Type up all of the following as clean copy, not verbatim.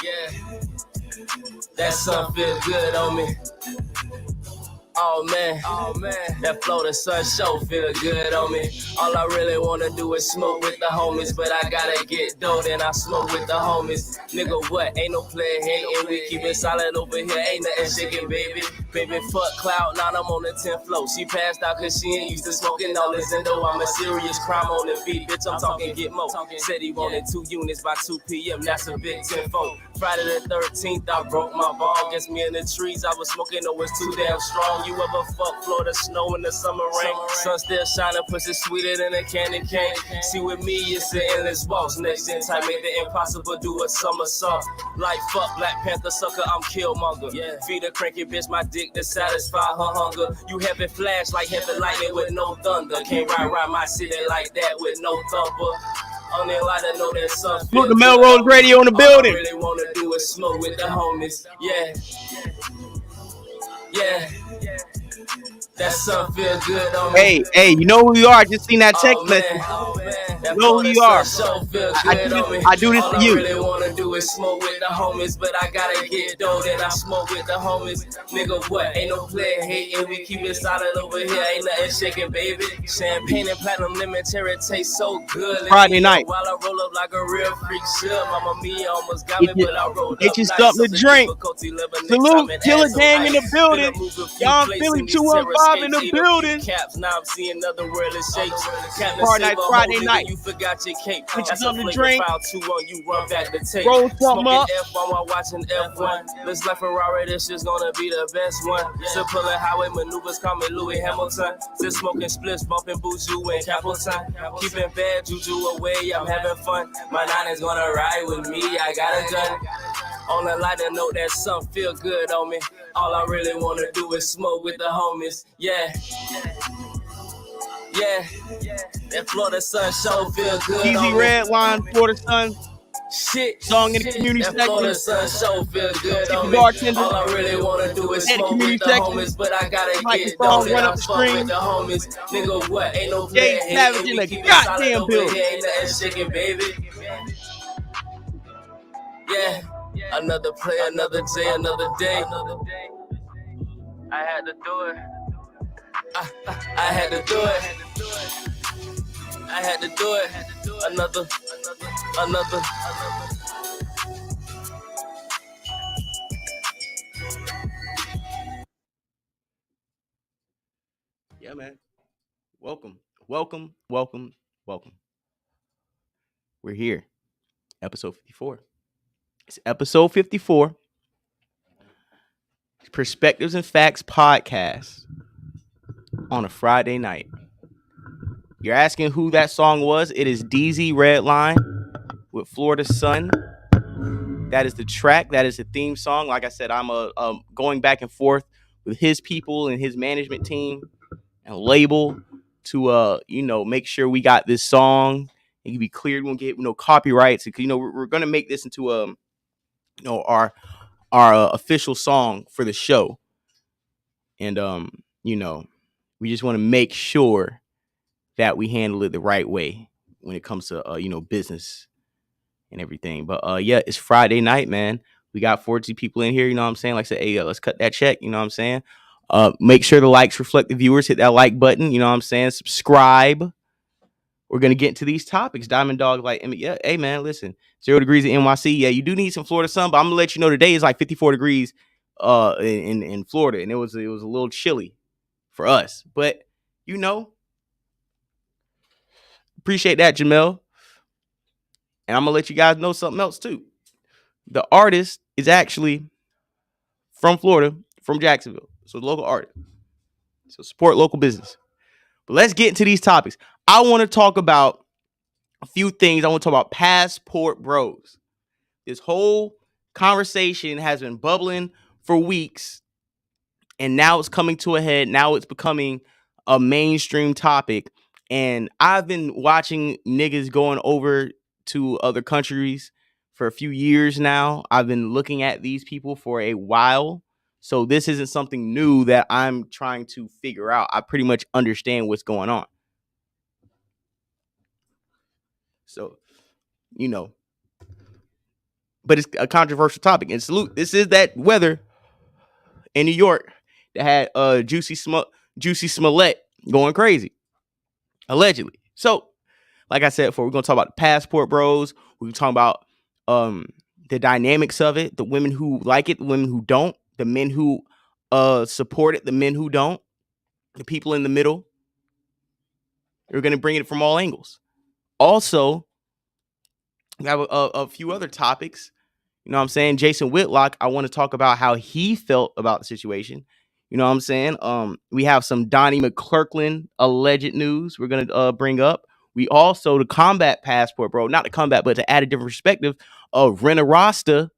Yeah, that sun feel good on me. Oh man, that floating sun show feel good on me. All I really wanna do is smoke with the homies, but I gotta get dough, then I smoke with the homies. Nigga, what? Ain't no player hating, we keep it solid over here, ain't nothing shaking, baby. Baby, fuck cloud, now I'm on the 10th floor. She passed out cause she ain't used to smoking all this endo. I'm a serious crime on the beat, bitch, I'm talking get more. Said he wanted 2 units by 2 p.m., that's a big 10-4. Friday the 13th, I broke my ball. Guess me in the trees, I was smoking, oh, it's too damn strong. You ever fuck Florida snow in the summer rain? Sun still shining, pussy sweeter than a candy cane. See, with me, it's an endless waltz. Next gen time, make the impossible do a somersault. Like fuck Black Panther sucker, I'm Killmonger. Feed a cranky bitch my dick to satisfy her hunger. You heavy flash like heavy lightning with no thunder. Can't ride around my city like that with no thumper. Only light I know that sun. Look, the Melrose Radio in the building. All I really wanna do is smoke with the homies. Yeah. That sun feel good on me. Hey, you know who you are? I just seen that text message. You know who you are. I do this All for you. I really wanna do is smoke with the homies, but I gotta get dough, then I smoke with the homies. Nigga, what? Ain't no player hating, we keep it solid over here, ain't nothing shaking, baby. Champagne and platinum lemon cherry taste so good. Friday night. While I roll up like a real freak should. Mama Mia almost got me, but I rolled up. Get you something to drink. Salute, Killer Gang in the building. Y'all Philly 215 in the building. Now I'm seeing other worldly shapes. Friday night. You forgot your cape. Get you That's something a to drink. file 2 on you, run back the tape. Roll something up. F1 while watching F1. Looks like Ferrari, this shit's gonna be the best one. Still pulling highway maneuvers, call me Louis Hamilton. Still smoking spliffs, bumping Buju and Capleton. Keeping bad juju away, I'm having fun. My 9 is gonna ride with me, I got a gun. On a lighter note, that sun feel good on me. All I really wanna do is smoke with the homies. Yeah. That Florida sun show feel good. Easy Redline, Florida Sun. Shit. Song in the community that section. Florida sun show feel good on me. Bartender. All I really wanna do is smoke with the homies, but I gotta get song, down run and up the fuck stream. with the homies. Nigga, what? Ain't no Jay player Savage hating, in we the keep it solid goddamn over building. here, ain't nothing shaking, baby. Yeah. Another play, another day, another day. I had to do it. I had to do it. I had to do it. Another. Yeah, man. Welcome. We're here. Episode 54. It's episode 54. Perspectives and Facts podcast on a Friday night. You're asking who that song was. It is DZ Redline with Florida Sun. That is the track. That is the theme song. Like I said, I'm going back and forth with his people and his management team and label to make sure we got this song. It can be cleared. We won't get copyrights. We're gonna make this into our official song for the show. And we just want to make sure that we handle it the right way when it comes to business and everything. But yeah, it's Friday night, man. We got 40 people in here, you know what I'm saying? Like I said, hey, let's cut that check, you know what I'm saying? Make sure the likes reflect the viewers. Hit that like button, you know what I'm saying? Subscribe. We're gonna get into these topics. Diamond Dog, like, yeah, hey man, listen, 0 degrees in NYC. Yeah, you do need some Florida sun, but I'm gonna let you know today is like 54 degrees in Florida, and it was a little chilly for us. But appreciate that, Jamel. And I'm gonna let you guys know something else too. The artist is actually from Florida, from Jacksonville. So the local artist. So support local business. But let's get into these topics. I want to talk about a few things. I want to talk about passport bros. This whole conversation has been bubbling for weeks, and now it's coming to a head. Now it's becoming a mainstream topic. And I've been watching niggas going over to other countries for a few years now. I've been looking at these people for a while. So this isn't something new that I'm trying to figure out. I pretty much understand what's going on. So, but it's a controversial topic. And salute, this is that weather in New York that had Juicy Smollett going crazy, allegedly. So, like I said before, we're gonna talk about the passport bros. We're gonna talk about the dynamics of it, the women who like it, the women who don't, the men who support it, the men who don't, the people in the middle. We're gonna bring it from all angles. Also, we have a few other topics. You know what I'm saying? Jason Whitlock, I want to talk about how he felt about the situation. You know what I'm saying? We have some Donnie Mcclurkin alleged news we're going to bring up. We also, the combat passport, bro, not the combat, but to add a different perspective of Rena Rasta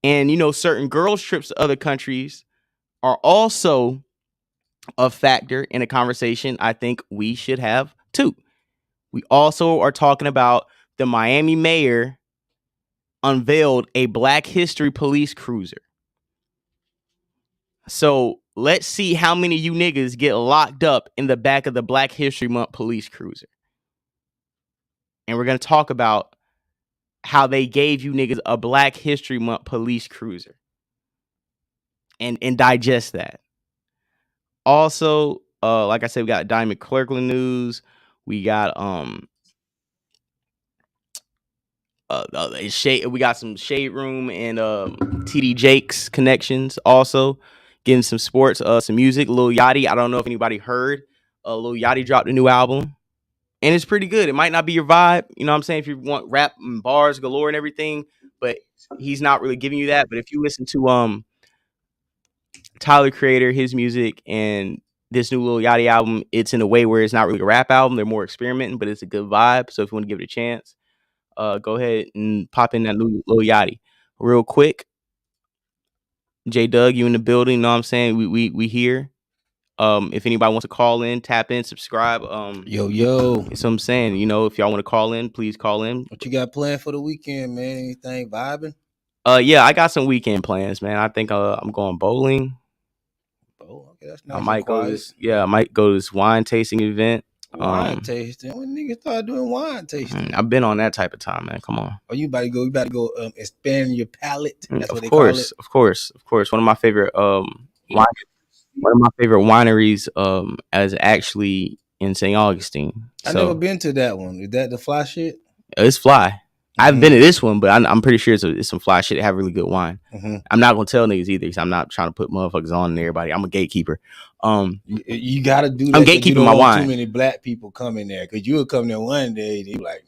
and, certain girls' trips to other countries are also a factor in a conversation I think we should have too. We also are talking about the Miami mayor unveiled a Black History police cruiser. So let's see how many of you niggas get locked up in the back of the Black History Month police cruiser. And we're going to talk about how they gave you niggas a Black History Month police cruiser. And digest that. Also, like I said, we got Donnie Mcclurkin news. We got we got some Shade Room and TD Jakes connections. Also, getting some sports, some music. Lil Yachty. I don't know if anybody heard. Lil Yachty dropped a new album, and it's pretty good. It might not be your vibe, you know what I'm saying, if you want rap and bars galore and everything, but he's not really giving you that. But if you listen to Tyler Creator, his music, and this new Lil Yachty album, it's in a way where it's not really a rap album. They're more experimenting, but it's a good vibe. So if you want to give it a chance, go ahead and pop in that new Lil Yachty. Real quick, J Doug, you in the building, you know what I'm saying? We here. If anybody wants to call in, tap in, subscribe. Yo. That's what I'm saying. If y'all want to call in, please call in. What you got planned for the weekend, man? Anything vibing? Yeah, I got some weekend plans, man. I think I'm going bowling. Oh, okay, that's nice. I might go to this wine tasting event. Wine tasting. When niggas start doing wine tasting? I've been on that type of time, man. Come on. Oh, you about to go expand your palate. That's what they call it. Of course. One of my favorite wineries is actually in St. Augustine. I never been to that one. Is that the fly shit? It's fly. I've been to this one, but I'm pretty sure it's some fly shit. They have really good wine. I'm not gonna tell niggas either, because I'm not trying to put motherfuckers on to everybody. I'm a gatekeeper. You gotta do that. I'm gatekeeping my wine. Too many black people come in there, because you would come there one day, they like,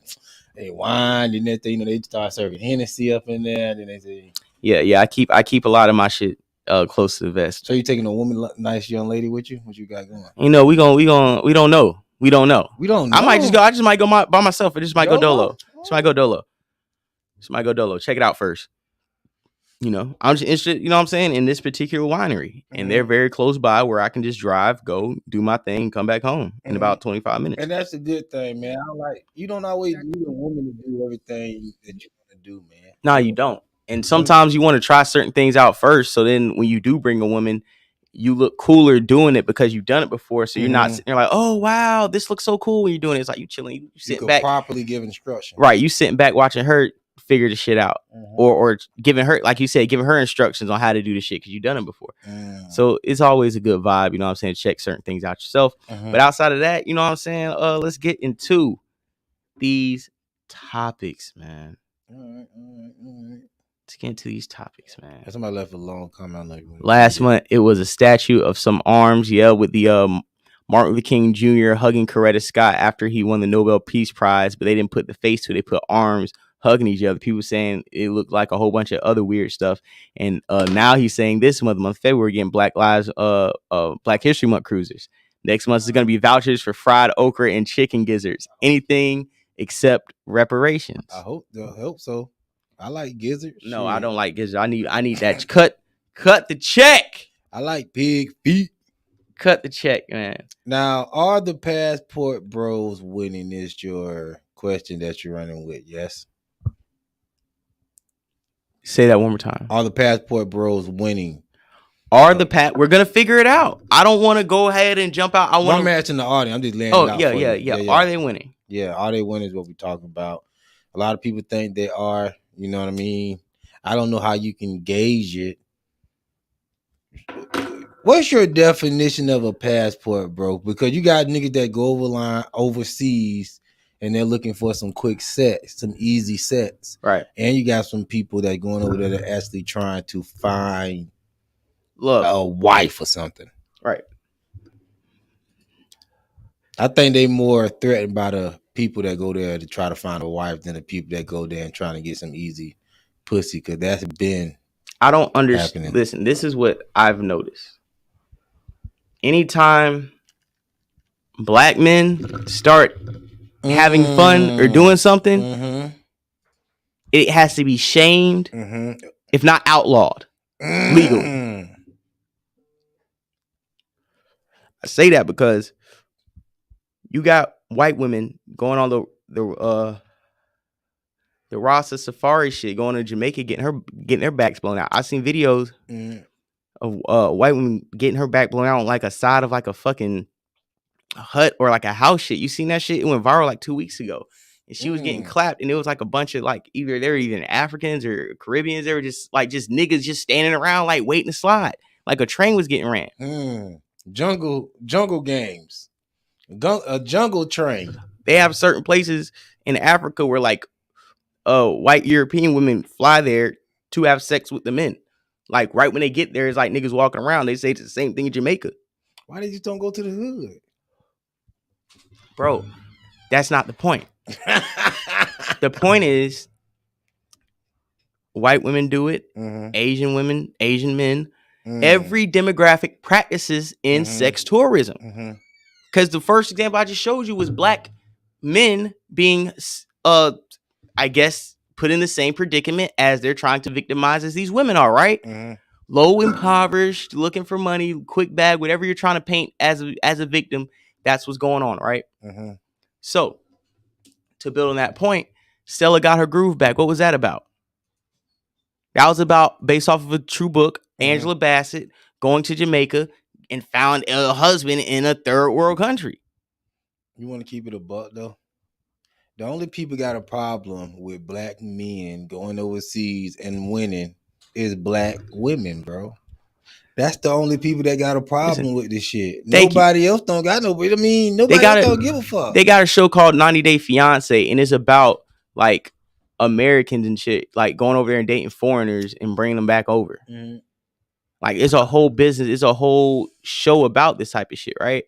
hey, wine, and then they start serving Hennessy up in there. Then they say, yeah. I keep a lot of my shit close to the vest. So you taking a woman, nice young lady with you? What you got going? We don't know. We don't know. I just might go by myself. I just might go dolo. Just might go dolo. Check it out first. I'm just interested, you know what I'm saying, in this particular winery. And they're very close by where I can just drive, go do my thing, and come back home in about 25 minutes. And that's a good thing, man. You don't always need a woman to do everything that you want to do, man. No, you don't. And sometimes you want to try certain things out first. So then when you do bring a woman, you look cooler doing it because you've done it before. So you're not sitting there like, oh, wow, this looks so cool when you're doing it. It's like you chilling, you sitting back. Properly give instructions. Right. You sitting back watching her figure the shit out, or giving her, like you said, giving her instructions on how to do the shit because you've done it before. So it's always a good vibe, you know what I'm saying? Check certain things out yourself. But outside of that, you know what I'm saying? Let's get into these topics, man. All right. Let's get into these topics, man. Somebody left a long comment. Last month, it was a statue of some arms, with the Martin Luther King Jr. hugging Coretta Scott after he won the Nobel Peace Prize, but they didn't put the face to it. They put arms hugging each other. People saying it looked like a whole bunch of other weird stuff. And now he's saying this month February, getting Black History Month cruisers. Next month is going to be vouchers for fried okra and chicken gizzards. Anything except reparations. I hope so. I like gizzards. No, I don't like gizzards. I need that cut the check. I like pig feet. Cut the check, man. Now, are the passport bros winning? Is your question that you're running with? Yes. Say that one more time. Are the passport bros winning? We're gonna figure it out. I don't want to go ahead and jump out. I'm asking the audience. I'm just laying it out. Yeah. Are they winning? Yeah, are they winning is what we're talking about. A lot of people think they are. You know what I mean? I don't know how you can gauge it. What's your definition of a passport, bro? Because you got niggas that go overseas and they're looking for some quick sets, some easy sets. Right. And you got some people that going over there that actually trying to find love a wife or something. Right. I think they more threatened by the people that go there to try to find a wife than the people that go there and trying to get some easy pussy, because that's been I don't understand. happening. Listen, this is what I've noticed. Anytime black men start having fun or doing something, it has to be shamed, if not outlawed, legally. I say that because you got white women going on the Rasta Safari shit, going to Jamaica, getting their backs blown out. I seen videos of white women getting her back blown out on like a side of like a fucking hut or like a house shit. You seen that shit? It went viral like 2 weeks ago. And she was getting clapped, and it was like a bunch of like either they were even Africans or Caribbeans. They were just niggas just standing around like waiting to slide. Like a train was getting ran. Jungle games. A jungle train. They have certain places in Africa where like white European women fly there to have sex with the men. Like right when they get there, it's like niggas walking around. They say it's the same thing in Jamaica. Why did you don't go to the hood? Bro, that's not the point. The point is white women do it, Asian women, Asian men. Every demographic practices in sex tourism. Because the first example I just showed you was black men being, I guess, put in the same predicament as they're trying to victimize as these women are, right? Low, impoverished, looking for money, quick bag, whatever you're trying to paint as a victim, that's what's going on, right? So, to build on that point, Stella got her groove back. What was that about? That was about, based off of a true book, Angela Bassett going to Jamaica and found a husband in a third world country. You want to keep it a buck, though? The only people got a problem with black men going overseas and winning is black women, bro. That's the only people that got a problem with this shit. Nobody else don't got nobody. I mean, nobody else don't give a fuck. They got a show called 90 Day Fiance, and it's about like Americans and shit, like going over there and dating foreigners and bringing them back over. Like it's a whole business. It's a whole show about this type of shit, right?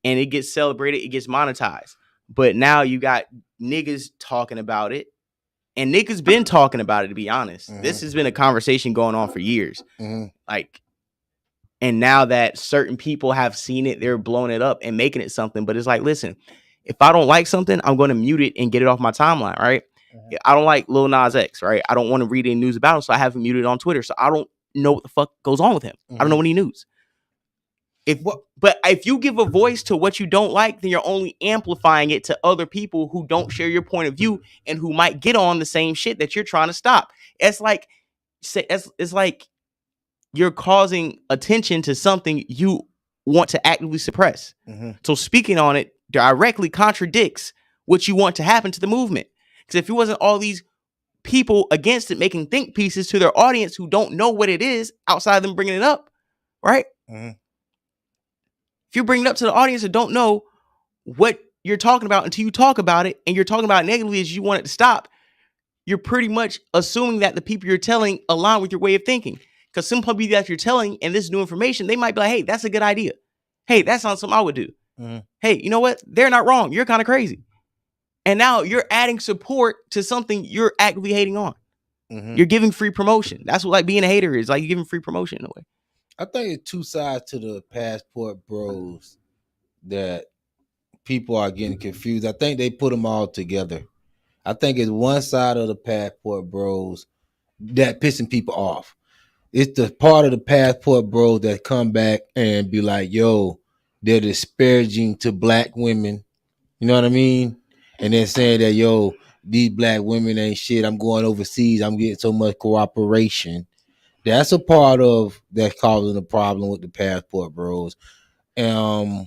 And it gets celebrated. It gets monetized. But now you got niggas talking about it. And niggas been talking about it, to be honest. This has been a conversation going on for years. Like, and now that certain people have seen it, they're blowing it up and making it something. But it's like, listen, if I don't like something, I'm going to mute it and get it off my timeline, right? I don't like Lil Nas X, right? I don't want to read any news about him, so I have him muted on Twitter. So I don't know what the fuck goes on with him. I don't know any news. But if you give a voice to what you don't like, then you're only amplifying it to other people who don't share your point of view and who might get on the same shit that you're trying to stop. It's like you're causing attention to something you want to actively suppress. So speaking on it directly contradicts what you want to happen to the movement. Because if it wasn't all these people against it making think pieces to their audience who don't know what it is outside of them bringing it up, right? If you bring it up to the audience that don't know what you're talking about until you talk about it, and you're talking about it negatively as you want it to stop, you're pretty much assuming that the people you're telling align with your way of thinking. Because some people that you're telling and this new information, they might be like, hey, that's a good idea. Hey, that sounds something I would do. Hey, you know what? They're not wrong. You're kind of crazy. And now you're adding support to something you're actively hating on. You're giving free promotion. That's what like being a hater is. Like you're giving free promotion in a way. I think it's two sides to the passport bros that people are getting confused. I think they put them all together. I think it's one side of the passport bros that pissing people off. It's the part of the passport bros that come back and be like, yo, they're disparaging to black women. You know what I mean? And they're saying that, yo, these black women ain't shit. I'm going overseas. I'm getting so much cooperation. That's a part of that's causing a problem with the passport bros. And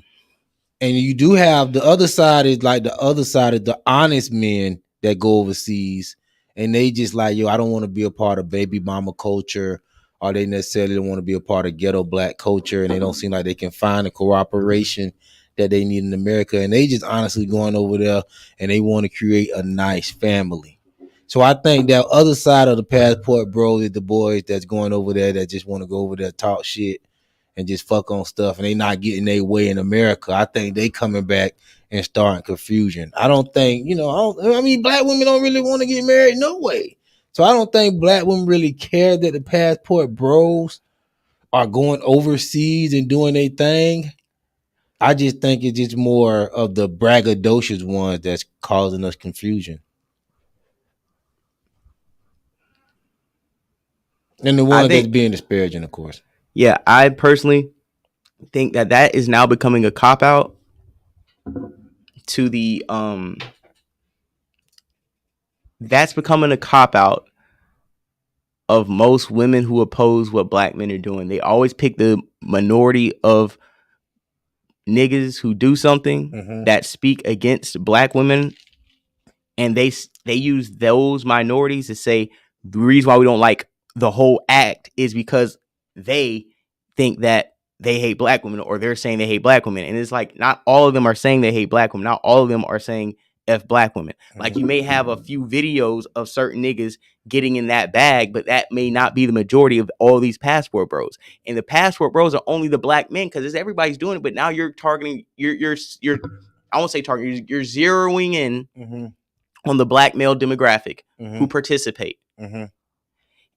you do have the other side is like the other side is the honest men that go overseas and they just like, yo, I don't want to be a part of baby mama culture, or they necessarily don't want to be a part of ghetto black culture, and they don't seem like they can find the cooperation that they need in America, and they just honestly going over there and they want to create a nice family. So I think that other side of the passport, bro, is the boys that's going over there that just want to go over there, talk shit, and just fuck on stuff, and they not getting their way in America. I think they coming back and starting confusion. I don't think, I mean, black women don't really want to get married no way. So I don't think black women really care that the passport bros are going overseas and doing their thing. I just think it's just more of the braggadocious ones that's causing us confusion. And the one that's being disparaging, of course. Yeah, I personally think that is now becoming a cop out to the that's becoming a cop out of most women who oppose what black men are doing. They always pick the minority of niggas who do something that speak against black women, and they use those minorities to say the reason why we don't like the whole act is because they think that they hate black women, or they're saying they hate black women. And it's like, not all of them are saying they hate black women. Not all of them are saying F black women. Like, you may have a few videos of certain niggas getting in that bag, but that may not be the majority of all these passport bros. And the passport bros are only the black men, because it's everybody's doing it. But now you're targeting, you're I won't say targeting, you're zeroing in on the black male demographic who participate.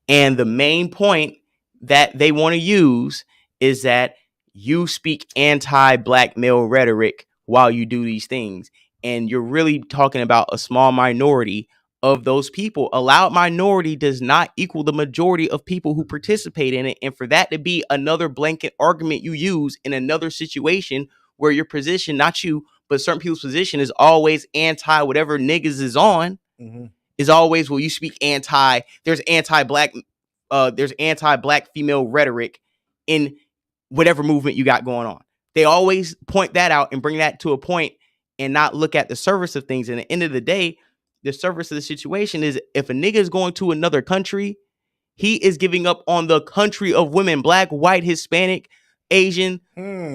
And the main point that they want to use is that you speak anti-black male rhetoric while you do these things. And you're really talking about a small minority of those people. A loud minority does not equal the majority of people who participate in it. And for that to be another blanket argument you use in another situation where your position, not you, but certain people's position is always anti whatever niggas is on, is always, well, you speak anti, there's anti-black female rhetoric in whatever movement you got going on. They always point that out and bring that to a point and not look at the surface of things. And at the end of the day, the surface of the situation is, if a nigga is going to another country, he is giving up on the country of women, black, white, Hispanic, Asian,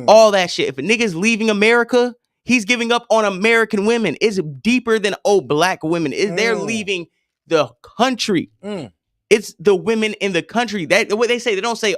all that shit. If a nigga is leaving America, he's giving up on American women. It's deeper than, black women. They're leaving the country. It's the women in the country. That what they say. They don't say,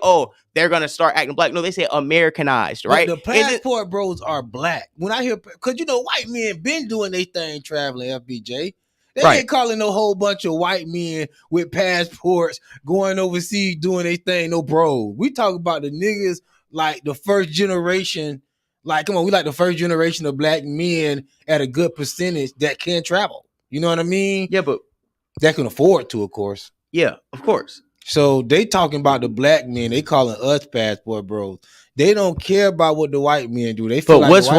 they're gonna start acting black. No, they say Americanized, right? But the passport bros are black. When I hear, because white men been doing their thing traveling, FBJ. They ain't calling no whole bunch of white men with passports going overseas doing their thing. No, bro. We talk about the niggas like the first generation. Like, come on, we like the first generation of black men at a good percentage that can travel. You know what I mean? Yeah, but that can afford to, of course. Yeah, of course. So they talking about the black men. They calling us passport bros. They don't care about what the white men do. They feel but like what's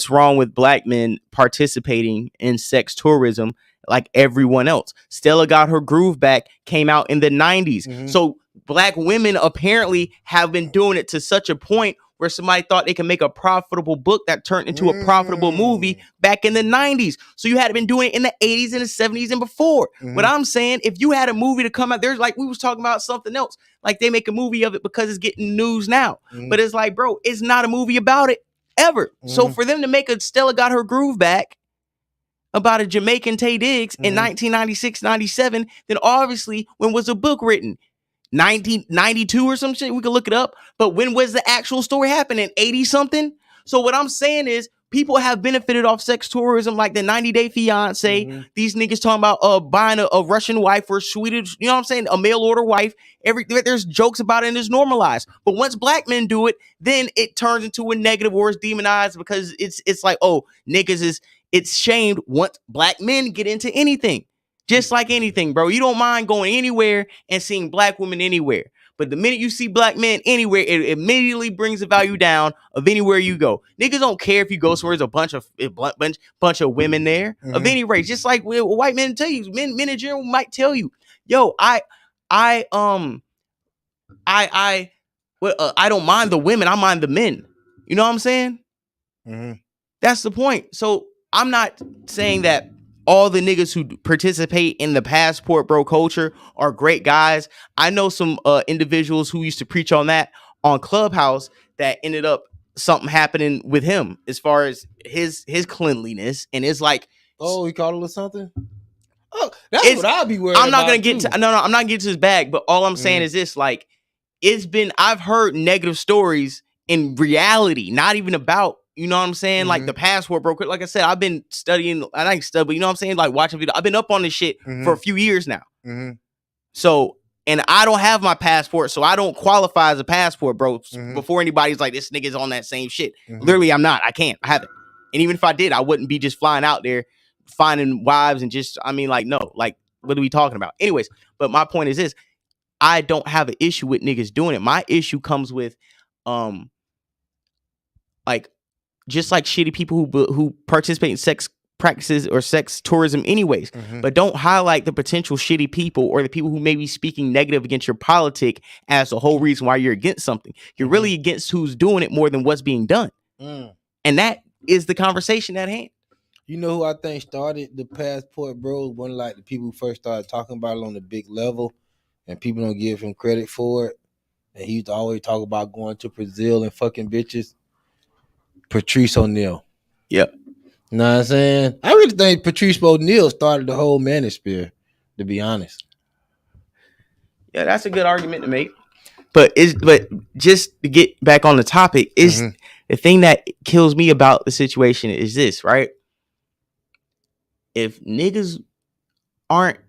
wrong with black men participating in sex tourism like everyone else? Stella Got Her Groove Back came out in the 90s. So black women apparently have been doing it to such a point where somebody thought they could make a profitable book that turned into a profitable movie back in the 90s. So you had been doing it in the 80s and the 70s and before. What I'm saying, if you had a movie to come out, there's like, we was talking about something else. Like, they make a movie of it because it's getting news now. But it's like, bro, it's not a movie about it ever. So for them to make a Stella Got Her Groove Back about a Jamaican Taye Diggs in 1996, 97, then obviously, when was the book written? 1992 or some shit. We can look it up. But when was the actual story happening? 80 something? So what I'm saying is, people have benefited off sex tourism, like the 90 Day Fiance. These niggas talking about buying a Russian wife or Swedish, you know what I'm saying? A mail order wife. There's jokes about it and it's normalized. But once black men do it, then it turns into a negative or it's demonized, because it's like, niggas it's shamed once black men get into anything. Just like anything, bro. You don't mind going anywhere and seeing black women anywhere. But the minute you see black men anywhere, it immediately brings the value down of anywhere you go. Niggas don't care if you go somewhere there's a bunch of women there of any race. Just like white men tell you, men in general might tell you, yo, I don't mind the women, I mind the men. You know what I'm saying? That's the point. So I'm not saying that all the niggas who participate in the passport bro culture are great guys. I know some individuals who used to preach on that on Clubhouse that ended up something happening with him as far as his cleanliness and his like. Oh, he called it or something. Oh, that's what I'll be worried I'm not about gonna get too. to I'm not getting to his bag, but all I'm saying is this: like, I've heard negative stories in reality, not even about, you know what I'm saying, like the passport broker. Like I said, I've been studying, I ain't study, but you know what I'm saying, like watching video. I've been up on this shit for a few years now. So, and I don't have my passport, so I don't qualify as a passport bro. Before anybody's like, this nigga's on that same shit. Literally, I'm not. I can't. I haven't. And even if I did, I wouldn't be just flying out there finding wives and just, I mean, like, no, like, what are we talking about? Anyways, but my point is this: I don't have an issue with niggas doing it. My issue comes with, like, just like shitty people who participate in sex practices or sex tourism anyways, but don't highlight the potential shitty people or the people who may be speaking negative against your politic as the whole reason why you're against something. You're really against who's doing it more than what's being done. And that is the conversation at hand. You know who I think started the passport bros? One of like the people who first started talking about it on the big level, and people don't give him credit for it. And he used to always talk about going to Brazil and fucking bitches. Patrice O'Neal. Yep. You know what I'm saying? I really think Patrice O'Neal started the whole manosphere, to be honest. Yeah, that's a good argument to make. But just to get back on the topic, is the thing that kills me about the situation is this, right? If these aren't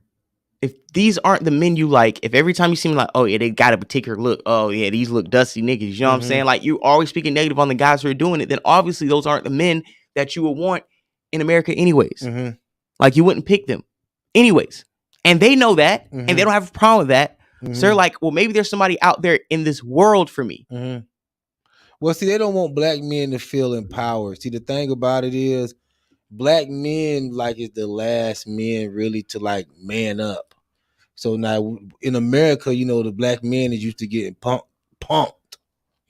the men you like, if every time you see me like, oh yeah, they got a particular look, oh yeah, these look dusty niggas, you know what I'm saying? Like, you're always speaking negative on the guys who are doing it, then obviously those aren't the men that you would want in America anyways. Like, you wouldn't pick them anyways. And they know that, and they don't have a problem with that. So they're like, well, maybe there's somebody out there in this world for me. Well, see, they don't want black men to feel empowered. See, the thing about it is, black men like is the last men really to like man up. So now in America, you know, the black men is used to getting punked.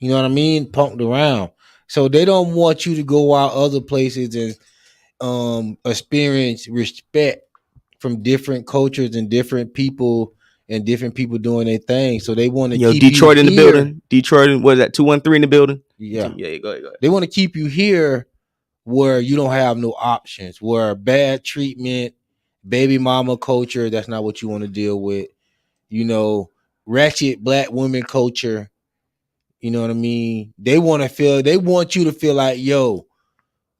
You know what I mean? Punked around. So they don't want you to go out other places and experience respect from different cultures and different people doing their thing. So they want to keep Detroit you in the here. building. Detroit, what is that? 213 in the building. Yeah. Yeah, go ahead. They want to keep you here where you don't have no options, where bad treatment, baby mama culture, that's not what you want to deal with. You know, ratchet black women culture. You know what I mean? They want you to feel like, yo,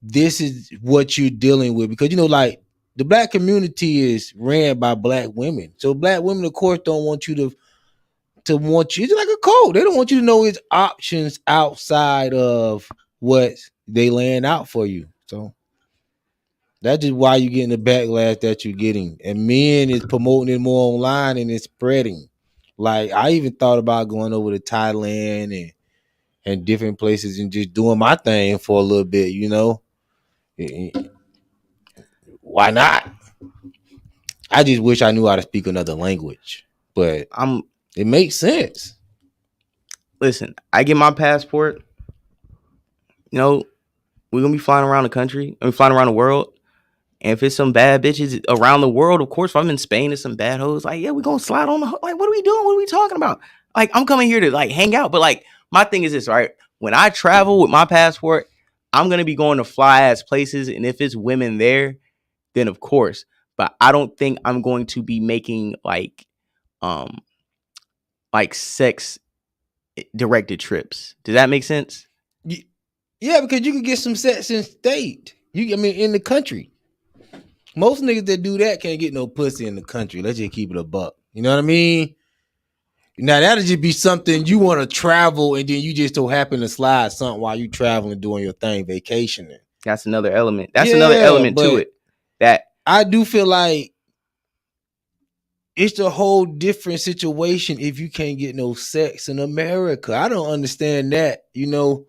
this is what you're dealing with. Because, you know, like, the black community is ran by black women. So black women, of course, don't want you to want you. It's like a code. They don't want you to know its options outside of what they laying out for you. So that's just why you're getting the backlash that you're getting. And men is promoting it more online and it's spreading. Like, I even thought about going over to Thailand and different places and just doing my thing for a little bit, you know? Why not? I just wish I knew how to speak another language. But it makes sense. Listen, I get my passport. You know, we're gonna be flying around the country. Flying around the world. And if it's some bad bitches around the world, of course, if I'm in Spain, there's some bad hoes. Like, yeah, we're gonna slide on the like, what are we doing? What are we talking about? Like, I'm coming here to like hang out. But like, my thing is this, right? When I travel with my passport, I'm gonna be going to fly ass places, and if it's women there, then of course. But I don't think I'm going to be making like sex directed trips. Does that make sense? Yeah, because you can get some sex in state. In the country. Most niggas that do that can't get no pussy in the country. Let's just keep it a buck. You know what I mean? Now that'll just be something you want to travel and then you just so happen to slide something while you traveling doing your thing, vacationing. That's another element. That's another element to it. That I do feel like it's a whole different situation if you can't get no sex in America. I don't understand that, you know,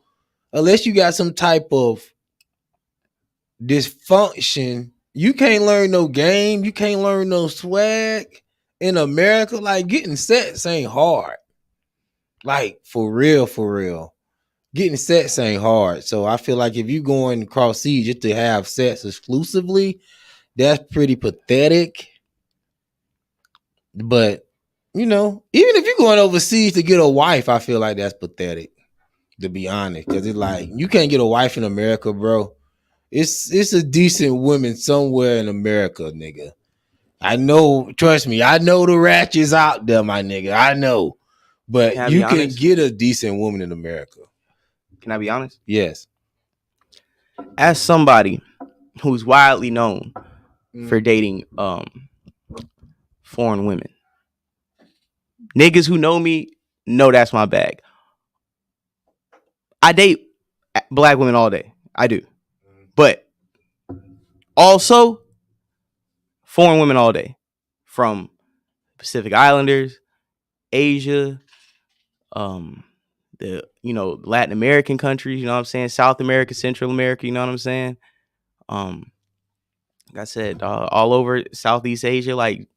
unless you got some type of dysfunction. You can't learn no game. You can't learn no swag in America. Like, getting sex ain't hard. Like, for real, for real. getting sex ain't hard. So I feel like if you going across seas just to have sex exclusively, that's pretty pathetic. But even if you're going overseas to get a wife, I feel like that's pathetic, to be honest. Because it's like you can't get a wife in America, bro. It's a decent woman somewhere in America, nigga. I know, trust me, I know the ratchets out there, my nigga. I know. But Can I be you can honest? get a decent woman in America. Can I be honest? Yes. As somebody who's widely known for dating foreign women, niggas who know me know that's my bag. I date black women all day. I do. But also foreign women all day. From Pacific Islanders, Asia, the Latin American countries, you know what I'm saying? South America, Central America, you know what I'm saying? Like I said, all over Southeast Asia. Like,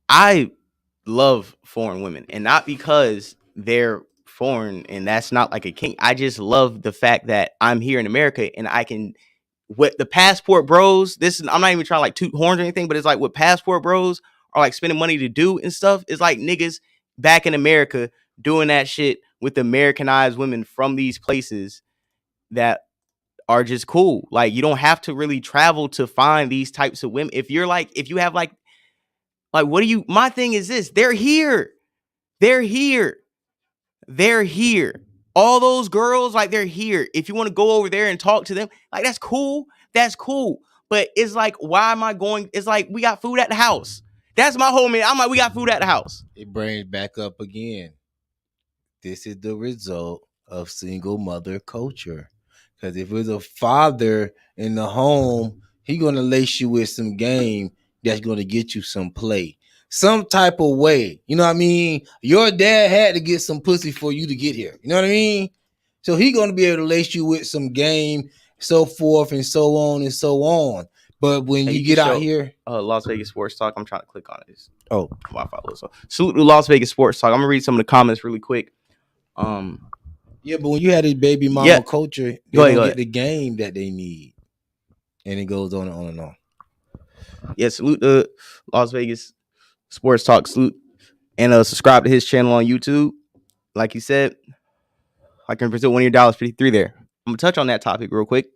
I love foreign women, and not because they're foreign and that's not like a king. I just love the fact that I'm here in America and I can, what the passport bros, I'm not even trying to like toot horns or anything, but it's like what passport bros are like spending money to do and stuff. It's like niggas back in America doing that shit with Americanized women from these places that are just cool. Like, you don't have to really travel to find these types of women. If you have like what do you, my thing is this, they're here. They're here. They're here. All those girls, like, they're here. If you want to go over there and talk to them, like, that's cool. That's cool. But it's like, why am I going? It's like, we got food at the house. That's my whole man. I'm like, we got food at the house. It brings back up again. This is the result of single mother culture. Because if there's a father in the home, he gonna lace you with some game that's gonna get you some play, some type of way. You know what I mean? Your dad had to get some pussy for you to get here. You know what I mean? So he gonna be able to lace you with some game, so forth and so on and so on. But when you get out here, Las Vegas Sports Talk, I'm trying to click on this. Oh, Wi-Fi. So salute to Las Vegas Sports Talk. I'm gonna read some of the comments really quick. Yeah, but when you had this baby mama culture, they don't get the game that they need. And it goes on and on and on. Yeah, salute to Las Vegas Sports Talk. Salute. And subscribe to his channel on YouTube. Like he said, I can present one of your $53 there. I'm gonna touch on that topic real quick.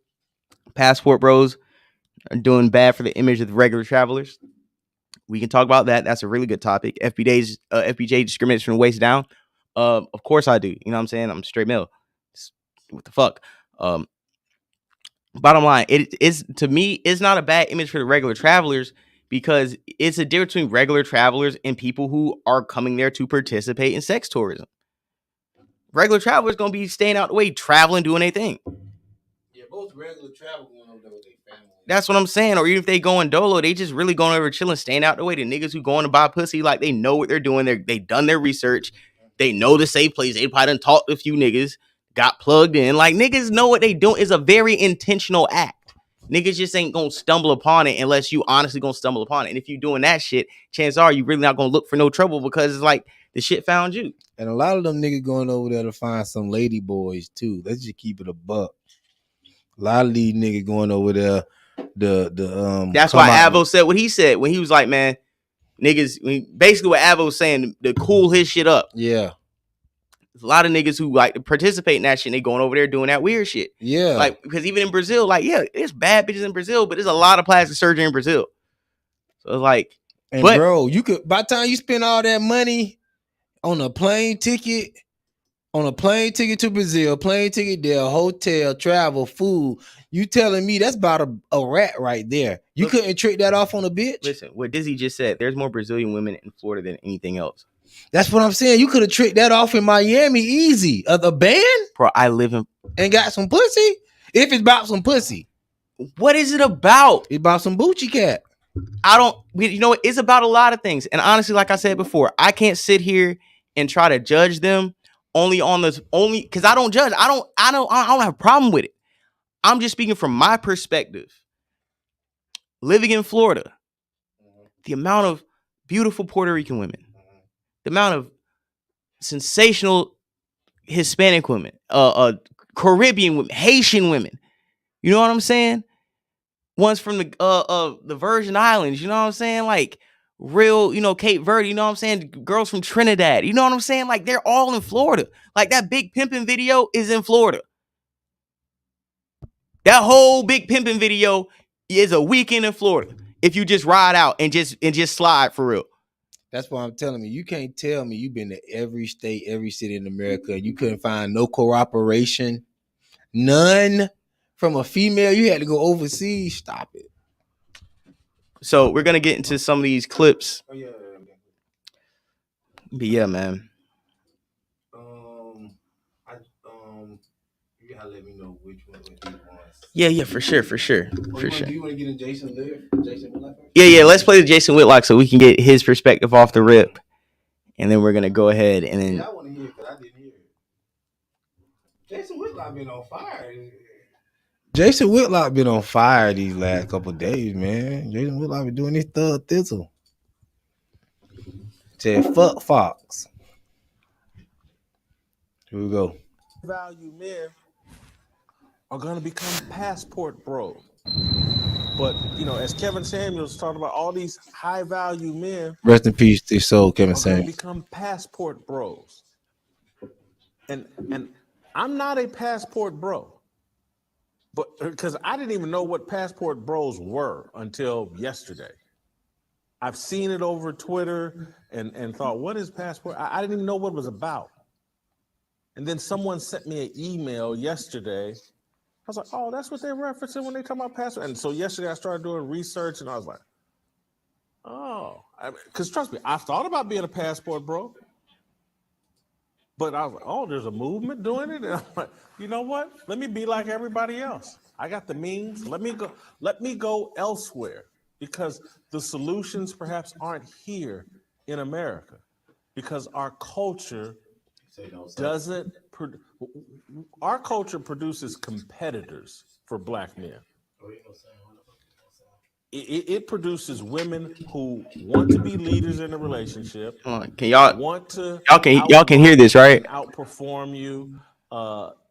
Passport bros are doing bad for the image of the regular travelers. We can talk about that. That's a really good topic. FBJ discriminates from the waist down. Of course I do. You know what I'm saying? I'm straight male. What the fuck? Bottom line, it is, to me, it's not a bad image for the regular travelers, because it's a difference between regular travelers and people who are coming there to participate in sex tourism. Regular travelers gonna be staying out the way, traveling, doing their thing. Yeah, both regular travel going over there with their family. That's what I'm saying. Or even if they going dolo, they just really going over chilling, staying out the way. The niggas who going to buy pussy, like, they know what they're doing. They done their research. They know the safe place. They probably done talked to a few niggas, got plugged in. Like, niggas know what they doing. It's a very intentional act. Niggas just ain't gonna stumble upon it unless you honestly gonna stumble upon it. And if you doing that shit, chances are you really not gonna look for no trouble, because it's like the shit found you. And a lot of them niggas going over there to find some lady boys too. Let's just keep it a buck. A lot of these niggas going over there. That's why Avo said what he said when he was like, man, niggas, basically what Avo was saying to cool his shit up. Yeah. There's a lot of niggas who like to participate in that shit, and they going over there doing that weird shit. Yeah. Like, because even in Brazil, like, yeah, there's bad bitches in Brazil, but there's a lot of plastic surgery in Brazil. So it's like, and bro, you could, by the time you spend all that money on a plane ticket to Brazil, plane ticket there, hotel, travel, food, you telling me that's about a rat right there. You couldn't trick that off on a bitch? Listen, what Dizzy just said, there's more Brazilian women in Florida than anything else. That's what I'm saying. You could have tricked that off in Miami easy. The band? Bro, I live in... And got some pussy? If it's about some pussy. What is it about? It's about some Boochie Cat. You know, it's about a lot of things. And honestly, like I said before, I can't sit here and try to judge them because I don't judge. I don't have a problem with it. I'm just speaking from my perspective. Living in Florida, the amount of beautiful Puerto Rican women, the amount of sensational Hispanic women, Caribbean women, Haitian women. You know what I'm saying? Ones from the Virgin Islands. You know what I'm saying? Like real, Cape Verde. You know what I'm saying? Girls from Trinidad. You know what I'm saying? Like they're all in Florida. Like that Big Pimpin' video is in Florida. That whole Big Pimpin' video is a weekend in Florida. If you just ride out and just slide for real. That's why I'm telling you. You can't tell me you've been to every state, every city in America, and you couldn't find no cooperation, none from a female. You had to go overseas. Stop it. So we're gonna get into some of these clips. But yeah, man. You gotta let me know which one he wants. Yeah, for sure. Do you want to get in Jason Whitlock? Yeah. Let's play the Jason Whitlock so we can get his perspective off the rip, and then we're gonna go ahead and then. I want to hear it because I didn't hear it. Jason Whitlock been on fire. Jason Whitlock been on fire these last couple of days, man. Jason Whitlock been doing his thug thistle. Said fuck Fox. Here we go. Value men are going to become passport bros. But, as Kevin Samuels talked about, all these high value men. Rest in peace to his soul, Kevin Samuels. Become passport bros. And I'm not a passport bro. But because I didn't even know what passport bros were until yesterday. I've seen it over Twitter and thought, what is passport? I didn't even know what it was about. And then someone sent me an email yesterday. I was like, oh, that's what they're referencing when they talk about passport. And so yesterday I started doing research and I was like, oh, because trust me, I thought about being a passport bro. But I was like, oh, there's a movement doing it. And I'm like, you know what? Let me be like everybody else. I got the means. Let me go elsewhere because the solutions perhaps aren't here in America because our culture our culture produces competitors for black men. It produces women who want to be leaders in a relationship. Can y'all can hear this, right? Outperform you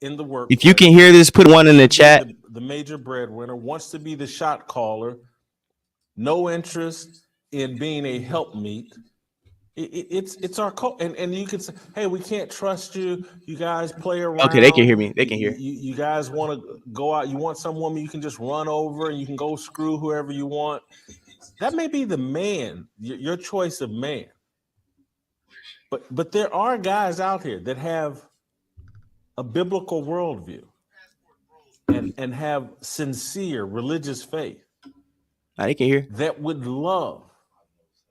in the work. If you can hear this, put one in the chat. The major breadwinner wants to be the shot caller. No interest in being a helpmeet. It's our culture, and you can say, "Hey, we can't trust you. You guys play around." Okay, they can hear me. They can hear. You guys want to go out. You want some woman you can just run over, and you can go screw whoever you want. That may be the man, your choice of man. But there are guys out here that have a biblical worldview and have sincere religious faith. Now they can hear. That would love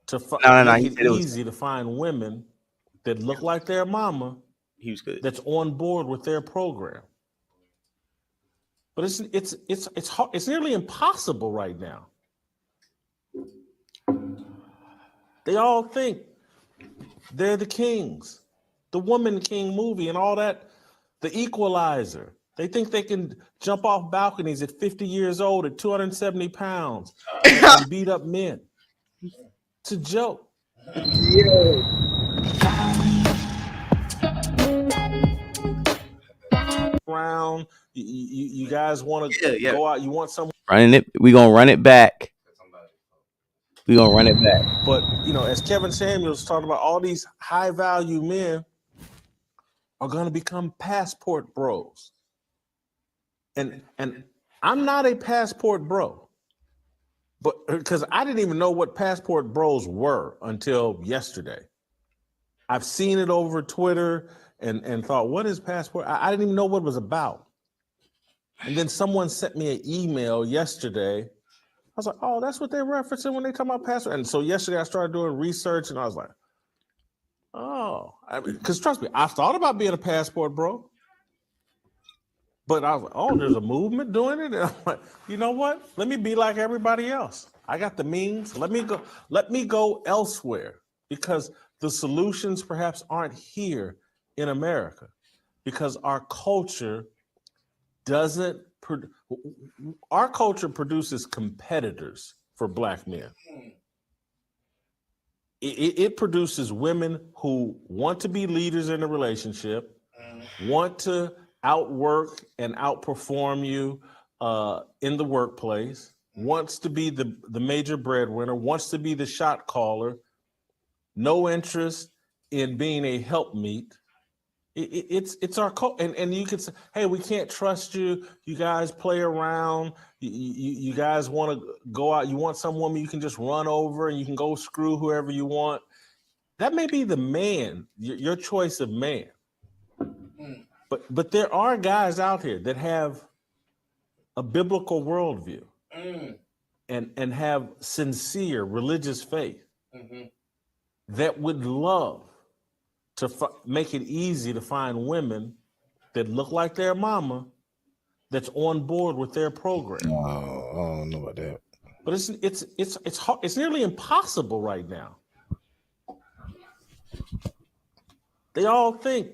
to make it easy to find women that look like their mama. He was good. That's on board with their program. But it's hard, it's nearly impossible right now. They all think they're the kings, the Woman King movie and all that, the Equalizer. They think they can jump off balconies at 50 years old at 270 pounds and beat up men. It's a joke. Around, you guys want to go out. You want someone running it. We gonna run it back. But as Kevin Samuels talked about, all these high value men are going to become passport bros. And I'm not a passport bro. But because I didn't even know what passport bros were until yesterday. I've seen it over Twitter and thought, what is passport? I didn't even know what it was about. And then someone sent me an email yesterday. I was like, oh, that's what they're referencing when they talk about passport. And so yesterday I started doing research and I was like, oh, because trust me, I thought about being a passport bro. But I was like, oh, there's a movement doing it. And I'm like, you know what? Let me be like everybody else. I got the means. Let me go elsewhere because the solutions perhaps aren't here in America because our culture produces competitors for black men. It produces women who want to be leaders in a relationship, want to outwork and outperform you in the workplace, wants to be the major breadwinner, wants to be the shot caller, no interest in being a helpmeet. It's our and you could say, hey, we can't trust you. You guys play around. You guys want to go out. You want some woman you can just run over and you can go screw whoever you want. That may be the man, your choice of man. But there are guys out here that have a biblical worldview and have sincere religious faith that would love to make it easy to find women that look like their mama that's on board with their program. Oh, I don't know about that. But it's hard, it's nearly impossible right now. They all think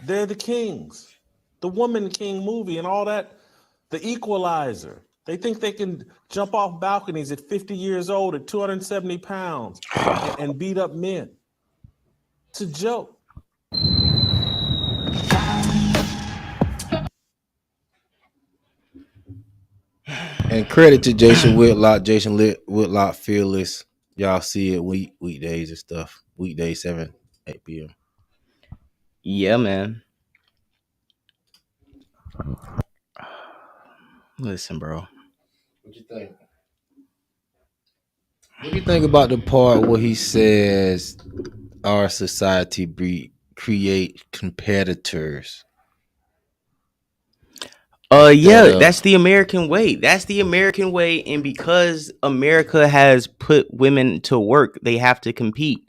they're the kings. The Woman King movie and all that, The Equalizer. They think they can jump off balconies at 50 years old at 270 pounds and beat up men. It's a joke. And credit to Jason Whitlock. Jason Whitlock Fearless. Y'all see it weekdays and stuff. Weekdays 7, 8 p.m. Yeah, man. Listen, bro. What you think? What do you think about the part where he says our society create competitors? Yeah, that's the American way. That's the American way, and because America has put women to work, they have to compete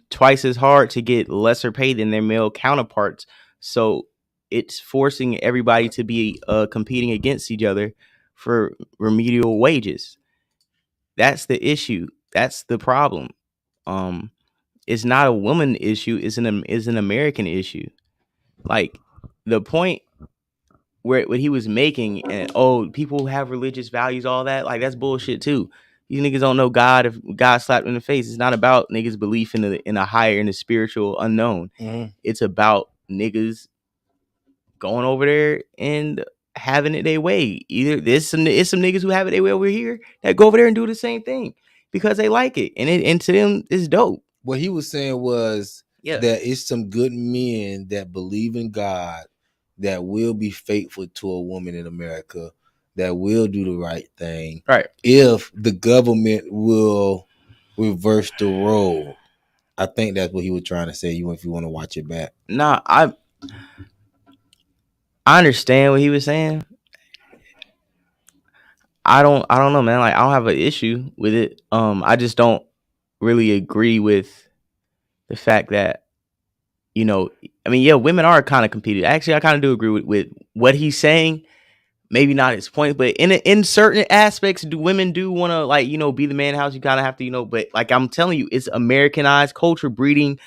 twice as hard to get lesser pay than their male counterparts. So it's forcing everybody to be competing against each other for remedial wages. That's the issue. That's the problem. It's not a woman issue. It's an American issue. Like the point where what he was making, and people have religious values, all that, like that's bullshit too. These niggas don't know God. If God slapped them in the face, it's not about niggas' belief in a higher, in the spiritual unknown. It's about niggas going over there and having it their way. Either it's some niggas who have it their way over here that go over there and do the same thing because they like it, and to them it's dope. What he was saying was that it's some good men that believe in God that will be faithful to a woman in America, that will do the right thing. Right. If the government will reverse the role. I think that's what he was trying to say, if you want to watch it back. Nah, I understand what he was saying. I don't know, man. Like I don't have an issue with it. I just don't really agree with the fact that, women are kind of competed. Actually, I kind of do agree with what he's saying. Maybe not his point, but in certain aspects, women do want to be the man in the house. You kind of have to, but like I'm telling you, it's Americanized culture breeding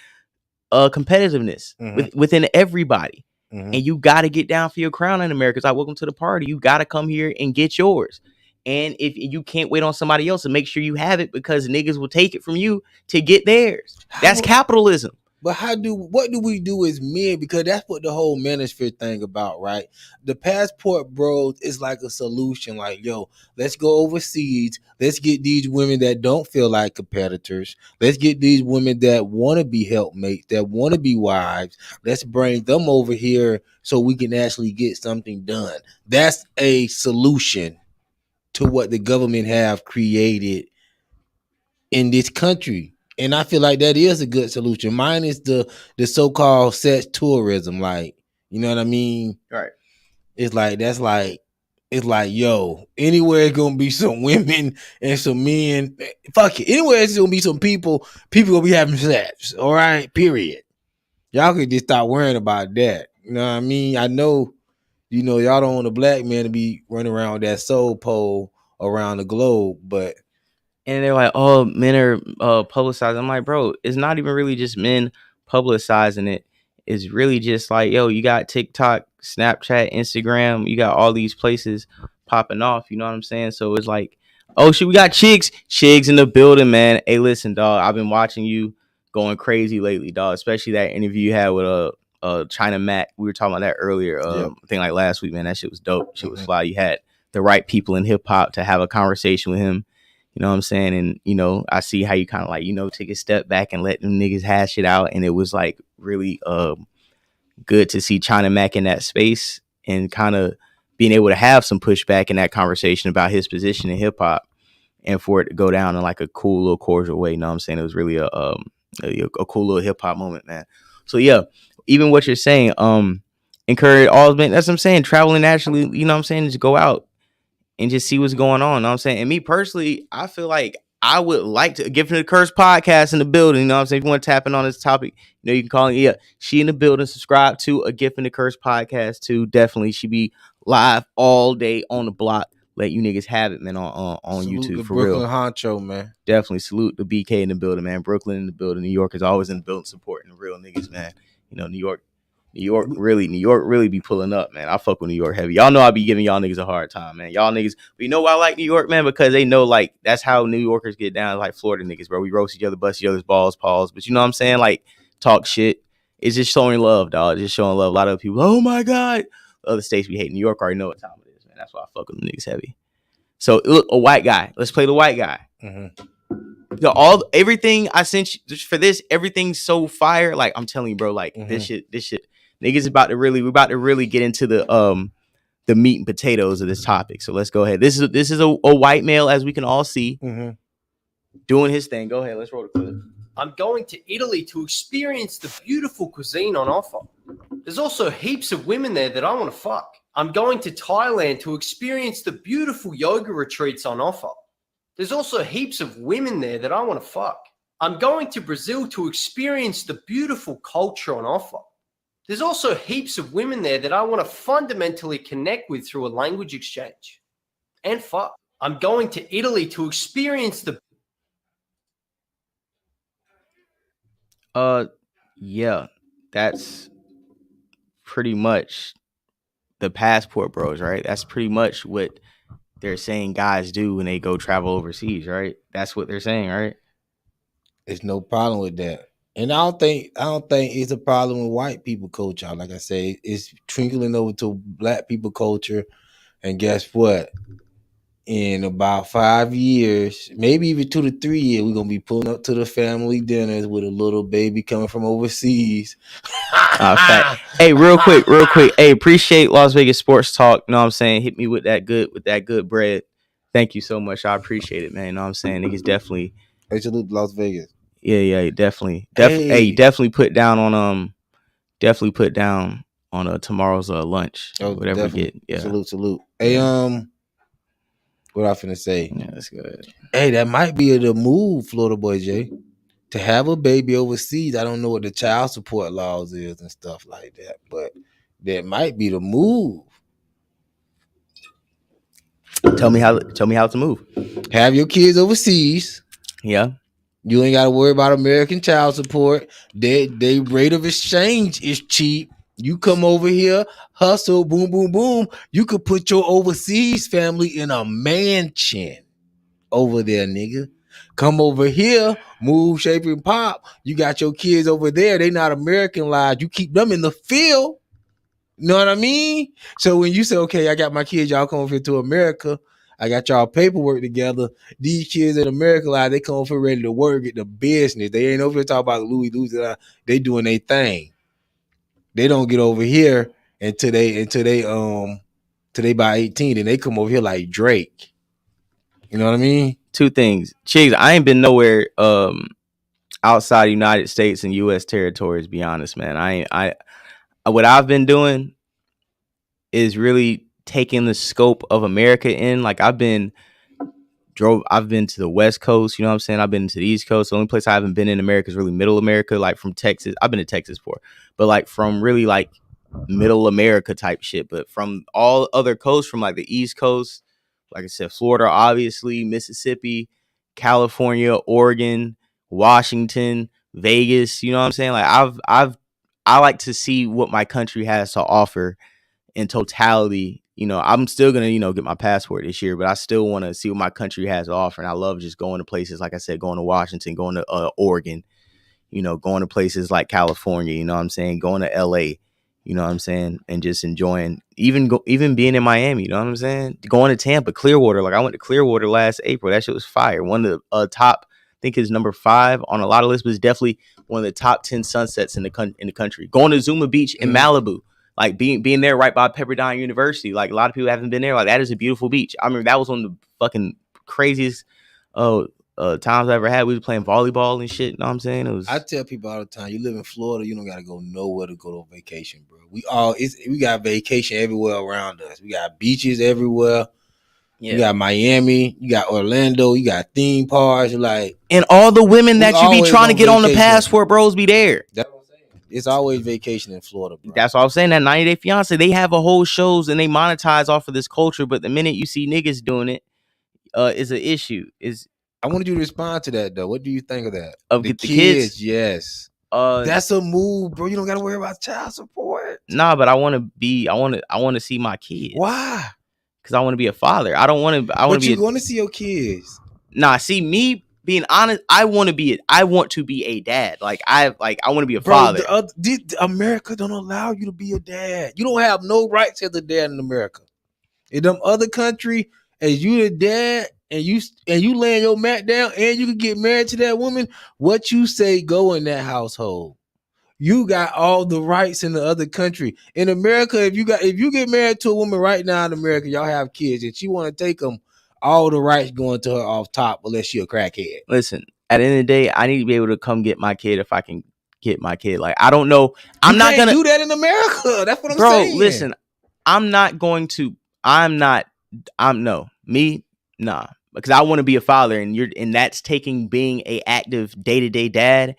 competitiveness within everybody. And you got to get down for your crown in America. It's like, welcome to the party. You got to come here and get yours. And if you can't wait on somebody else, to make sure you have it, because niggas will take it from you to get theirs. That's capitalism. But what do we do as men? Because that's what the whole manosphere thing about, right? The passport bros is like a solution. Like, yo, let's go overseas. Let's get these women that don't feel like competitors. Let's get these women that want to be helpmates, that want to be wives. Let's bring them over here so we can actually get something done. That's a solution to what the government have created in this country. And I feel like that is a good solution. Mine is the so-called sex tourism. Like, you know what I mean? Right. It's like, yo, anywhere it's gonna be some women and some men. Fuck it. Anywhere it's gonna be some people gonna be having sex. All right, period. Y'all could just stop worrying about that. You know what I mean? I know, y'all don't want a black man to be running around with that soul pole around the globe, but and they're like, oh, men are publicizing. I'm like, bro, it's not even really just men publicizing it. It's really just like, yo, you got TikTok, Snapchat, Instagram. You got all these places popping off. You know what I'm saying? So it's like, oh, shit, we got chicks in the building, man. Hey, listen, dog, I've been watching you going crazy lately, dog. Especially that interview you had with China Mac. We were talking about that earlier. Yep. I think like last week, man. That shit was dope. Shit was Mhm. fly. You had the right people in hip hop to have a conversation with him. You know what I'm saying? And, you know, I see how you kind of like, you know, take a step back and let them niggas hash it out. And it was like really good to see China Mac in that space and kind of being able to have some pushback in that conversation about his position in hip hop and for it to go down in like a cool little cordial way. You know what I'm saying? It was really a cool little hip hop moment, man. So yeah, even what you're saying, encourage all, man. That's what I'm saying. Traveling naturally, you know what I'm saying? Just go out and just see what's going on. You know what I'm saying? And me personally, I feel like I would like to give the Curse podcast in the building. You know what I'm saying? If you want to tap in on this topic, you know, you can call it. Yeah, she in the building. Subscribe to a Gift in the Curse podcast too. Definitely, she be live all day on the block. Let you niggas have it, man, on Salute YouTube the for Brooklyn real. honcho, man. Definitely salute the BK in the building, man. Brooklyn in the building. New York is always in the building supporting the real niggas, man. You know, New York really be pulling up, man. I fuck with New York heavy. Y'all know I be giving y'all niggas a hard time, man. Y'all niggas, but you know why I like New York, man? Because they know like that's how New Yorkers get down, like Florida niggas, bro. We roast each other, bust each other's balls, paws. But you know what I'm saying? Like talk shit. It's just showing love, dog. Just showing love. A lot of people, oh my God. Other states we hate. New York already know what time it is, man. That's why I fuck with them niggas heavy. So look, a white guy. Let's play the white guy. Mm-hmm. Everything I sent you for this, everything's so fire. Like I'm telling you, bro. Like this shit, niggas we're about to really get into the meat and potatoes of this topic. So let's go ahead. This is a white male, as we can all see, doing his thing. Go ahead, let's roll the clip. I'm going to Italy to experience the beautiful cuisine on offer. There's also heaps of women there that I want to fuck. I'm going to Thailand to experience the beautiful yoga retreats on offer. There's also heaps of women there that I want to fuck. I'm going to Brazil to experience the beautiful culture on offer. There's also heaps of women there that I want to fundamentally connect with through a language exchange. And fuck. I'm going to Italy to experience the... Yeah, that's pretty much the passport bros, right? That's pretty much what they're saying guys do when they go travel overseas, right? That's what they're saying, right? There's no problem with that. And I don't think it's a problem with white people culture. Like I say, it's trickling over to black people culture. And guess what? In about 5 years, maybe even 2 to 3 years, we're gonna be pulling up to the family dinners with a little baby coming from overseas. Hey, real quick. Hey, appreciate Las Vegas Sports Talk. You know what I'm saying? Hit me with that good bread. Thank you so much. I appreciate it, man. You know what I'm saying? Niggas definitely. Hey, salute Las Vegas. Yeah, definitely. Hey. Hey, definitely put down on tomorrow's lunch. Oh, whatever definitely. we get. Yeah. Salute. Hey, what I finna say? Yeah, that's good. Hey, that might be the move, Florida boy Jay, to have a baby overseas. I don't know what the child support laws is and stuff like that, but that might be the move. Tell me how to move. Have your kids overseas. Yeah. You ain't got to worry about American child support. They rate of exchange is cheap. You come over here, hustle, boom, boom, boom. You could put your overseas family in a mansion over there, nigga. Come over here, move, shape, and pop. You got your kids over there. They not Americanized. You keep them in the field. You know what I mean? So when you say, okay, I got my kids, y'all come over here to America. I got y'all paperwork together. These kids in America, they come over here ready to work at the business. They ain't over here talking about Louis. They doing their thing. They don't get over here until they by 18, and they come over here like Drake. You know what I mean? Two things. Chigs, I ain't been nowhere outside the United States and US territories, be honest, man. What I've been doing is really taking the scope of America in. Like I've been to the West Coast, you know what I'm saying? I've been to the East Coast. The only place I haven't been in America is really Middle America, like from Texas. I've been to Texas before, but like from really like Middle America type shit. But from all other coasts, from like the East Coast, like I said, Florida, obviously, Mississippi, California, Oregon, Washington, Vegas, you know what I'm saying? Like I like to see what my country has to offer in totality. You know, I'm still gonna, get my passport this year, but I still want to see what my country has to offer. And I love just going to places, like I said, going to Washington, going to Oregon, you know, going to places like California, you know what I'm saying, going to LA, you know what I'm saying, and just enjoying, even being in Miami, you know what I'm saying, going to Tampa, Clearwater. Like I went to Clearwater last April. That shit was fire. One of the top, I think is number 5 on a lot of lists, but it's definitely one of the top 10 sunsets in the country. Going to Zuma Beach in Malibu, like being there right by Pepperdine University. Like a lot of people haven't been there. Like that is a beautiful beach. I mean, that was one of the fucking craziest times I ever had. We was playing volleyball and shit. You know what I'm saying? It was. I tell people all the time, you live in Florida, you don't gotta go nowhere to go to vacation, bro. We got vacation everywhere around us. We got beaches everywhere. Yeah. You got Miami, you got Orlando, you got theme parks, like, and all the women that you be trying to get on the passport bros be there. That's what I'm saying. It's always vacation in Florida, bro. That's what I'm saying. That 90 Day Fiance, they have a whole shows and they monetize off of this culture, but the minute you see niggas doing it, is an issue. I wanted you to respond to that though. What do you think of that? Of the kids? Yes. That's a move, bro. You don't gotta worry about child support. Nah, but I want to see my kids. Why? Because I want to be a father. I don't want to. But you're going to see your kids. Nah, see, me being honest, I want to be a dad. Like I want to be a father. America don't allow you to be a dad. You don't have no rights as a dad in America. In them other country, as you the dad and you laying your mat down and you can get married to that woman, what you say go in that household. You got all the rights in the other country. In America, if you get married to a woman right now in America, y'all have kids, and she want to take them, all the rights going to her off top, unless she a crackhead. Listen, at the end of the day, I need to be able to come get my kid if I can get my kid. Like I don't know, I'm not gonna do that in America. That's what I'm saying. Bro, listen, nah, because I want to be a father, and that's taking being a active day-to-day dad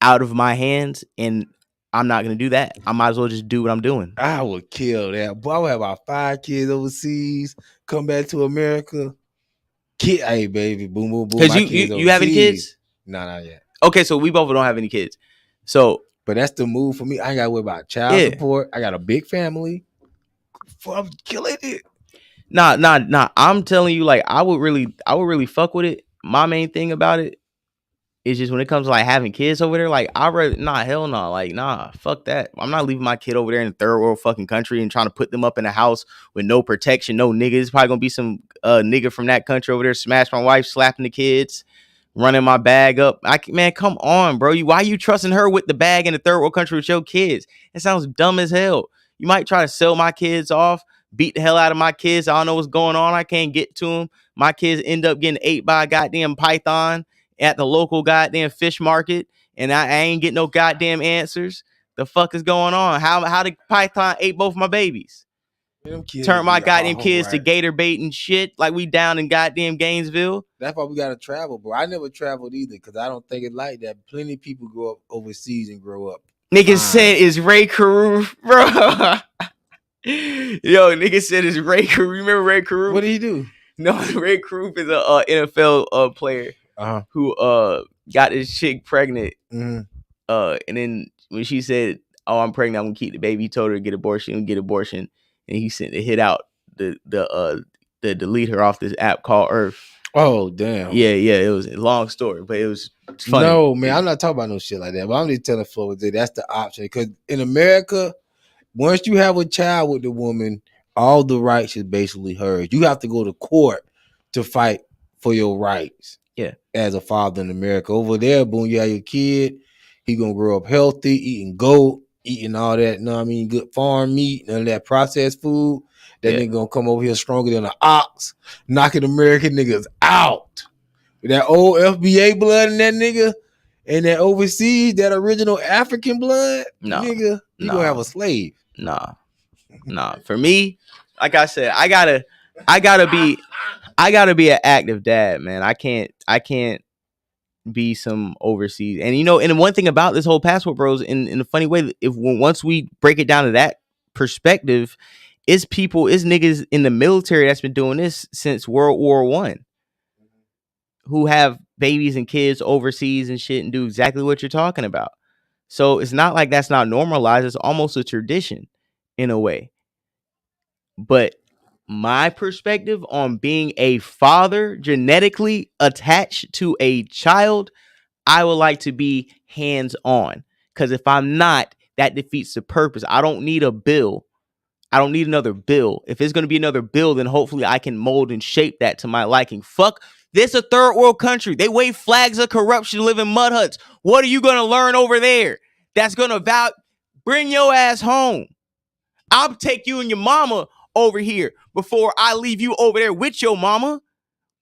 out of my hands, and I'm not gonna do that. I might as well just do what I'm doing. I would kill that. Boy, I would have about 5 kids overseas, come back to America. Hey baby, boom, boom, boom. Because you have any kids? No, not yet. Okay, so we both don't have any kids. So, but that's the move for me. I ain't gotta worry about child support. I got a big family. I'm killing it. Nah. I'm telling you, like, I would really fuck with it. My main thing about it is just when it comes to like having kids over there, like hell no, like fuck that. I'm not leaving my kid over there in a third world fucking country and trying to put them up in a house with no protection, no niggas. It's probably gonna be some nigga from that country over there, smash my wife, slapping the kids, running my bag up. Man, come on, bro. Why you trusting her with the bag in a third world country with your kids? It sounds dumb as hell. You might try to sell my kids off, beat the hell out of my kids. I don't know what's going on. I can't get to them. My kids end up getting ate by a goddamn python at the local goddamn fish market, and I ain't getting no goddamn answers. The fuck is going on? How the python ate both my babies? Turn my goddamn kids to gator bait and shit, like we down in goddamn Gainesville. That's why we gotta travel, bro. I never traveled either because I don't think it's like that. Plenty of people grow up overseas and grow up. Niggas said it's Ray Carew, bro. Yo, niggas said it's Ray Carew. Remember Ray Carew? What did he do? No, Ray Carew is a NFL player who got this chick pregnant. Mm-hmm. And then when she said, "Oh, I'm pregnant, I'm gonna keep the baby," he told her to get abortion and get abortion, and he sent the hit out the delete her off this app called Earth. Oh damn. Yeah, it was a long story, but it was funny. No, man, I'm not talking about no shit like that. But I'm just telling folks that that's the option. Because in America, once you have a child with the woman, all the rights is basically hers. You have to go to court to fight for your rights. Yeah. As a father in America. Over there, boom, you have your kid. He gonna grow up healthy, eating goat, eating all that, you know what I mean, good farm meat, none of that processed food. That nigga gonna come over here stronger than an ox, knocking American niggas out. That old FBA blood in that nigga, and that overseas, that original African blood, nigga, you gonna have a slave. Nah. For me, like I said, I gotta be an active dad, man. I can't be some overseas. And you know, and one thing about this whole passport bros, in a funny way, once we break it down to that perspective, it's niggas in the military that's been doing this since World War I, who have babies and kids overseas and shit and do exactly what you're talking about. So it's not like that's not normalized. It's almost a tradition in a way. But my perspective on being a father genetically attached to a child, I would like to be hands-on, because if I'm not, that defeats the purpose. I don't need a bill. I don't need another bill. If it's going to be another bill, then hopefully I can mold and shape that to my liking. Fuck, this a third world country. They wave flags of corruption, live in mud huts. What are you going to learn over there that's going to bring your ass home? I'll take you and your mama over here before I leave you over there with your mama.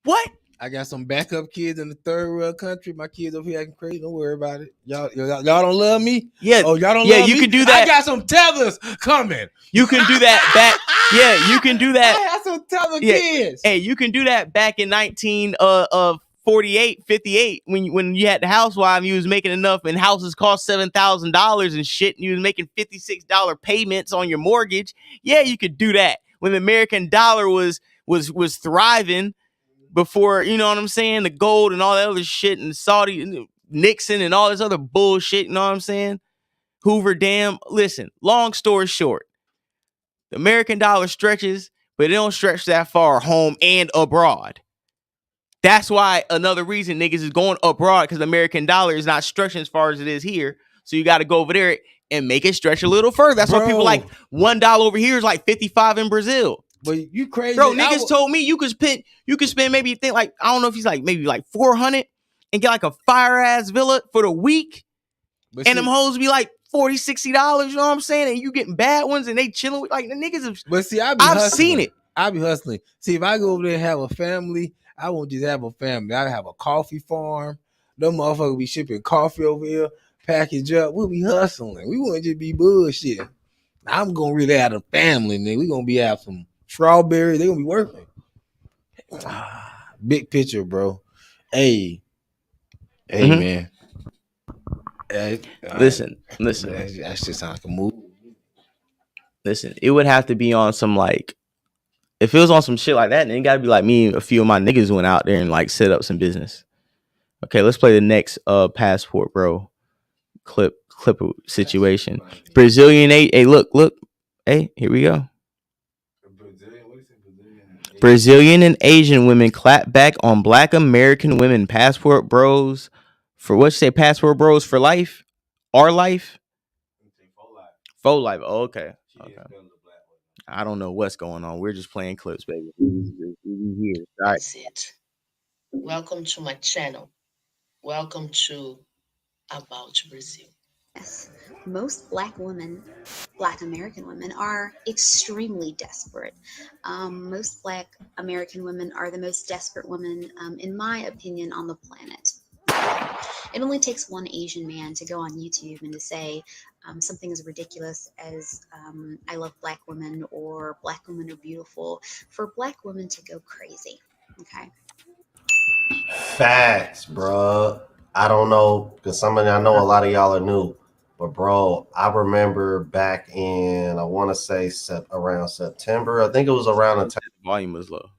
What? I got some backup kids in the third world country. My kids over here acting crazy. Don't worry about it. Y'all don't love me? Yeah. Oh, y'all don't yeah, love you me? can do that. I got some tethers coming. You can do that back. Yeah, you can do that. I have some tether kids. Hey, you can do that back in 1948, 58, when you had the housewife and you was making enough and houses cost $7,000 and shit, and you was making $56 payments on your mortgage. Yeah, you could do that when the American dollar was thriving before, you know what I'm saying, the gold and all that other shit, and Saudi, Nixon and all this other bullshit, you know what I'm saying? Hoover Dam. Listen, long story short, the American dollar stretches, but it don't stretch that far home and abroad. That's why another reason niggas is going abroad, because the American dollar is not stretching as far as it is here. So you got to go over there and make it stretch a little further. That's why people like $1 over here is like 55 in Brazil. But you crazy, bro. Niggas told me you could spend maybe think like, I don't know if he's like maybe like 400 and get like a fire ass villa for the week, but and them hoes be like $40-$60. You know what I'm saying? And you getting bad ones and they chilling with like the niggas. But see, I've seen it. I be hustling. See, if I go over there and have a family, I won't just have a family. I have a coffee farm. Them motherfuckers be shipping coffee over here, package up. We'll be hustling. We won't just be bullshit. I'm gonna really have a family, nigga. We gonna be have some strawberries. They gonna be working. Big picture, bro. Hey, man. Listen. That shit sounds like a move. Listen, it would have to be on some like, if it was on some shit like that, then it gotta be like me and a few of my niggas went out there and like set up some business. Okay, let's play the next passport, bro. Clip situation. Brazilian hey, look. Hey, here we go. Brazilian and Asian women clap back on Black American women. Passport bros for what you say? Passport bros for life? Our life? Faux life. Oh, okay. I don't know what's going on. We're just playing clips, baby. Here. All right. That's it. Welcome to my channel. Welcome to About Brazil. Yes, most Black American women are extremely desperate. Most Black American women are the most desperate women, in my opinion, on the planet. It only takes one Asian man to go on YouTube and to say something as ridiculous as I love Black women or Black women are beautiful for Black women to go crazy. Okay. Facts, bro. I don't know, because I know a lot of y'all are new, but bro, I remember back in, I want to say around September. I think it was around the time. The volume was low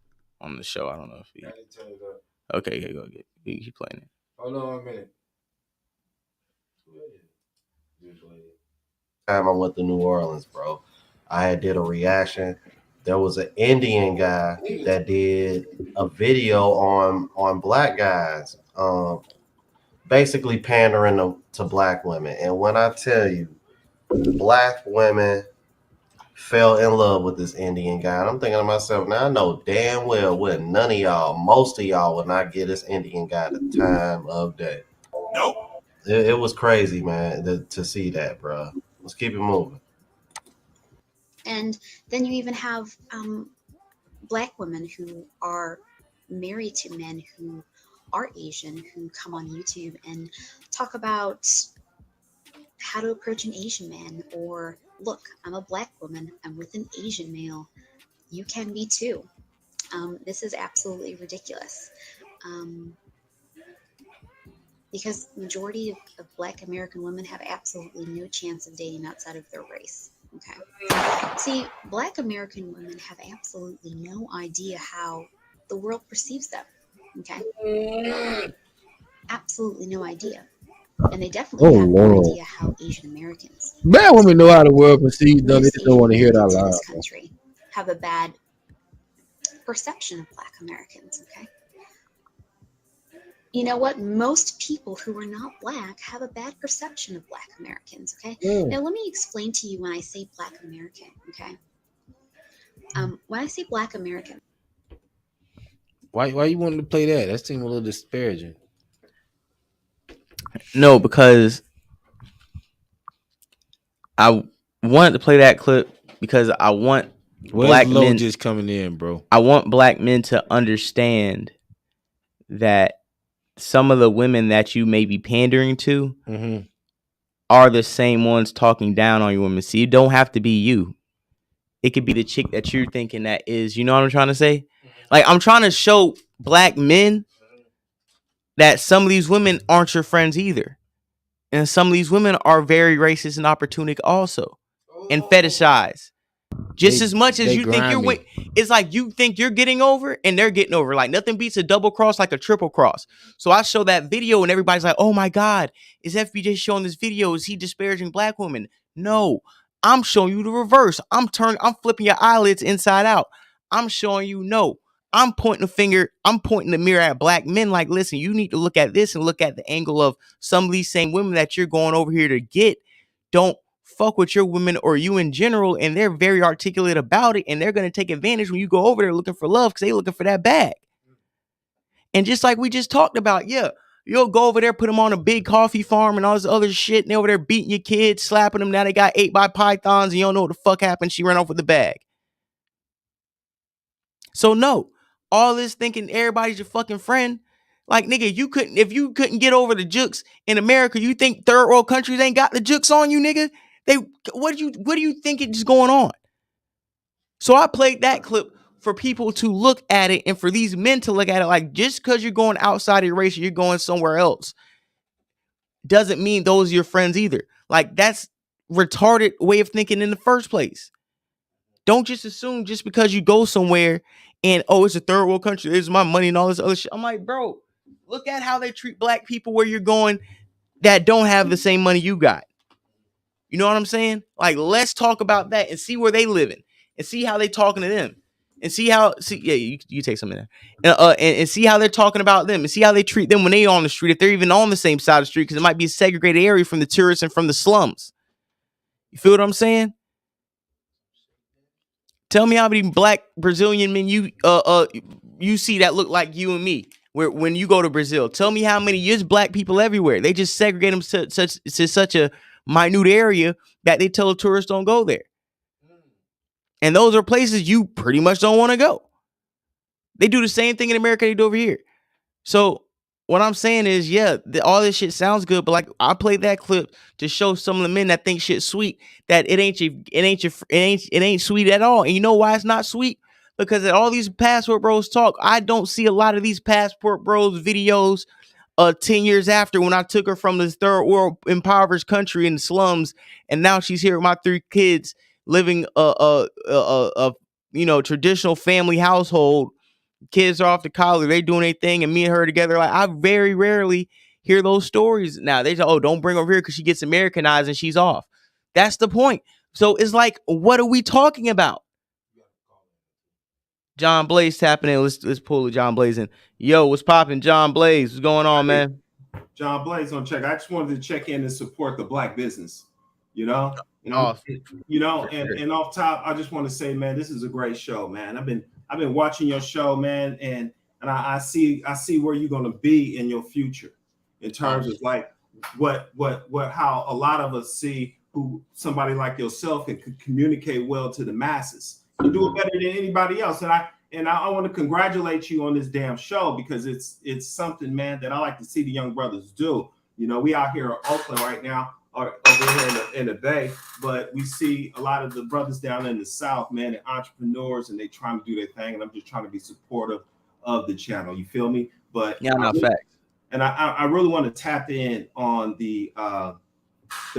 on the show. I don't know if you. Okay, go get. You keep playing it. Hold on a minute. Time I went to New Orleans, bro, I did a reaction. There was an Indian guy that did a video on Black guys, basically pandering to Black women. And when I tell you, Black women fell in love with this Indian guy, and I'm thinking to myself, now I know damn well most of y'all would not give this Indian guy the time of day. Nope. It was crazy, man, to see that, bro. Let's keep it moving. And then you even have Black women who are married to men who are Asian, who come on YouTube and talk about how to approach an Asian man, or look, I'm a Black woman, I'm with an Asian male, you can be too. This is absolutely ridiculous. Because majority of Black American women have absolutely no chance of dating outside of their race. Okay. See, Black American women have absolutely no idea how the world perceives them. Okay. Absolutely no idea. And they definitely have no idea how Asian Americans. Black women know how the world perceives them. They just don't want to hear that loud. This country have a bad perception of Black Americans. Okay. You know what? Most people who are not black have a bad perception of black Americans, okay? Now, let me explain to you when I say black American, okay? When I say black American. Why you wanted to play that? That seemed a little disparaging. No, because I wanted to play that clip because I want black men just coming in, bro. I want black men to understand that some of the women that you may be pandering to are the same ones talking down on you women. See, it don't have to be you. It could be the chick that you're thinking that is, you know what I'm trying to say? Like, I'm trying to show black men that some of these women aren't your friends either. And some of these women are very racist and opportunistic also. And fetishize. Just as much as you think you're it's like you think you're getting over and they're getting over. Like, nothing beats a double cross like a triple cross. So I show that video and everybody's like, oh my God, is FBJ showing this video? Is he disparaging black women? No, I'm showing you the reverse. I'm flipping your eyelids inside out. I'm showing you no. I'm pointing the mirror at black men like, listen, you need to look at this and look at the angle of some of these same women that you're going over here to get. Don't fuck with your women or you in general, and they're very articulate about it, and they're going to take advantage when you go over there looking for love because they looking for that bag. And just like we just talked about, yeah, you'll go over there, put them on a big coffee farm and all this other shit, and they over there beating your kids, slapping them. Now they got ate by pythons, and you don't know what the fuck happened. She ran off with the bag. So no, all this thinking everybody's your fucking friend. Like, nigga, if you couldn't get over the jukes in America, you think third world countries ain't got the jukes on you, nigga? What do you think is going on? So I played that clip for people to look at it and for these men to look at it like, just because you're going outside of your race or you're going somewhere else doesn't mean those are your friends either. Like, that's retarded way of thinking in the first place. Don't just assume just because you go somewhere and, oh, it's a third world country, there's my money and all this other shit. I'm like, bro, look at how they treat black people where you're going that don't have the same money you got. You know what I'm saying? Like, let's talk about that and see where they living and see how they talking to them and you take some in there and see how they're talking about them and see how they treat them when they on the street, if they're even on the same side of the street, because it might be a segregated area from the tourists and from the slums. You feel what I'm saying? Tell me how many black Brazilian men you see that look like you and me when you go to Brazil. Tell me how many. There's black people everywhere. They just segregate them to such a minute area that they tell the tourists don't go there. And those are places you pretty much don't want to go. They do the same thing in America they do over here. So what I'm saying is, yeah, all this shit sounds good, but like, I played that clip to show some of the men that think shit's sweet that it ain't sweet at all. And you know why it's not sweet? Because at all these passport bros talk, I don't see a lot of these passport bros videos 10 years after, when I took her from this third world impoverished country in the slums, and now she's here with my 3 kids living a traditional family household. Kids are off to college, they doing their thing, and me and her together. Like, I very rarely hear those stories now. They say, oh, don't bring her over here because she gets Americanized and she's off. That's the point. So it's like, what are we talking about? John Blaze tapping in. Let's pull John Blaze in. Yo, what's popping, John Blaze? What's going on, man? John Blaze on check. I just wanted to check in and support the black business. And off top, I just want to say, man, this is a great show, man. I've been watching your show, man, and I see where you're gonna be in your future in terms of like what how a lot of us see who somebody like yourself can communicate well to the masses. You do it better than anybody else. And I want to congratulate you on this damn show, because it's something, man, that I like to see the young brothers do. We out here in Oakland right now, or over here in the Bay, but we see a lot of the brothers down in the South, man, and entrepreneurs, and they trying to do their thing. And I'm just trying to be supportive of the channel. You feel me? But yeah, no facts. And I really want to tap in on the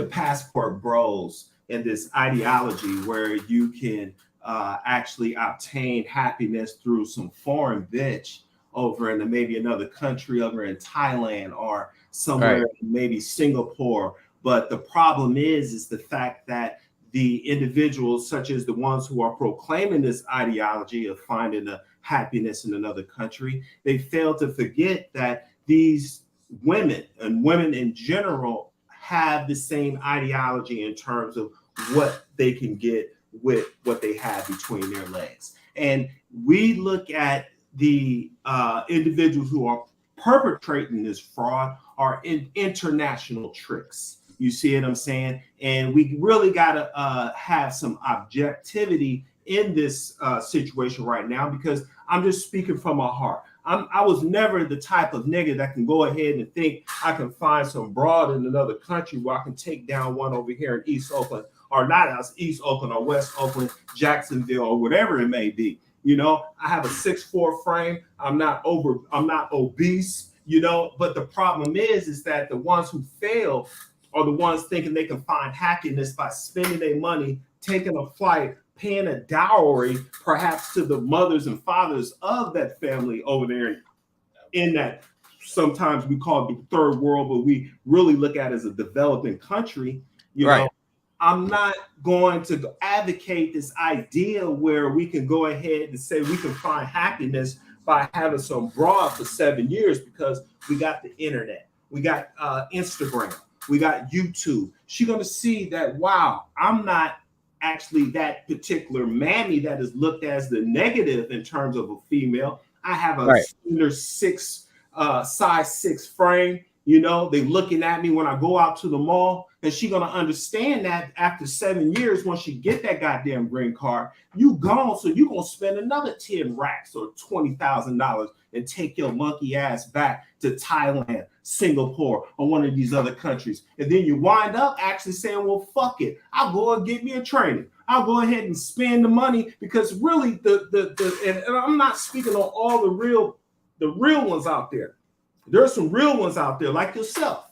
passport bros and this ideology where you can actually obtain happiness through some foreign bitch over in maybe another country, over in Thailand or somewhere, right, maybe Singapore. But the problem is the fact that the individuals, such as the ones who are proclaiming this ideology of finding the happiness in another country, they fail to forget that these women and women in general have the same ideology in terms of what they can get with what they have between their legs. And we look at the individuals who are perpetrating this fraud are in international tricks. You see what I'm saying? And we really got to have some objectivity in this situation right now, because I'm just speaking from my heart. I was never the type of nigga that can go ahead and think I can find some broad in another country where I can take down one over here in East Oakland, or not as East Oakland or West Oakland, Jacksonville, or whatever it may be. You know, I have a 6'4" frame. I'm not obese, you know, but the problem is that the ones who fail are the ones thinking they can find happiness by spending their money, taking a flight, paying a dowry, perhaps to the mothers and fathers of that family over there in that sometimes we call it the third world, but we really look at it as a developing country. You know, I'm not going to advocate this idea where we can go ahead and say we can find happiness by having some broad for 7 years, because we got the internet, we got Instagram, we got YouTube. She's going to see that, wow, I'm not actually that particular mammy that is looked as the negative in terms of a female. I have a size 6 frame. You know, they looking at me when I go out to the mall, and she gonna understand that after 7 years, once she get that goddamn green card, you gone, so you gonna spend another 10 racks or $20,000 and take your monkey ass back to Thailand, Singapore, or one of these other countries. And then you wind up actually saying, well, fuck it, I'll go and get me a trainer. I'll go ahead and spend the money, because really and I'm not speaking on all the real ones out there. There's some real ones out there like yourself,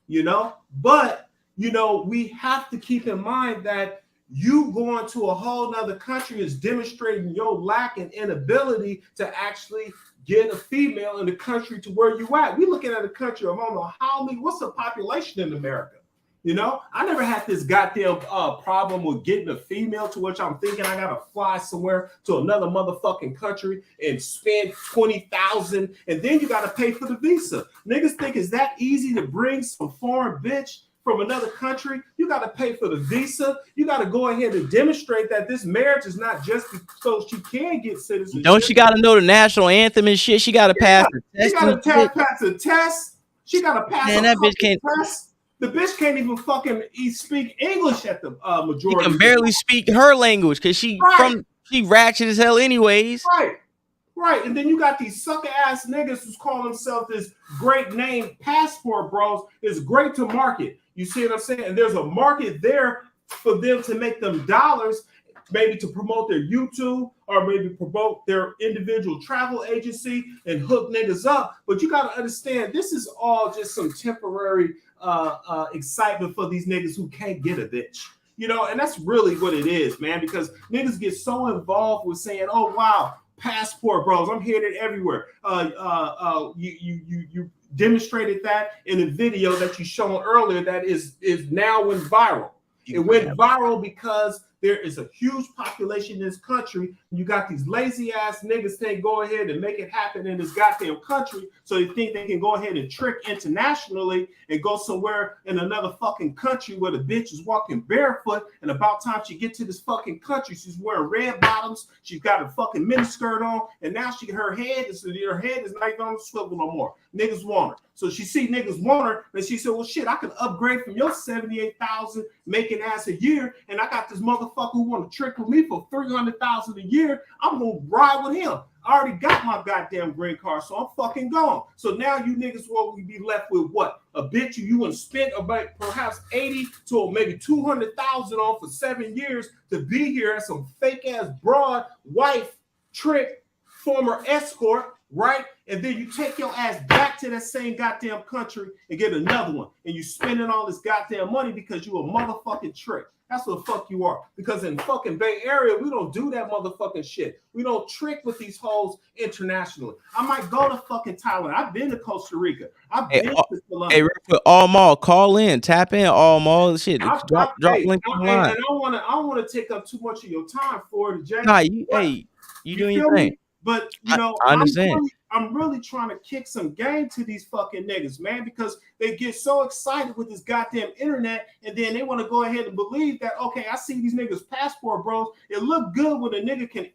you know, but, you know, we have to keep in mind that you going to a whole nother country is demonstrating your lack and inability to actually get a female in the country to where you at. We looking at a country of I don't know how many, what's the population in America? You know, I never had this goddamn problem with getting a female, to which I'm thinking I gotta fly somewhere to another motherfucking country and spend $20,000, and then you gotta pay for the visa. Niggas think it's that easy to bring some foreign bitch from another country. You gotta pay for the visa. You gotta go ahead and demonstrate that this marriage is not just so she can get citizenship. Don't she gotta know the national anthem and shit? She gotta pass the test. She gotta pass a test. She gotta pass a bitch test. The bitch can't even fucking speak English at the majority. She can barely speak her language because she ratchet as hell anyways. Right. And then you got these sucker ass niggas who call themselves this great name passport bros. It's great to market. You see what I'm saying? And there's a market there for them to make them dollars, maybe to promote their YouTube or maybe promote their individual travel agency and hook niggas up. But you got to understand, this is all just some temporary excitement for these niggas who can't get a bitch. You know, and that's really what it is, man, because niggas get so involved with saying, oh, wow, passport bros, I'm hearing it everywhere. You demonstrated that in a video that you shown earlier that is now went viral. It went viral because there is a huge population in this country. You got these lazy ass niggas saying go ahead and make it happen in this goddamn country. So they think they can go ahead and trick internationally and go somewhere in another fucking country where the bitch is walking barefoot. And about time she get to this fucking country, she's wearing red bottoms. She's got a fucking miniskirt on. And now her head is not even on the swivel no more. Niggas want her. So she see niggas want her, and she said, well, shit, I can upgrade from your $78,000 making ass a year, and I got this motherfucker who want to trick with me for $300,000 a year. I'm going to ride with him. I already got my goddamn green card, so I'm fucking gone. So now you niggas will be left with what? A bitch you would spent about perhaps 80 to maybe 200,000 on for 7 years to be here as some fake ass broad wife trick former escort, right? And then you take your ass back to that same goddamn country and get another one. And you spending all this goddamn money because you a motherfucking trick. That's what the fuck you are. Because in fucking Bay Area, we don't do that motherfucking shit. We don't trick with these hoes internationally. I might go to fucking Thailand. I've been to Costa Rica. I've been to Colombia. Hey, all mall, call in, tap in, all mall shit. Drop link on the line. And I don't want to take up too much of your time for it, Jay. Nah, you doing your thing. But you know, I understand. I'm really trying to kick some game to these fucking niggas, man, because they get so excited with this goddamn internet, and then they want to go ahead and believe that, okay, I see these niggas passport bros. It look good when a nigga can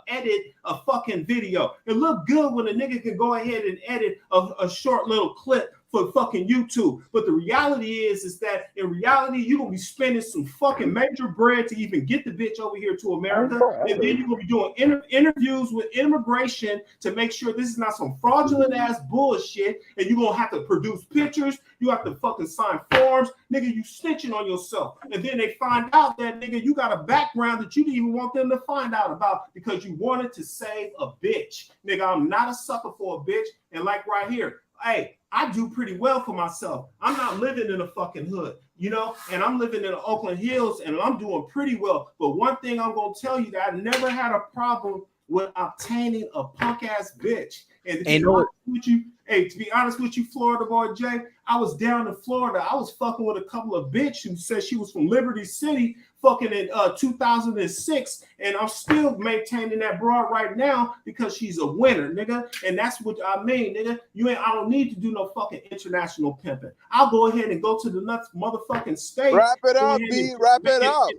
edit a fucking video. It look good when a nigga can go ahead and edit a short little clip for fucking YouTube. But the reality is that in reality, you're gonna be spending some fucking major bread to even get the bitch over here to America. And then you're gonna be doing interviews with immigration to make sure this is not some fraudulent ass bullshit. And you're gonna have to produce pictures, you have to fucking sign forms. Nigga, you snitching on yourself. And then they find out that nigga, you got a background that you didn't even want them to find out about because you wanted to save a bitch. Nigga, I'm not a sucker for a bitch. And like right here, hey, I do pretty well for myself. I'm not living in a fucking hood, you know, and I'm living in the Oakland Hills and I'm doing pretty well. But one thing I'm going to tell you that I never had a problem with obtaining a punk ass bitch. And to be honest with you, Florida boy Jay, I was down in Florida. I was fucking with a couple of bitches who said she was from Liberty City, fucking in 2006, and I'm still maintaining that broad right now because she's a winner, nigga. And that's what I mean, nigga. I don't need to do no fucking international pimping. I'll go ahead and go to the next motherfucking state. Wrap it up, B. Wrap it up.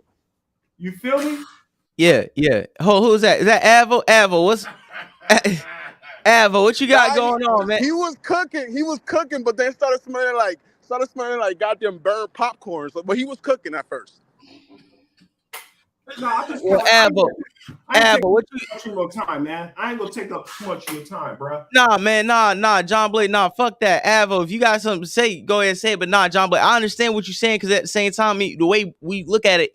You feel me? Yeah. Who's that? Is that Avo? Avo, what's Avo? What you got going on, man? He was cooking, but then started smelling like goddamn burned popcorn. But he was cooking at first. No, I just Avo, what you much of your time, man? I ain't gonna take up too much of your time, bro. Nah, man, nah, John Blake, nah, fuck that. Avo, if you got something to say, go ahead and say it. But nah, John Blake, I understand what you're saying because at the same time, the way we look at it,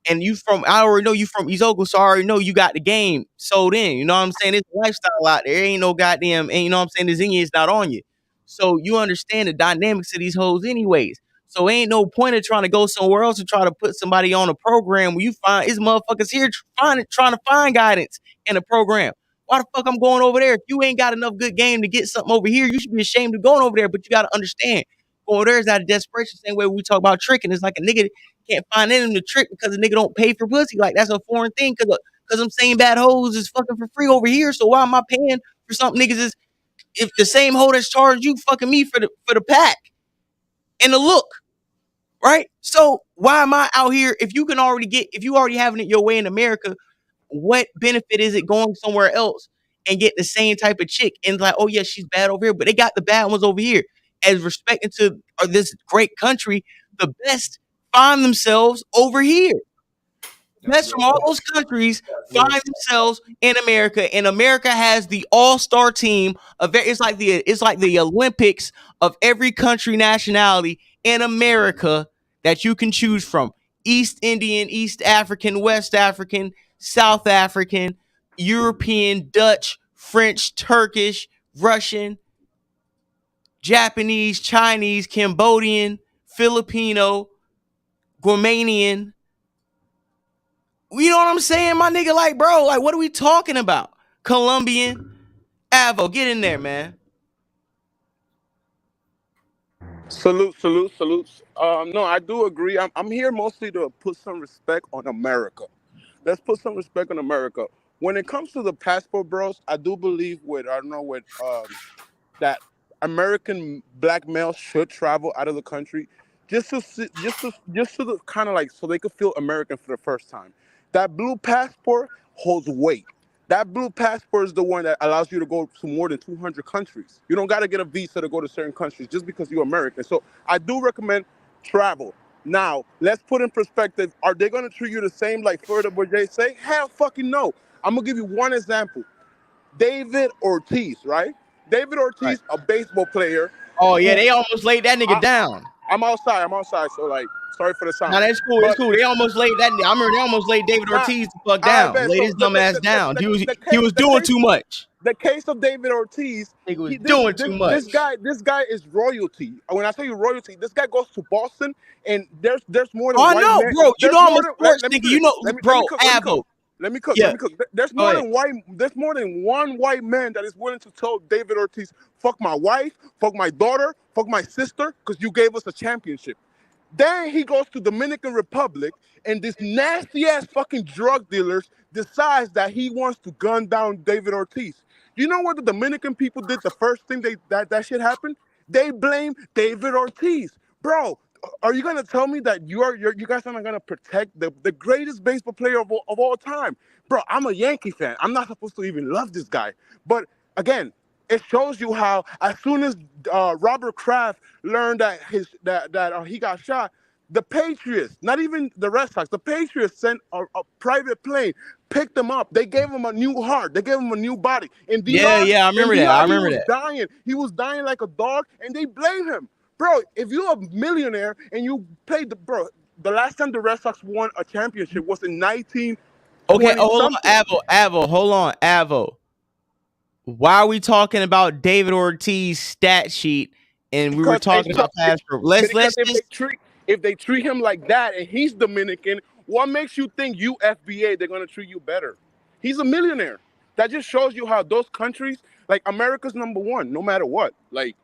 and I already know you from East Oakland, so I already know you got the game sold in. You know what I'm saying? There's a lifestyle out there. Ain't no goddamn, and you know what I'm saying? The Zinnia is not on you. So you understand the dynamics of these hoes anyways. So ain't no point of trying to go somewhere else and try to put somebody on a program where you find these motherfuckers here trying to find guidance in a program. Why the fuck I'm going over there? If you ain't got enough good game to get something over here, you should be ashamed of going over there. But you got to understand, going there is out of desperation. Same way we talk about tricking. It's like a nigga can't find in him to trick because the nigga don't pay for pussy. Like that's a foreign thing because I'm saying bad hoes is fucking for free over here. So why am I paying for something niggas is if the same hoe that's charged you fucking me for the pack and the look? Right? So why am I out here if you already having it your way in America, what benefit is it going somewhere else and get the same type of chick and like, oh yeah, she's bad over here, but they got the bad ones over here. As respecting to this great country, the best find themselves over here. Best from all those countries find themselves in America, and America has the all-star team of it's like the Olympics of every country nationality in America that you can choose from. East Indian, East African, West African, South African, European, Dutch, French, Turkish, Russian, Japanese, Chinese, Cambodian, Filipino, Guamanian. You know what I'm saying, my nigga? Like, bro, like, what are we talking about? Colombian. Avo, get in there, man. Salute. No, I do agree. I'm here mostly to put some respect on America. Let's put some respect on America. When it comes to the passport bros, I do believe that American black males should travel out of the country just to kind of like so they could feel American for the first time. That blue passport holds weight. That blue passport is the one that allows you to go to more than 200 countries. You don't got to get a visa to go to certain countries just because you're American. So I do recommend travel. Now, let's put in perspective, are they going to treat you the same like Florida boy Jay say? Hell fucking no. I'm going to give you one example. David Ortiz, right? David Ortiz, a baseball player. Oh, yeah, they almost laid that nigga down. I'm outside, so like, sorry for the sound. No, that's cool. It's cool. They almost laid that. I remember they almost laid David Ortiz the fuck down. Laid his dumb ass down. He was doing too much. The case of David Ortiz, he was doing too much. This guy is royalty. When I tell you royalty, this guy goes to Boston, and there's more than one. I know, bro. You know I'm a sports nigga. You know, bro. Avo. Let me cook. There's more than one white man that is willing to tell David Ortiz, fuck my wife, fuck my daughter, fuck my sister, because you gave us a championship. Then he goes to Dominican Republic, and this nasty ass fucking drug dealers decides that he wants to gun down David Ortiz. You know what the Dominican people did? The first thing that shit happened, they blame David Ortiz, bro. Are you gonna tell me that you guys are not gonna protect the greatest baseball player of all time, bro? I'm a Yankee fan. I'm not supposed to even love this guy, but again, it shows you how as soon as Robert Kraft learned that he got shot, the Patriots, not even the Red Sox, the Patriots sent a private plane, picked him up. They gave him a new heart. They gave him a new body. And Yeah, I remember that. I remember that. dying. He was dying like a dog, and they blame him. Bro, if you're a millionaire and you played the last time the Red Sox won a championship was in 1920 Okay, hold on, something. Avo, hold on, Avo. Why are we talking about David Ortiz stat sheet and we were talking about pass pro? Let's If they treat him like that and he's Dominican, what makes you think FBA they're gonna treat you better? He's a millionaire. That just shows you how those countries, like America's number one, no matter what. Like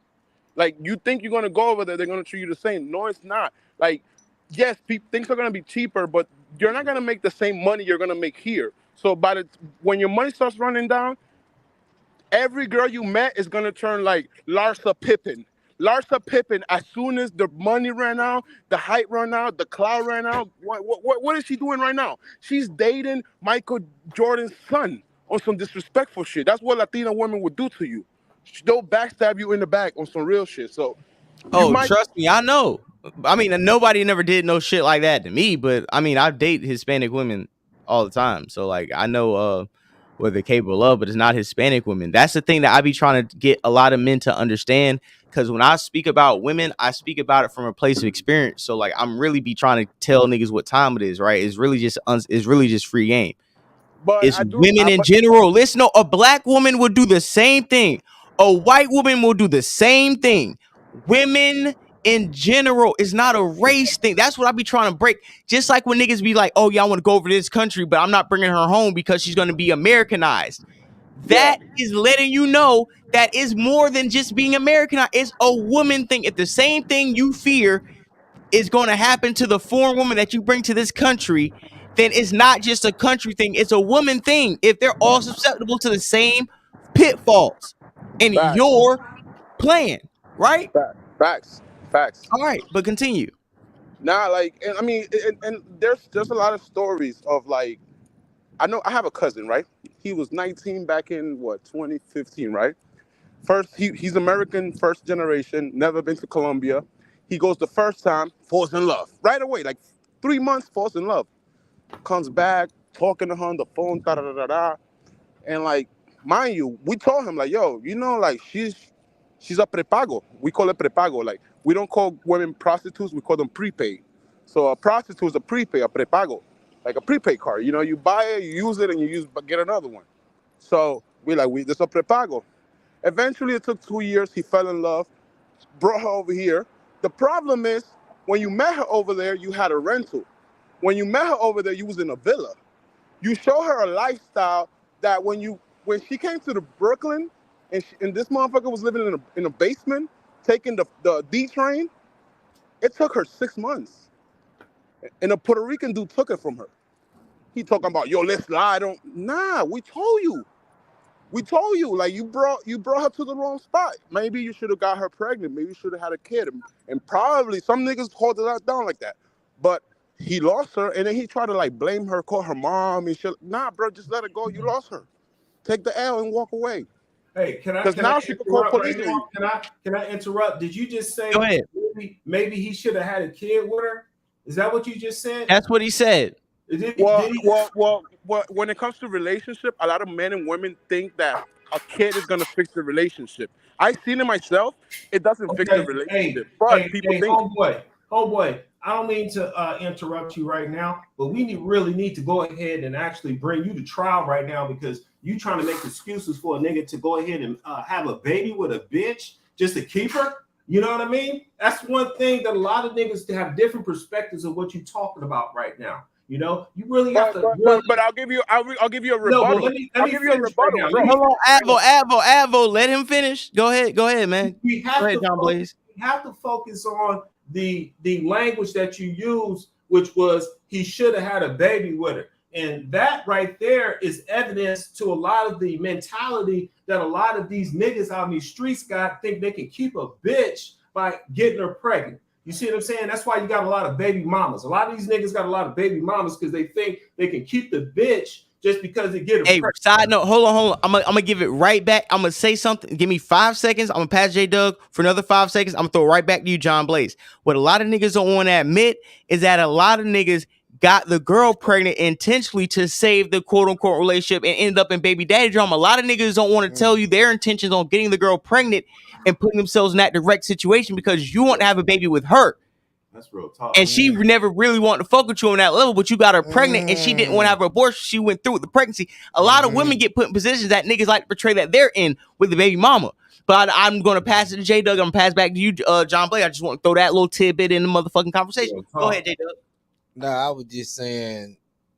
you think you're gonna go over there, they're gonna treat you the same. No, it's not. Like, yes, things are gonna be cheaper, but you're not gonna make the same money you're gonna make here. So when your money starts running down, every girl you met is gonna turn like Larsa Pippen. Larsa Pippen, as soon as the money ran out, the hype ran out, the cloud ran out, what is she doing right now? She's dating Michael Jordan's son on some disrespectful shit. That's what Latina women would do to you. They'll backstab you in the back on some real shit. So, trust me, I know. I mean, nobody never did no shit like that to me, but I mean, I date Hispanic women all the time, so like I know what they're capable of, but it's not Hispanic women. That's the thing that I be trying to get a lot of men to understand, because when I speak about women, I speak about it from a place of experience. So like I'm really be trying to tell niggas what time it is, right? It's really just free game. But it's women in general. Listen, a black woman will do the same thing. A white woman will do the same thing. Women in general is not a race thing. That's what I be trying to break. Just like when niggas be like, oh, yeah, I want to go over to this country, but I'm not bringing her home because she's going to be Americanized. That is letting you know that is more than just being Americanized. It's a woman thing. If the same thing you fear is going to happen to the foreign woman that you bring to this country, then it's not just a country thing, it's a woman thing. If they're all susceptible to the same pitfalls and you're playing, right? Facts. All right, but continue. Nah, like, and I mean, and there's a lot of stories of like, I have a cousin, right? He was 19 back in 2015, right? First, he's American, first generation, never been to Colombia. He goes the first time, falls in love right away, like 3 months, falls in love. Comes back, talking to her on the phone, da da da da da, and like, mind you, we told him like, yo, like she's a prepago. We call it prepago. Like we don't call women prostitutes, we call them prepaid. So a prostitute is a prepaid, a prepago, like a prepaid card. You buy it, you use it, and get another one. So this a prepago. Eventually, it took 2 years. He fell in love, brought her over here. The problem is, when you met her over there, you had a rental. When you met her over there, you was in a villa. You show her a lifestyle that when she came to the Brooklyn, and this motherfucker was living in a basement, taking the D train, it took her 6 months. And a Puerto Rican dude took it from her. He talking about, yo, let's lie. Nah, we told you. Like you brought her to the wrong spot. Maybe you should have got her pregnant. Maybe you should have had a kid. And probably some niggas hold it down like that. But he lost her, and then he tried to like blame her, call her mom and shit. Nah, bro, just let her go. You lost her. Take the L and walk away. Hey, can I? Because now she can call police. Can I interrupt? Did you just say? Go ahead. Maybe he should have had a kid with her. Is that what you just said? That's what he said. Well, when it comes to relationship, a lot of men and women think that a kid is gonna fix the relationship. I've seen it myself. It doesn't fix the relationship. People think. Homeboy, I don't mean to interrupt you right now, but we really need to go ahead and actually bring you to trial right now, because you trying to make excuses for a nigga to go ahead and have a baby with a bitch just to keep her. You know what I mean? That's one thing that a lot of niggas have different perspectives of what you're talking about right now. You really have to. But I'll give you a rebuttal. I'll give you a rebuttal. Hold on, Avo, let him finish. Go ahead, man. We have to focus on the language that you use, which was he should have had a baby with her. And that right there is evidence to a lot of the mentality that a lot of these niggas out in these streets think they can keep a bitch by getting her pregnant. You see what I'm saying? That's why you got a lot of baby mamas. A lot of these niggas got a lot of baby mamas because they think they can keep the bitch just because they get her pregnant. Side note, hold on. I'm gonna give it right back. I'm gonna say something. Give me 5 seconds. I'm gonna pass J Doug for another 5 seconds. I'm gonna throw it right back to you, John Blaze. What a lot of niggas don't want to admit is that a lot of niggas got the girl pregnant intentionally to save the quote unquote relationship and end up in baby daddy drama. A lot of niggas don't want to tell you their intentions on getting the girl pregnant and putting themselves in that direct situation because you want to have a baby with her. That's real talk. And she never really wanted to fuck with you on that level, but you got her pregnant and she didn't want to have an abortion. She went through with the pregnancy. A lot of women get put in positions that niggas like to portray that they're in with the baby mama. But I'm going to pass it to J Doug. I'm going to pass back to you, John Blake. I just want to throw that little tidbit in the motherfucking conversation. Go ahead, J Doug. Nah, I was just saying,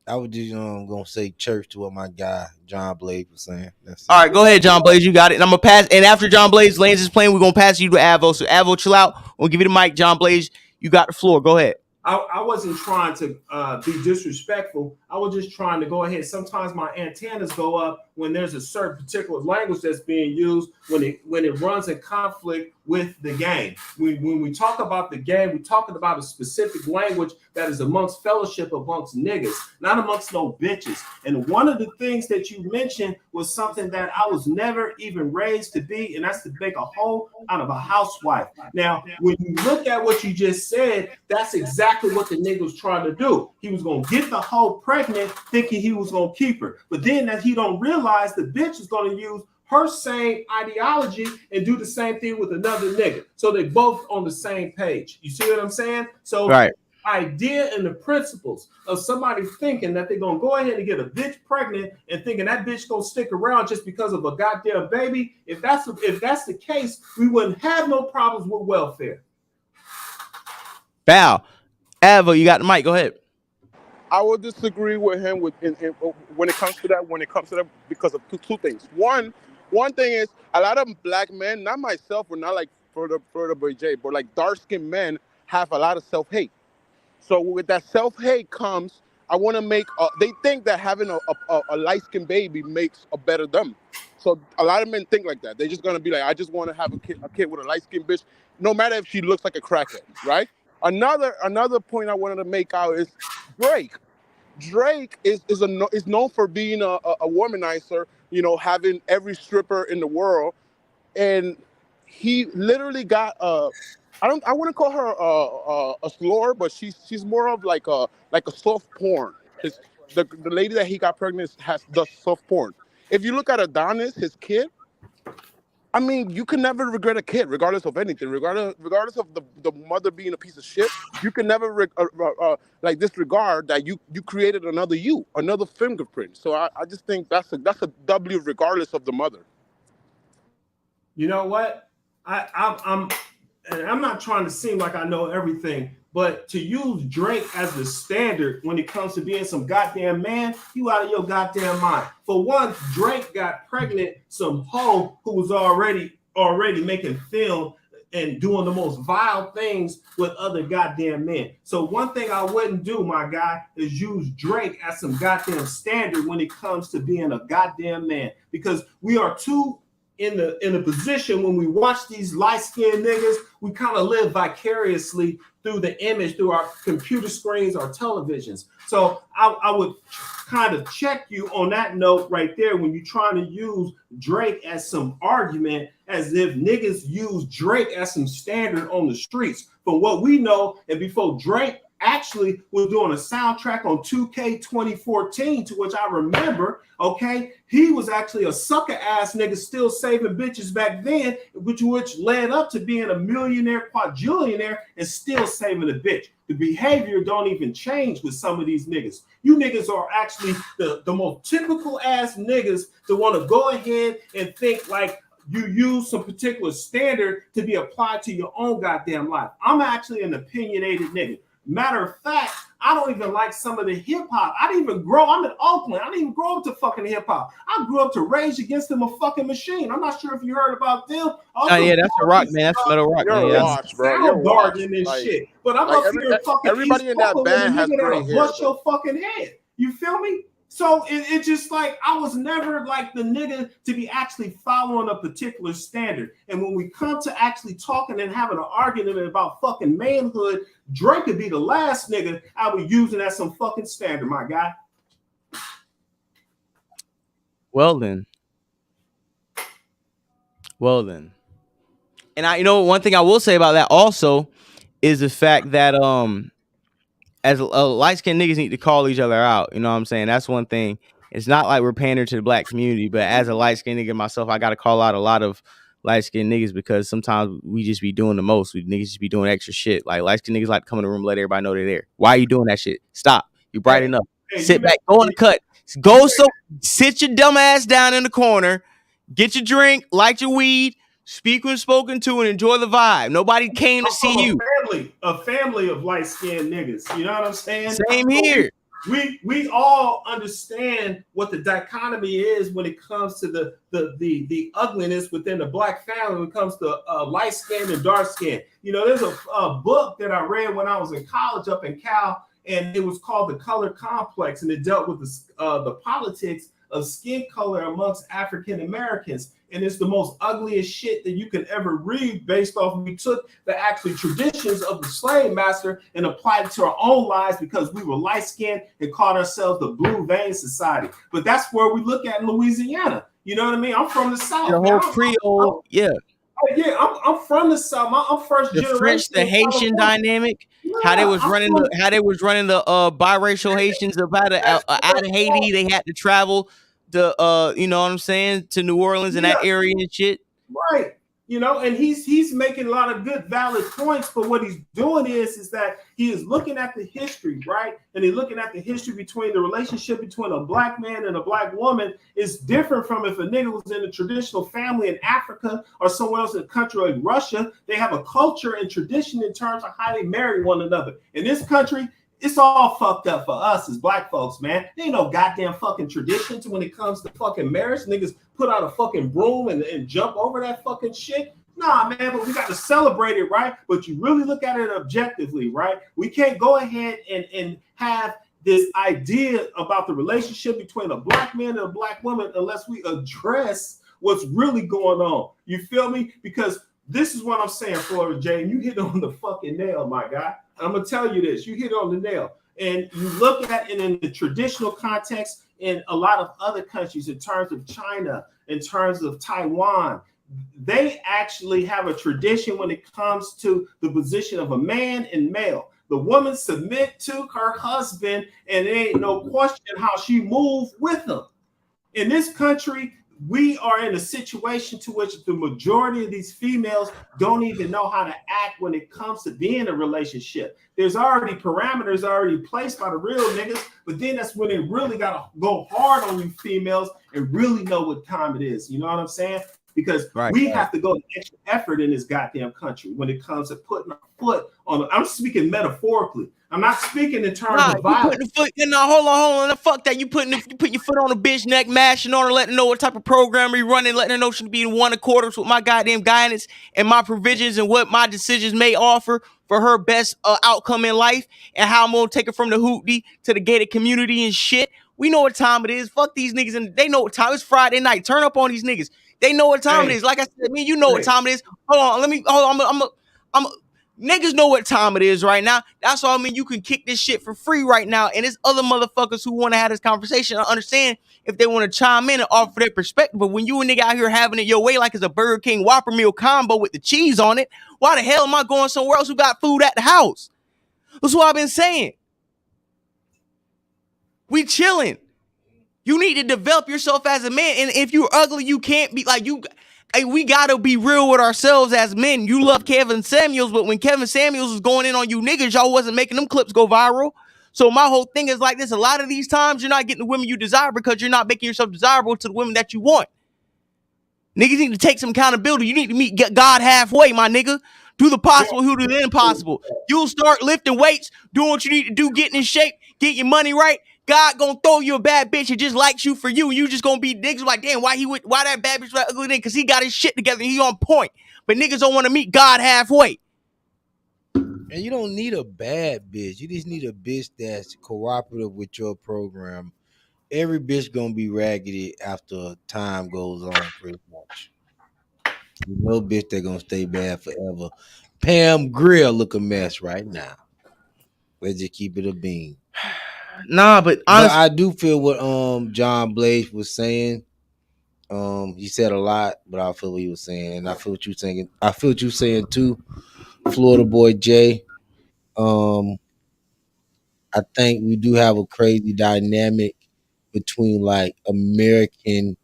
gonna say church to what my guy John Blaze was saying. All right, go ahead, John Blaze. You got it. And I'm gonna pass. And after John Blaze lands his plane, we're gonna pass you to Avo. So Avo, chill out. We'll give you the mic. John Blaze, you got the floor. Go ahead. I wasn't trying to be disrespectful. I was just trying to go ahead. Sometimes my antennas go up when there's a certain particular language that's being used when it runs in conflict with the game. When we talk about the game, we're talking about a specific language that is amongst fellowship amongst niggas, not amongst no bitches. And one of the things that you mentioned was something that I was never even raised to be, and that's to make a hoe out of a housewife. Now, when you look at what you just said, that's exactly what the nigga was trying to do. He was gonna get the hoe pregnant, thinking he was gonna keep her, but then that he don't realize the bitch is gonna use her same ideology and do the same thing with another nigga. So they both on the same page. You see what I'm saying? So right. Idea and the principles of somebody thinking that they're gonna go ahead and get a bitch pregnant and thinking that bitch gonna stick around just because of a goddamn baby. If that's the case, we wouldn't have no problems with welfare. Bow. Avo, you got the mic. Go ahead. I would disagree with him when it comes to that because of two things. One thing is a lot of black men, not myself, or not like for the boy J, but like dark-skinned men have a lot of self-hate. So with that self-hate comes, I want to make. They think that having a light-skinned baby makes a better them. So a lot of men think like that. They're just gonna be like, I just want to have a kid with a light-skinned bitch, no matter if she looks like a crackhead, right? Another point I wanted to make out is Drake. Drake is known for being a womanizer, having every stripper in the world, and he literally got I wouldn't call her a slur, but she's more of like a soft porn. The lady that he got pregnant does soft porn. If you look at Adonis, his kid, I mean, you can never regret a kid, regardless of anything, regardless of the mother being a piece of shit. You can never disregard that you created another fingerprint. So I just think that's a W regardless of the mother. You know what? I'm not trying to seem like I know everything, but to use Drake as the standard when it comes to being some goddamn man, you out of your goddamn mind. For one, Drake got pregnant some hoe who was already making film and doing the most vile things with other goddamn men. So one thing I wouldn't do, my guy, is use Drake as some goddamn standard when it comes to being a goddamn man, because we are too in a position when we watch these light-skinned niggas, we kind of live vicariously through the image, through our computer screens, our televisions. So I would kind of check you on that note right there when you're trying to use Drake as some argument, as if niggas use Drake as some standard on the streets. From what we know, and before Drake actually was doing a soundtrack on 2K 2014, to which I remember, okay, he was actually a sucker ass nigga still saving bitches back then, which led up to being a millionaire, quadrillionaire, and still saving a bitch. The behavior don't even change with some of these niggas. You niggas are actually the most typical ass niggas to want to go ahead and think like you use some particular standard to be applied to your own goddamn life. I'm actually an opinionated nigga. Matter of fact, I don't even like some of the hip hop. I'm in Oakland. I didn't even grow up to fucking hip hop. I grew up to Rage Against Them, a fucking machine. I'm not sure if you heard about them. Yeah, that's a rock, man. That's metal rock, man. You're garden and shit. But I'm up here fucking everybody in that band has gray hair. Bust your fucking head. You feel me? So it just like I was never like the nigga to be actually following a particular standard. And when we come to actually talking and having an argument about fucking manhood, Drake could be the last nigga I would use it as some fucking standard, my guy. Well then. And one thing I will say about that also is the fact that as light-skinned niggas need to call each other out. You know what I'm saying? That's one thing. It's not like we're pandering to the black community, but as a light-skinned nigga myself, I got to call out a lot of light-skinned niggas because sometimes we just be doing the most. We niggas just be doing extra shit. Like light-skinned niggas like to come in the room, let everybody know they're there. Why are you doing that shit? Stop. You bright enough. Sit back. Go on the cut. Sit your dumb ass down in the corner. Get your drink. Light your weed. Speak when spoken to and enjoy the vibe. Nobody came to see you. A family of light-skinned niggas. You know what I'm saying? Same here. We all understand what the dichotomy is when it comes to the ugliness within the black family when it comes to light skin and dark skin. You know, there's a book that I read when I was in college up in Cal, and it was called The Color Complex, and it dealt with the politics of skin color amongst African Americans. And it's the most ugliest shit that you can ever read based off we took the actually traditions of the slave master and applied it to our own lives because we were light-skinned and called ourselves the Blue Vein Society. But that's where we look at in Louisiana. You know what I mean? I'm from the South. The whole Creole, yeah. Yeah, I'm from the South. I'm first generation. The French, the Haitian dynamic, how they was running the biracial Haitians out of Haiti. They had to travel you know what I'm saying, to New Orleans and that area and shit. Right. You know, and he's making a lot of good valid points, but what he's doing is that he is looking at the history, right? And he's looking at the history between the relationship between a black man and a black woman is different from if a nigga was in a traditional family in Africa or somewhere else in a country like Russia. They have a culture and tradition in terms of how they marry one another. In this country, it's all fucked up for us as black folks, man. There ain't no goddamn fucking traditions when it comes to fucking marriage. Niggas put out a fucking broom and jump over that fucking shit. Nah, man, but we got to celebrate it, right? But you really look at it objectively, right? We can't go ahead and have this idea about the relationship between a black man and a black woman unless we address what's really going on. You feel me? Because this is what I'm saying, Florida J, and you hit on the fucking nail, my guy. I'm going to tell you this. You hit on the nail. And you look at it in the traditional context in a lot of other countries, in terms of China, in terms of Taiwan, they actually have a tradition when it comes to the position of a man and male. The woman submit to her husband, and there ain't no question how she moves with him. In this country, we are in a situation to which the majority of these females don't even know how to act when it comes to being in a relationship. There's already parameters already placed by the real niggas, but then that's when they really got to go hard on you females and really know what time it is. You know what I'm saying? Because we have to go extra effort in this goddamn country when it comes to putting our foot on. I'm speaking metaphorically. I'm not speaking in terms of violence. Hold on. Fuck that. You put your foot on a bitch neck, mashing on her, letting her know what type of program you're running, letting her know she be in one accordance with my goddamn guidance and my provisions and what my decisions may offer for her best outcome in life and how I'm gonna take her from the hoopty to the gated community and shit. We know what time it is. Fuck these niggas, and they know what time. It's Friday night. Turn up on these niggas. They know what time it is. Like I said, you know what time it is. Hold on. Niggas know what time it is right now. That's why you can kick this shit for free right now. And there's other motherfuckers who want to have this conversation. I understand if they want to chime in and offer their perspective. But when you a nigga out here having it your way like it's a Burger King Whopper meal combo with the cheese on it, why the hell am I going somewhere else who got food at the house? That's what I've been saying. We chilling. You need to develop yourself as a man. And if you're ugly, you can't be like you. Hey, we gotta be real with ourselves as men. You love Kevin Samuels, but when Kevin Samuels was going in on you niggas, y'all wasn't making them clips go viral. So my whole thing is like this. A lot of these times you're not getting the women you desire because you're not making yourself desirable to the women that you want. Niggas need to take some accountability. You need to meet God halfway, my nigga. Do the possible, who do the impossible. You'll start lifting weights, doing what you need to do, getting in shape, get your money right. God gonna throw you a bad bitch and just likes you for you. You just gonna be niggas like, damn, why that bad bitch that ugly thing? Because he got his shit together and he on point. But niggas don't want to meet God halfway. And you don't need a bad bitch. You just need a bitch that's cooperative with your program. Every bitch gonna be raggedy after time goes on, pretty much. No bitch that gonna stay bad forever. Pam Grier look a mess right now. Let's just keep it a bean. Nah, but But honestly, I do feel what John Blaze was saying. He said a lot, but I feel what he was saying, and I feel what you saying. I feel what you saying too, Florida boy Jay. Um, I think we do have a crazy dynamic between like American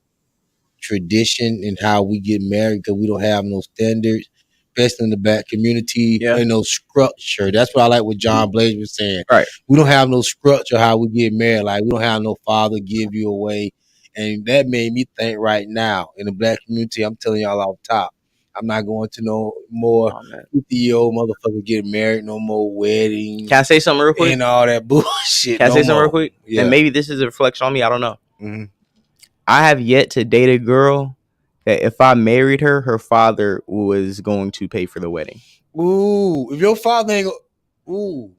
tradition and how we get married because we don't have no standards, especially in the black community, yeah, and no structure. That's what I like what John Blaze was saying. right. We don't have no structure how we get married. Like we don't have no father give you away. And that made me think right now in the black community, I'm telling y'all off top, I'm not going to no more Oh, man. 50-year-old motherfucker get married, no more weddings Can I say something real quick? and all that bullshit. Can I No say something real more. quick? Yeah. And maybe this is a reflection on me. I don't know. Mm-hmm. I have yet to date a girl that if I married her, her father was going to pay for the wedding. Ooh, if your father ain't ooh.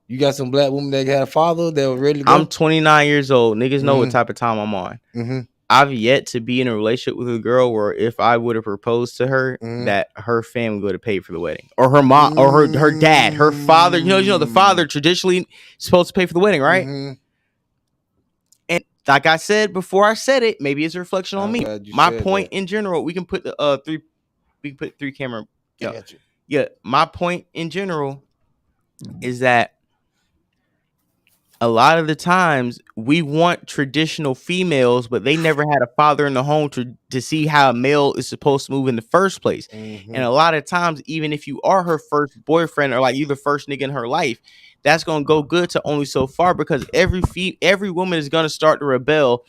You got some black women that had a father that was ready to go? I'm 29 years old. Niggas know what type of time I'm on. Mm-hmm. I've yet to be in a relationship with a girl where if I would have proposed to her, that her family would have paid for the wedding, or her mom, or her dad, her father. You know, the father traditionally is supposed to pay for the wedding, right? Mm-hmm. And like I said before, I said it. Maybe it's a reflection on I'm me. glad you My said point that. in general, we can put the three. We can put 3 camera. I got you. Yeah, my point in general is that a lot of the times we want traditional females, but they never had a father in the home to see how a male is supposed to move in the first place. Mm-hmm. And a lot of times, even if you are her first boyfriend or like you the first nigga in her life, that's gonna go good to only so far because every woman is gonna start to rebel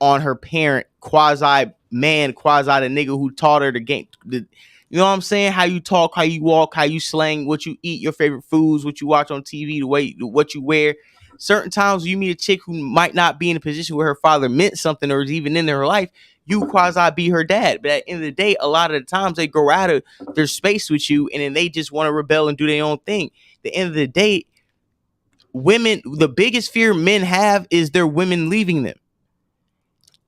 on her parent, quasi man, quasi the nigga who taught her the game. You know what I'm saying? How you talk, how you walk, how you slang, what you eat, your favorite foods, what you watch on TV, the way what you wear. Certain times you meet a chick who might not be in a position where her father meant something or is even in her life, you quasi be her dad. But at the end of the day, a lot of the times they grow out of their space with you and then they just want to rebel and do their own thing. At the end of the day, women, the biggest fear men have is their women leaving them.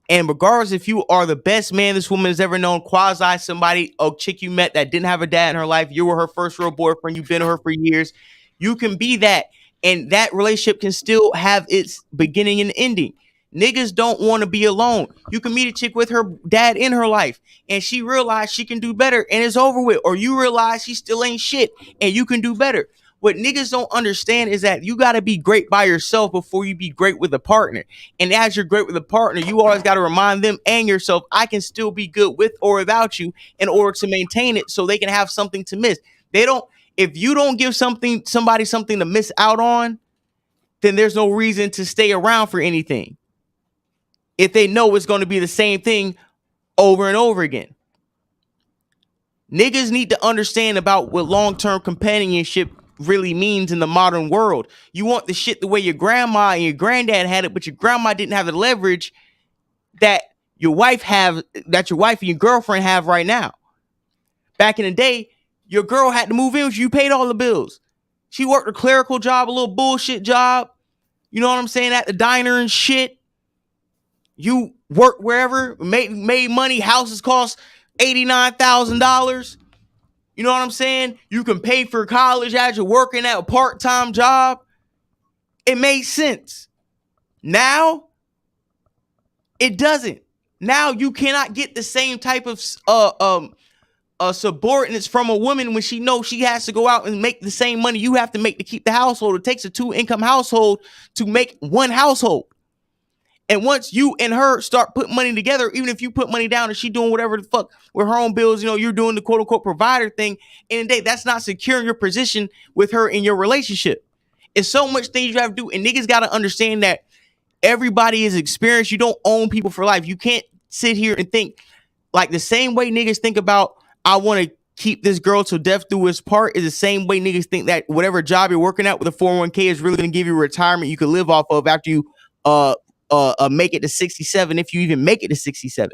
And regardless if you are the best man this woman has ever known, quasi somebody, a chick you met that didn't have a dad in her life, you were her first real boyfriend, you've been with her for years, you can be that. And that relationship can still have its beginning and ending. Niggas don't want to be alone. You can meet a chick with her dad in her life and she realized she can do better and it's over with. Or you realize she still ain't shit and you can do better. What niggas don't understand is that you got to be great by yourself before you be great with a partner. And as you're great with a partner, you always got to remind them and yourself, I can still be good with or without you in order to maintain it so they can have something to miss. They don't, if you don't give somebody something to miss out on, then there's no reason to stay around for anything. If they know it's going to be the same thing over and over again. Niggas need to understand about what long-term companionship really means in the modern world. You want the shit the way your grandma and your granddad had it, but your grandma didn't have the leverage that your wife and your girlfriend have right now. Back in the day, your girl had to move in with you, paid all the bills. She worked a clerical job, a little bullshit job. You know what I'm saying? At the diner and shit. You work wherever, made money, houses cost $89,000. You know what I'm saying? You can pay for college as you're working at a part-time job. It made sense. Now, it doesn't. Now you cannot get the same type of subordinates from a woman when she knows she has to go out and make the same money you have to make to keep the household. It takes a 2-income household to make one household. And once you and her start putting money together, even if you put money down and she doing whatever the fuck with her own bills, you know, you're doing the quote unquote provider thing. In the day, that's not securing your position with her in your relationship. It's so much things you have to do. And niggas got to understand that everybody is experienced. You don't own people for life. You can't sit here and think like the same way niggas think about, I want to keep this girl till death do us part, is the same way niggas think that whatever job you're working at with a 401k is really going to give you a retirement you can live off of after you make it to 67, if you even make it to 67.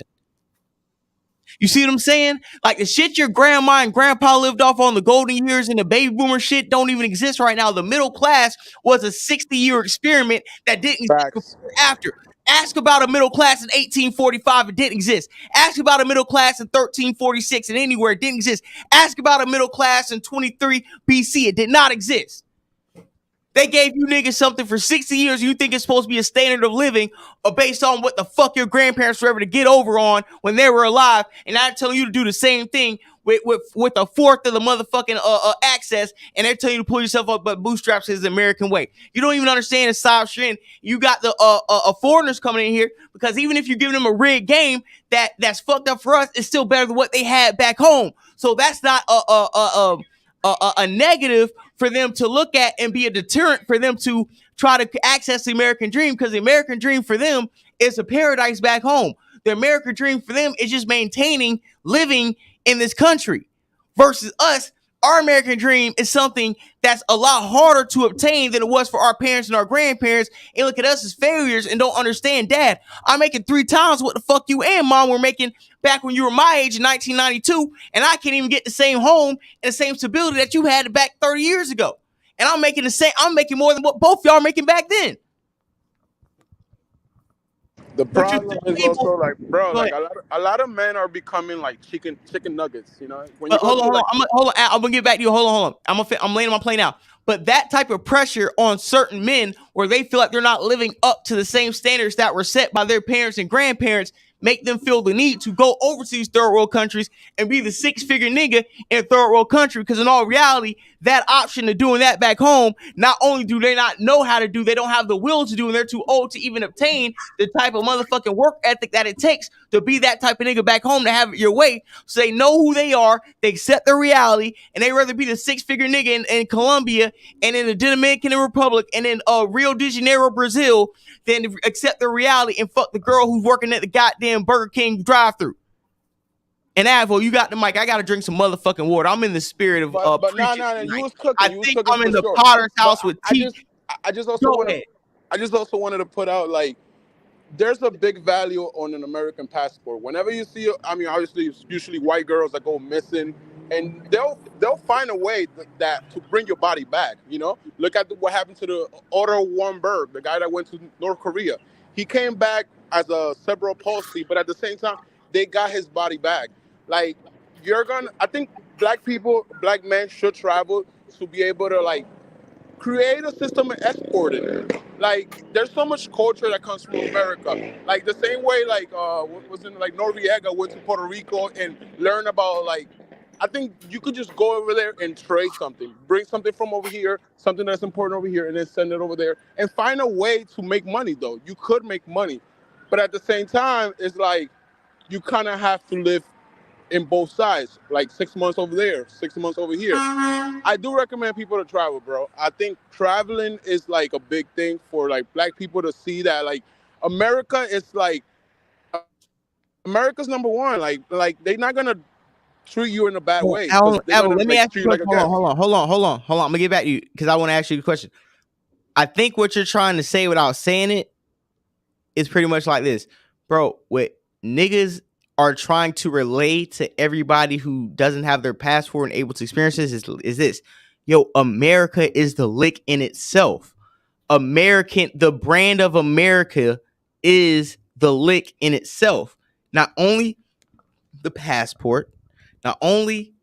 You see what I'm saying? Like the shit your grandma and grandpa lived off on, the golden years and the baby boomer shit don't even exist right now. The middle class was a 60-year experiment that didn't exist before Facts. or after. Ask about a middle class in 1845, it didn't exist. Ask about a middle class in 1346 and anywhere, it didn't exist. Ask about a middle class in 23 BC, it did not exist. They gave you niggas something for 60 years. You think it's supposed to be a standard of living or based on what the fuck your grandparents were able to get over on when they were alive. And I'm telling you to do the same thing with a fourth of the motherfucking access. And they're telling you to pull yourself up, but bootstraps is the American way. You don't even understand the South Shin. You got the foreigners coming in here because even if you're giving them a rigged game that's fucked up for us, it's still better than what they had back home. So that's not a negative for them to look at and be a deterrent for them to try to access the American dream, because the American dream for them is a paradise back home. The American dream for them is just maintaining living in this country versus us. Our American dream is something that's a lot harder to obtain than it was for our parents and our grandparents. And look at us as failures and don't understand, Dad, I'm making 3 times what the fuck you and Mom were making back when you were my age in 1992, and I can't even get the same home and the same stability that you had back 30 years ago. And I'm making more than what both y'all are making back then. The But you problem tell is people, also like, bro, go like ahead. a lot of men are becoming like chicken nuggets. You know, when you go Hold to on. like, I'm gonna get back to you. Hold on. I'm laying my plane out. But that type of pressure on certain men where they feel like they're not living up to the same standards that were set by their parents and grandparents make them feel the need to go over to these third world countries and be the 6-figure nigga in a third world country. Because in all reality, that option of doing that back home, not only do they not know how to do, they don't have the will to do, and they're too old to even obtain the type of motherfucking work ethic that it takes to be that type of nigga back home to have it your way. So they know who they are, they accept their reality, and they rather be the 6-figure nigga in Colombia and in the Dominican Republic and in Rio de Janeiro, Brazil, than accept the reality and fuck the girl who's working at the goddamn Burger King drive-thru. And Avo, you got the mic. I gotta drink some motherfucking water. I'm in the spirit of but preaching nah, tonight. you was I cooking, think I'm for in the sure. Potter's But house with tea. I just also Go want to, ahead. I just also wanted to put out like, there's a big value on an American passport. Whenever you see, I mean, obviously, it's usually white girls that go missing, and they'll find a way that to bring your body back. You know, look at what happened to the Otto Warmberg, the guy that went to North Korea. He came back as a cerebral palsy, but at the same time, they got his body back. Like I think black men should travel to be able to like create a system and export it. Like there's so much culture that comes from America. Like the same way like what was in like Noriega went to Puerto Rico and learn about like, I think you could just go over there and trade something. Bring something from over here, something that's important over here, and then send it over there and find a way to make money though. You could make money. But at the same time, it's like you kind of have to live in both sides, like 6 months over there, 6 months over here. I do recommend people to travel, bro. I think traveling is like a big thing for like black people to see that like America is like America's number one. Like they're not gonna treat you in a bad way because they're gonna Let me like ask you treat a you like question. a guest. Hold on. I'm gonna get back to you because I want to ask you a question. I think what you're trying to say without saying it is pretty much like this, bro. What niggas are trying to relay to everybody who doesn't have their passport and able to experience this is this: yo, America is the lick in itself. The brand of America is the lick in itself. Not only the passport, not only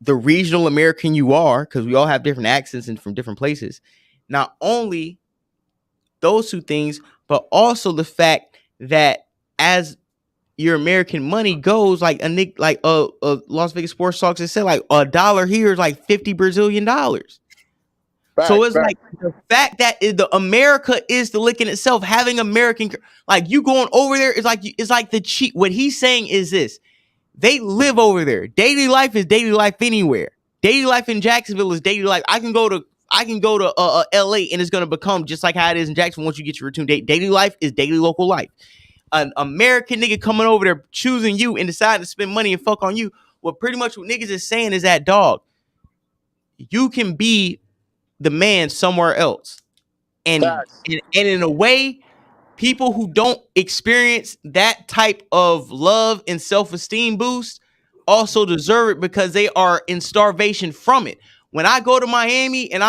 the regional American you are, because we all have different accents and from different places. Not only those two things, but also the fact that as your American money goes, like a Las Vegas Sports Talks has said, like $1 here is like $50 Brazilian. So Facts, it's like the fact that the America is the lick in itself. Having American, like you going over there is like the cheap. What he's saying is this: they live over there. Daily life is daily life anywhere. Daily life in Jacksonville is daily life. I can go to LA and it's gonna become just like how it is in Jacksonville once you get your return date. Daily life is daily local life. An American nigga coming over there choosing you and deciding to spend money and fuck on you. What niggas is saying is that, dog, you can be the man somewhere else. And facts. in a way, people who don't experience that type of love and self-esteem boost also deserve it because they are in starvation from it. When I go to Miami and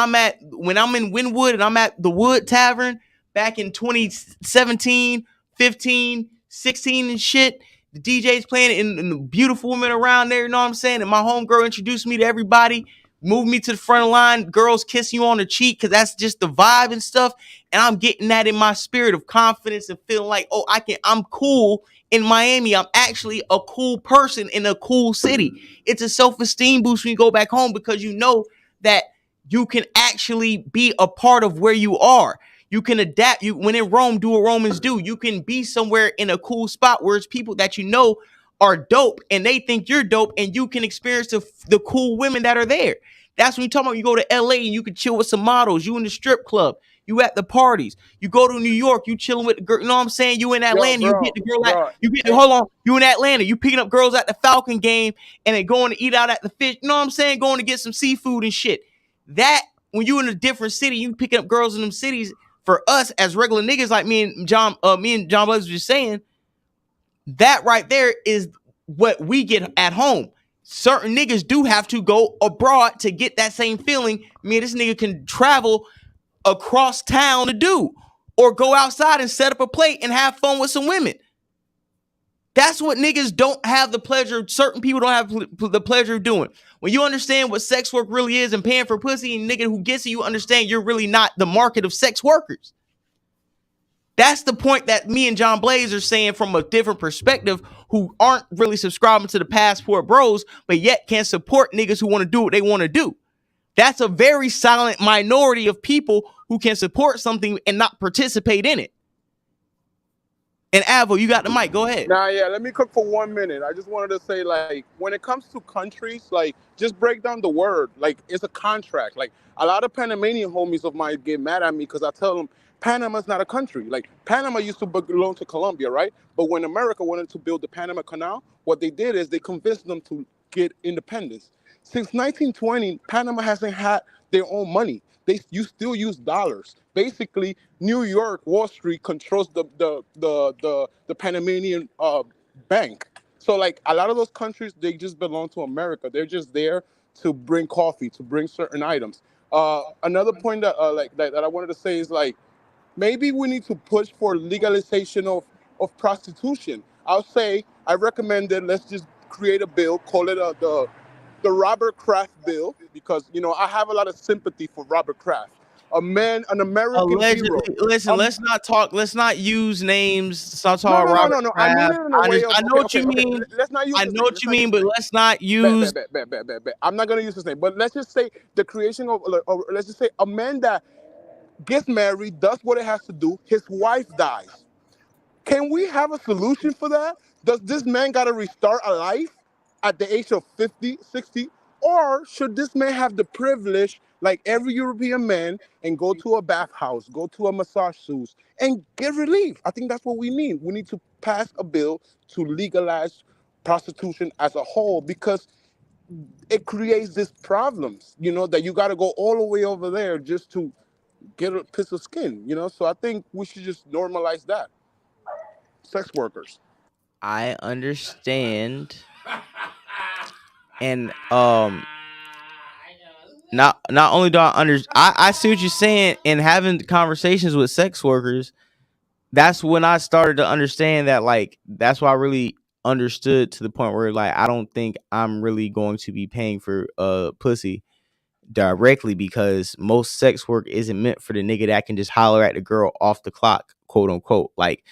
when I'm in Wynwood and I'm at the Wood Tavern back in 2017, 15, 16 and shit, the DJ's playing and the beautiful women around there, you know what I'm saying? And my homegirl introduced me to everybody, moved me to the front of the line, girls kiss you on the cheek because that's just the vibe and stuff. And I'm getting that in my spirit of confidence and feeling like, oh, I'm cool in Miami. I'm actually a cool person in a cool city. It's a self-esteem boost when you go back home because you know that you can actually be a part of where you are. You can adapt. When in Rome, do what Romans do. You can be somewhere in a cool spot where it's people that you know are dope and they think you're dope, and you can experience the cool women that are there. That's when you talk about you go to LA and you can chill with some models. You in the strip club. You at the parties. You go to New York. You chilling with the girl. You know what I'm saying? You in Yo, Atlanta. You get the girl bro. hold on. You in Atlanta. You picking up girls at the Falcon game and then going to eat out at the fish. You know what I'm saying? Going to get some seafood and shit. That when you in a different city, you picking up girls in them cities. For us as regular niggas like me and John Blaze was just saying, that right there is what we get at home. Certain niggas do have to go abroad to get that same feeling. This nigga can travel across town to do, or go outside and set up a plate and have fun with some women. That's what niggas don't have the pleasure. Certain people don't have the pleasure of doing. When you understand what sex work really is and paying for pussy, and nigga who gets it, you understand you're really not the market of sex workers. That's the point that me and John Blaze are saying from a different perspective, who aren't really subscribing to the passport bros, but yet can support niggas who want to do what they want to do. That's a very silent minority of people who can support something and not participate in it. And Avo, you got the mic. Go ahead. Nah, yeah, let me cook for 1 minute. I just wanted to say, like, when it comes to countries, like, just break down the word. Like, it's a contract. Like, a lot of Panamanian homies of mine get mad at me because I tell them Panama's not a country. Like, Panama used to belong to Colombia, right? But when America wanted to build the Panama Canal, what they did is they convinced them to get independence. Since 1920, Panama hasn't had their own money. You still use dollars. Basically, New York, Wall Street controls the Panamanian bank. So like a lot of those countries, they just belong to America. They're just there to bring coffee, to bring certain items. Another point that I wanted to say is like maybe we need to push for legalization of prostitution. I recommend that let's just create a bill, call it the Robert Kraft bill, because I have a lot of sympathy for Robert Kraft, an American hero. Allegedly, listen, let's not use names. Stop No, talking no, no, no, Robert no. I mean Kraft. it in a way of I know what you okay. mean. Let's not use I his know name. what you mean, but let's not use. Bet. I'm not gonna use his name, but let's just say the creation of, let's just say a man that gets married, does what it has to do. His wife dies. Can we have a solution for that? Does this man got to restart a life at the age of 50, 60? Or should this man have the privilege, like every European man, and go to a bathhouse, go to a massage sauce, and get relief? I think that's what we need. We need to pass a bill to legalize prostitution as a whole, because it creates these problems, that you got to go all the way over there just to get a piece of skin, So I think we should just normalize that. Sex workers. I understand, and not only do I see what you're saying, and having conversations with sex workers. That's when I started to understand that, like, that's why I really understood to the point where, like, I don't think I'm really going to be paying for pussy directly, because most sex work isn't meant for the nigga that can just holler at the girl off the clock, quote unquote. Like,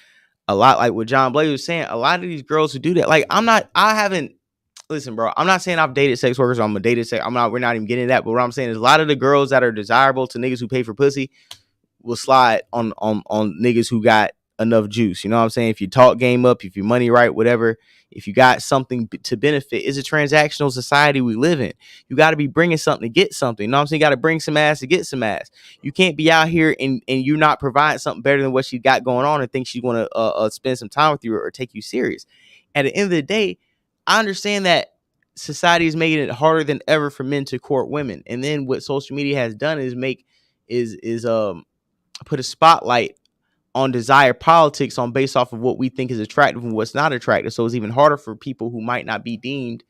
a lot, like what John Blaze was saying, a lot of these girls who do that, like, I haven't, listen, bro, I'm not saying I've dated sex workers, or I'm a dated sex, we're not even getting that, but what I'm saying is a lot of the girls that are desirable to niggas who pay for pussy will slide on niggas who got enough juice. You know what I'm saying? If you talk game up, if your money right, whatever, if you got something to benefit, it's a transactional society we live in. You got to be bringing something to get something. You know what I'm saying? You got to bring some ass to get some ass. You can't be out here and you're not providing something better than what she got going on and think she's going to spend some time with you or take you serious. At the end of the day, I understand that society is making it harder than ever for men to court women. And then what social media has done is put a spotlight on desire politics on based off of what we think is attractive and what's not attractive. So it's even harder for people who might not be deemed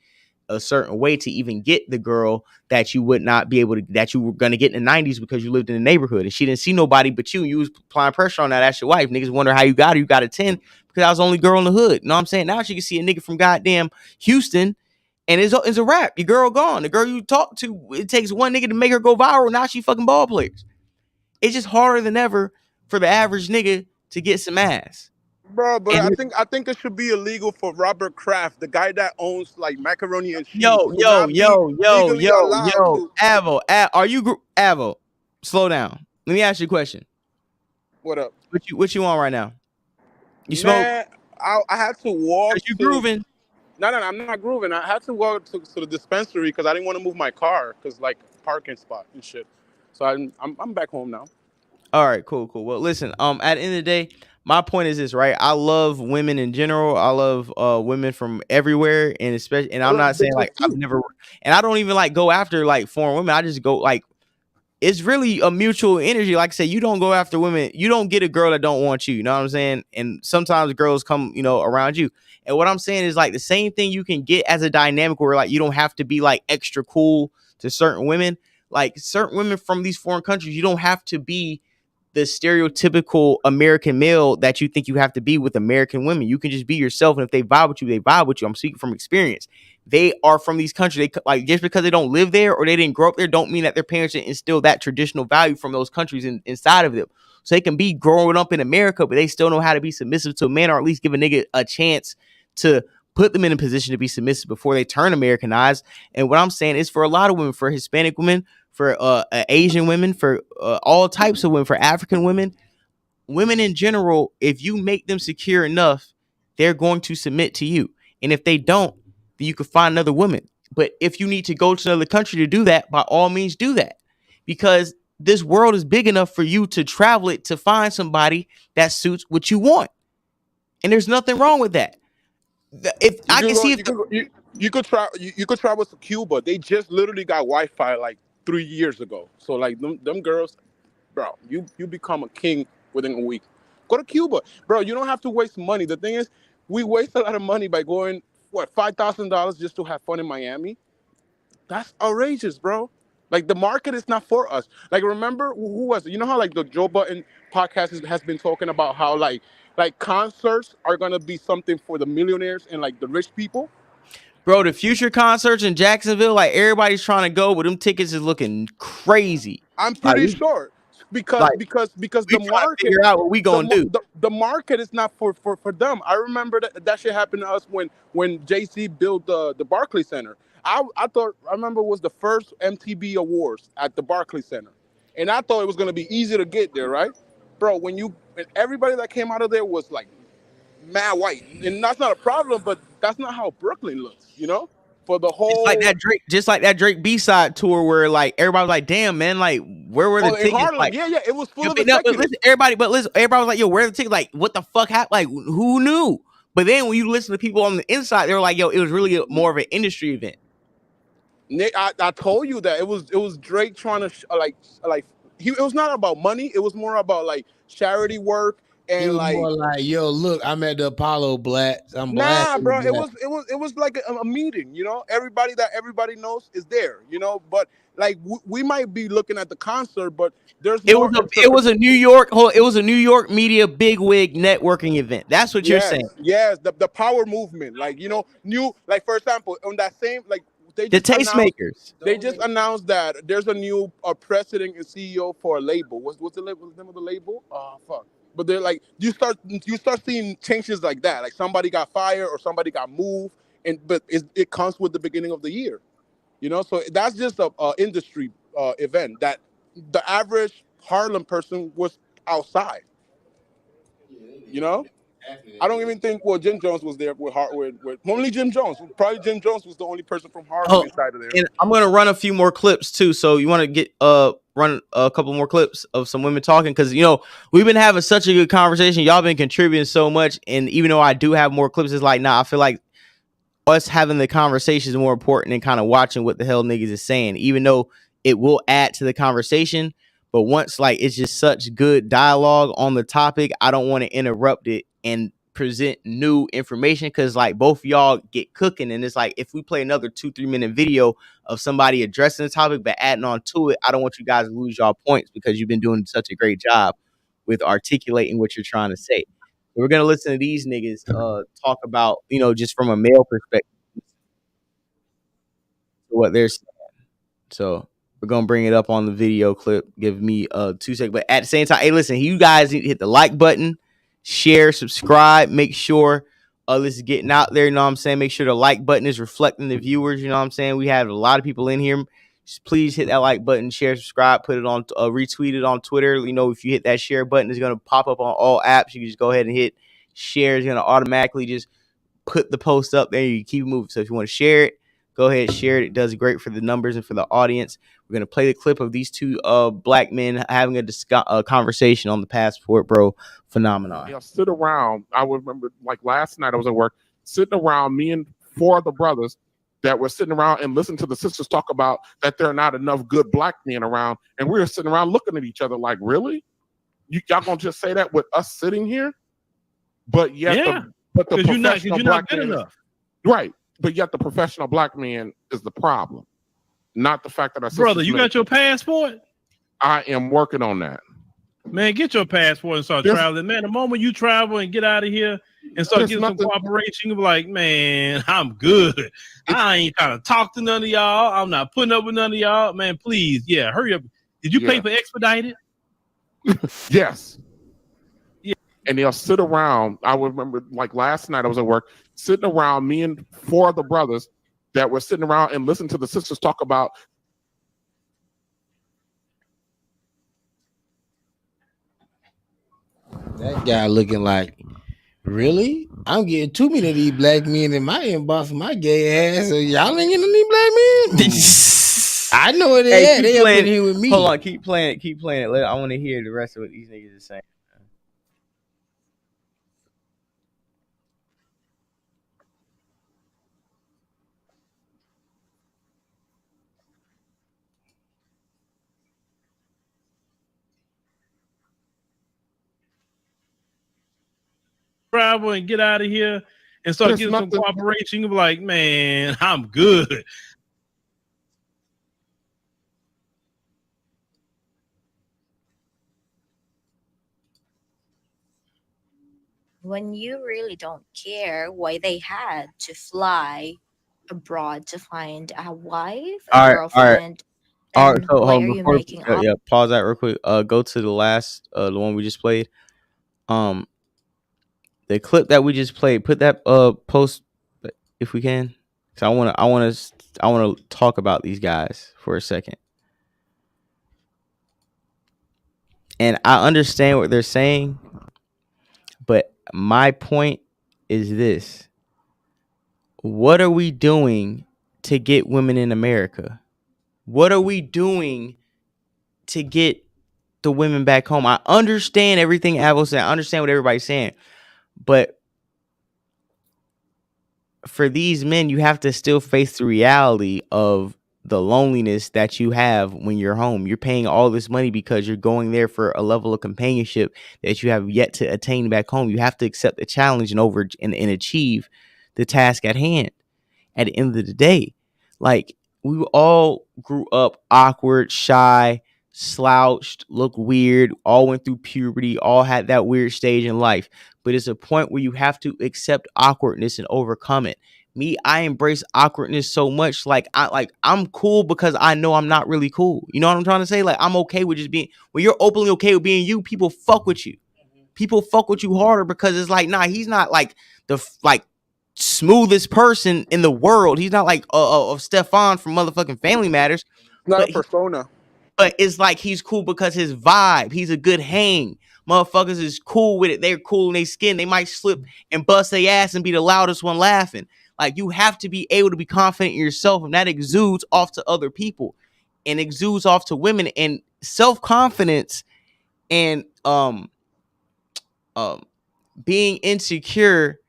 a certain way to even get the girl that you would not be able to, that you were going to get in the 90s because you lived in the neighborhood and she didn't see nobody but you was applying pressure on that. That's your wife. Niggas wonder how you got her. You got a 10 because I was the only girl in the hood. You know what I'm saying? Now she can see a nigga from goddamn Houston and it's a wrap. Your girl gone. The girl you talk to, it takes one nigga to make her go viral. Now she fucking ball players. It's just harder than ever for the average nigga to get some ass. Bro, but And I think it should be illegal for Robert Kraft, the guy that owns like macaroni and cheese, yo, to not be legally allowed to. Avo, are you Avo? Slow down. Let me ask you a question. What up? What you on right now? You smoke? Man, I had to walk. You grooving? No, I'm not grooving. I had to walk to the dispensary because I didn't want to move my car because like parking spot and shit. So I'm back home now. All right, cool. Well, listen, at the end of the day, my point is this, right? I love women in general. I love women from everywhere, and especially, and I'm not saying like I've never, and I don't even like go after like foreign women. I just go like, it's really a mutual energy. Like I said, you don't go after women. You don't get a girl that don't want you. You know what I'm saying? And sometimes girls come, around you. And what I'm saying is like the same thing you can get as a dynamic where like you don't have to be like extra cool to certain women. Like certain women from these foreign countries, you don't have to be the stereotypical American male that you think you have to be with American women. You can just be yourself. And if they vibe with you, they vibe with you. I'm speaking from experience. They are from these countries. They like just because they don't live there or they didn't grow up there, don't mean that their parents didn't instill that traditional value from those countries inside of them. So they can be growing up in America, but they still know how to be submissive to a man, or at least give a nigga a chance to put them in a position to be submissive before they turn Americanized. And what I'm saying is for a lot of women, for Hispanic women, for Asian women, for all types of women, for African women in general, if you make them secure enough, they're going to submit to you. And if they don't, then you can find another woman. But if you need to go to another country to do that, by all means do that. Because this world is big enough for you to travel it to find somebody that suits what you want. And there's nothing wrong with that. If I can see if you could travel to Cuba. They just literally got Wi-Fi like 3 years ago. So like them girls, bro, you become a king within a week. Go to Cuba, bro. You don't have to waste money. The thing is, we waste a lot of money by going $5,000 just to have fun in Miami. That's outrageous, bro. Like the market is not for us. Like remember who was it? You know how like the Joe Budden podcast has been talking about how like concerts are gonna be something for the millionaires and like the rich people. Bro, the future concerts in Jacksonville, like everybody's trying to go, but them tickets is looking crazy. I'm pretty sure because the market, figure out what we gonna do. The market is not for them. I remember that shit happened to us when Jay-Z built the Barclays Center. I remember it was the first MTV Awards at the Barclays Center, and I thought it was gonna be easy to get there, right, bro? When everybody that came out of there was like mad white, and that's not a problem, but that's not how Brooklyn looks, for the whole. Just like that Drake B-side tour where like everybody was like, "Damn, man, like where were the tickets?" Harlem, like, yeah, it was full of executives. Everybody was like, "Yo, where are the tickets?" Like, what the fuck happened? Like, who knew? But then when you listen to people on the inside, they were like, "Yo, it was really more of an industry event." Nick, I told you that it was Drake trying to it was not about money. It was more about like charity work and it was like more like, yo, look, I'm at the Apollo Blacks. I'm black. Bro. It was like a meeting. Everybody that everybody knows is there. But like we might be looking at the concert, but there's it was a New York media bigwig networking event. That's what you're saying. Yes, the power movement. Like new like for example on that same like. The Tastemakers. They just announced that there's a new president and CEO for a label. What's the label? The name of the label? Oh fuck! But they're like you start seeing changes like that. Like somebody got fired or somebody got moved, but it comes with the beginning of the year. So that's just a industry event that the average Harlem person was outside. I don't even think Jim Jones was there with only Jim Jones. Probably Jim Jones was the only person from Harlem inside of there. And I'm gonna run a few more clips too. So you want to get run a couple more clips of some women talking because we've been having such a good conversation. Y'all been contributing so much, and even though I do have more clips, it's like I feel like us having the conversation is more important than kind of watching what the hell niggas is saying. Even though it will add to the conversation, But once like it's just such good dialogue on the topic, I don't want to interrupt it and present new information because like both y'all get cooking, and it's like if we play another 2-3 minute video of somebody addressing the topic but adding on to it, I don't want you guys to lose y'all points because you've been doing such a great job with articulating what you're trying to say. So we're gonna listen to these niggas talk about, you know, just from a male perspective what they're saying. So we're gonna bring it up on the video clip. Give me 2 seconds. But at the same time, hey, listen, you guys need to hit the like button, share, subscribe, make sure this is getting out there, you know what I'm saying? Make sure the like button is reflecting the viewers, you know what I'm saying? We have a lot of people in here. Just please hit that like button, share, subscribe, put it on retweet it on Twitter. You know, if you hit that share button, it's gonna pop up on all apps. You can just go ahead and hit share. It's gonna automatically just put the post up there. You keep moving. So if you want to share it, go ahead, share it. It does great for the numbers and for the audience. We're going to play the clip of these two black men having a conversation on the Passport Bro phenomenon. Yeah, sit around. I remember like last night I was at work, sitting around, me and 4 other brothers that were sitting around and listening to the sisters talk about that there are not enough good black men around. And we were sitting around looking at each other like, really? Y'all gonna just say that with us sitting here? But yet, but the professional black man, enough. Right? But yet the professional black man is the problem, not the fact that our brother. You got your passport? I am working on that. Man, get your passport and start traveling. Man, the moment you travel and get out of here and start getting some cooperation, you'll be like, man, I'm good. I ain't trying to talk to none of y'all. I'm not putting up with none of y'all. Man, please, hurry up. Did you pay for expedited? Yes. Yeah. And they'll sit around. I remember like last night I was at work, sitting around, me and 4 other brothers that were sitting around and listening to the sisters talk about. That guy looking like, really? I'm getting too many of these black men in my inbox for my gay ass. So y'all ain't getting any black men? I know where they at. They up in here with me. Hold on, keep playing it. I want to hear the rest of what these niggas are saying. Travel and get out of here and start getting some cooperation, you'll be like, man, I'm good. When you really don't care why they had to fly abroad to find a wife, a girlfriend. All right. So hold on, pause that real quick. Go to the last, the one we just played. The clip that we just played. Put that post if we can. So I want to talk about these guys for a second. And I understand what they're saying, but my point is this. What are we doing to get women in America? What are we doing to get the women back home? I understand everything Avo said. I understand what everybody's saying. But for these men, you have to still face the reality of the loneliness that you have when you're home. You're paying all this money because you're going there for a level of companionship that you have yet to attain back home. You have to accept the challenge and achieve the task at hand. At the end of the day, like, we all grew up awkward, shy, slouched, look weird, all went through puberty, all had that weird stage in life. But it's a point where you have to accept awkwardness and overcome it. Me, I embrace awkwardness so much. I'm cool because I know I'm not really cool. You know what I'm trying to say? Like, I'm okay with just being, when you're openly okay with being you, people fuck with you. People fuck with you harder because it's like, nah, he's not like the smoothest person in the world. He's not like Stefan from motherfucking Family Matters. Not a persona. But it's like he's cool because his vibe. He's a good hang. Motherfuckers is cool with it. They're cool in their skin. They might slip and bust their ass and be the loudest one laughing. Like, you have to be able to be confident in yourself, and that exudes off to other people and exudes off to women. And self-confidence and being insecure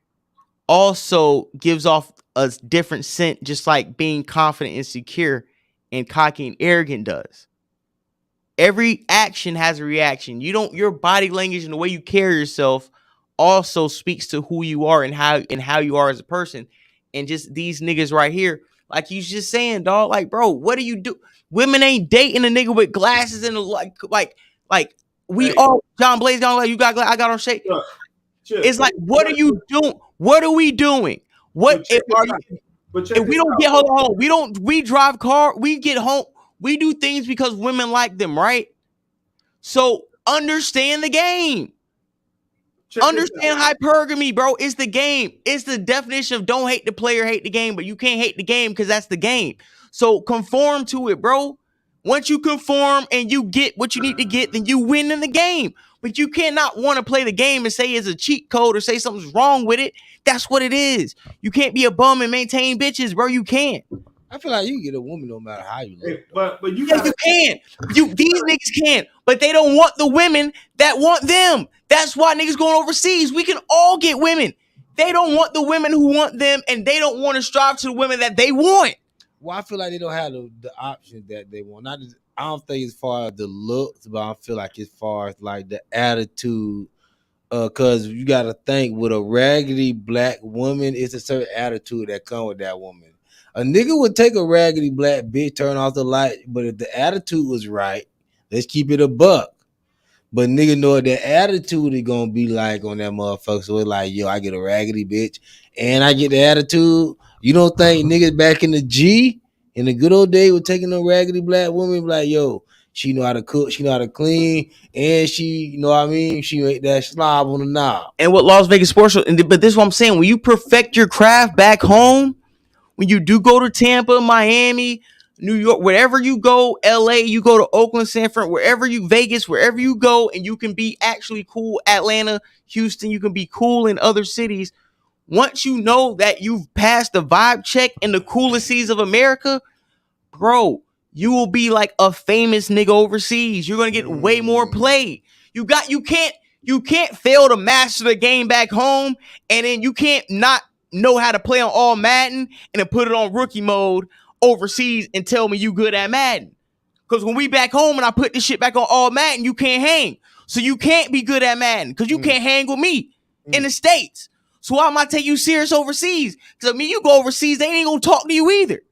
also gives off a different scent, just like being confident and secure and cocky and arrogant does. every action has a reaction. Your body language and the way you carry yourself also speaks to who you are and how you are as a person. And just these niggas right here, like you just saying, dog, like, bro, what do you do? Women ain't dating a nigga with glasses and like we all John Blaze got like you got I got on shade. It's like, what are you doing? What are we doing? What if we don't get home? We drive car, we get home, we do things because women like them, right? So understand the game. Understand hypergamy, bro. It's the game. It's the definition of don't hate the player, hate the game, but you can't hate the game because that's the game. So conform to it, bro. Once you conform and you get what you need to get, then you win in the game. But you cannot want to play the game and say it's a cheat code or say something's wrong with it. That's what it is. You can't be a bum and maintain bitches, bro. You can't. I feel like you can get a woman no matter how you look. But you can. These niggas can, but they don't want the women that want them. That's why niggas going overseas. We can all get women. They don't want the women who want them, and they don't want to strive to the women that they want. Well, I feel like they don't have the options that they want. I don't think as far as the looks, but I feel like as far as like the attitude. Cause you gotta think with a raggedy black woman, it's a certain attitude that come with that woman. A nigga would take a raggedy black bitch, turn off the light, but if the attitude was right, let's keep it a buck. But nigga know what that attitude is gonna be like on that motherfucker. So it's like, yo, I get a raggedy bitch and I get the attitude. You don't think niggas back in the G, in the good old day, were taking a raggedy black woman, like, yo, she know how to cook, she know how to clean, and she, you know what I mean? She make that slob on the knob. And what Las Vegas Sports, but this is what I'm saying. When you perfect your craft back home, when you do go to Tampa, Miami, New York, wherever you go, LA, you go to Oakland, San Fran, wherever you, Vegas, wherever you go, and you can be actually cool, Atlanta, Houston, you can be cool in other cities. Once you know that you've passed the vibe check in the coolest cities of America, bro, you will be like a famous nigga overseas. You're gonna get way more play. You can't fail to master the game back home, and then you can't not know how to play on all Madden and then put it on rookie mode overseas and tell me you good at Madden. Because when we back home and I put this shit back on all Madden, you can't hang. So you can't be good at Madden because you can't hang with me in the States. So why am I take you serious overseas? Because I mean, you go overseas, they ain't gonna talk to you either.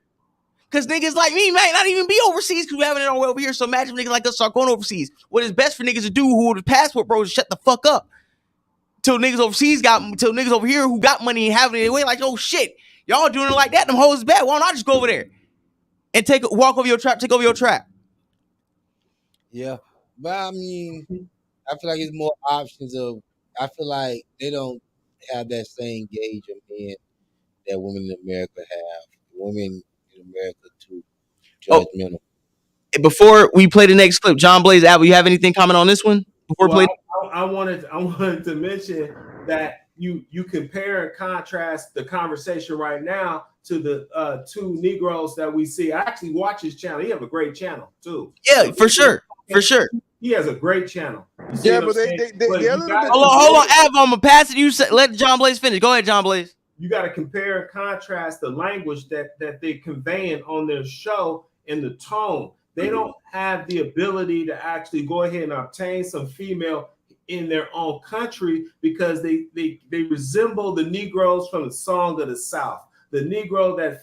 Because niggas like me might not even be overseas because we having it all over here. So imagine niggas like us start going overseas. What is best for niggas to do who are the passport bros is shut the fuck up. Till niggas over here who got money and having it anyway, like, oh shit, y'all doing it like that, them hoes is bad. Why don't I just go over there and walk over your trap, take over your trap? Yeah. But I mean, I feel like it's more options of, I feel like they don't have that same gauge of men that women in America have. Women in America too judgmental. Before we play the next clip, John Blaze, Apple, you have anything comment on this one? Before I wanted to mention that you compare and contrast the conversation right now to the two Negroes that we see. I actually watch his channel. He have a great channel too. Yeah, for sure. He has a great channel. Yeah, but they're a little bit. Hold on, Av, I'm gonna pass it. You let John Blaze finish. Go ahead, John Blaze. You got to compare and contrast the language that they're conveying on their show and the tone. They don't have the ability to actually go ahead and obtain some female in their own country because they resemble the Negroes from the Song of the South. The Negro that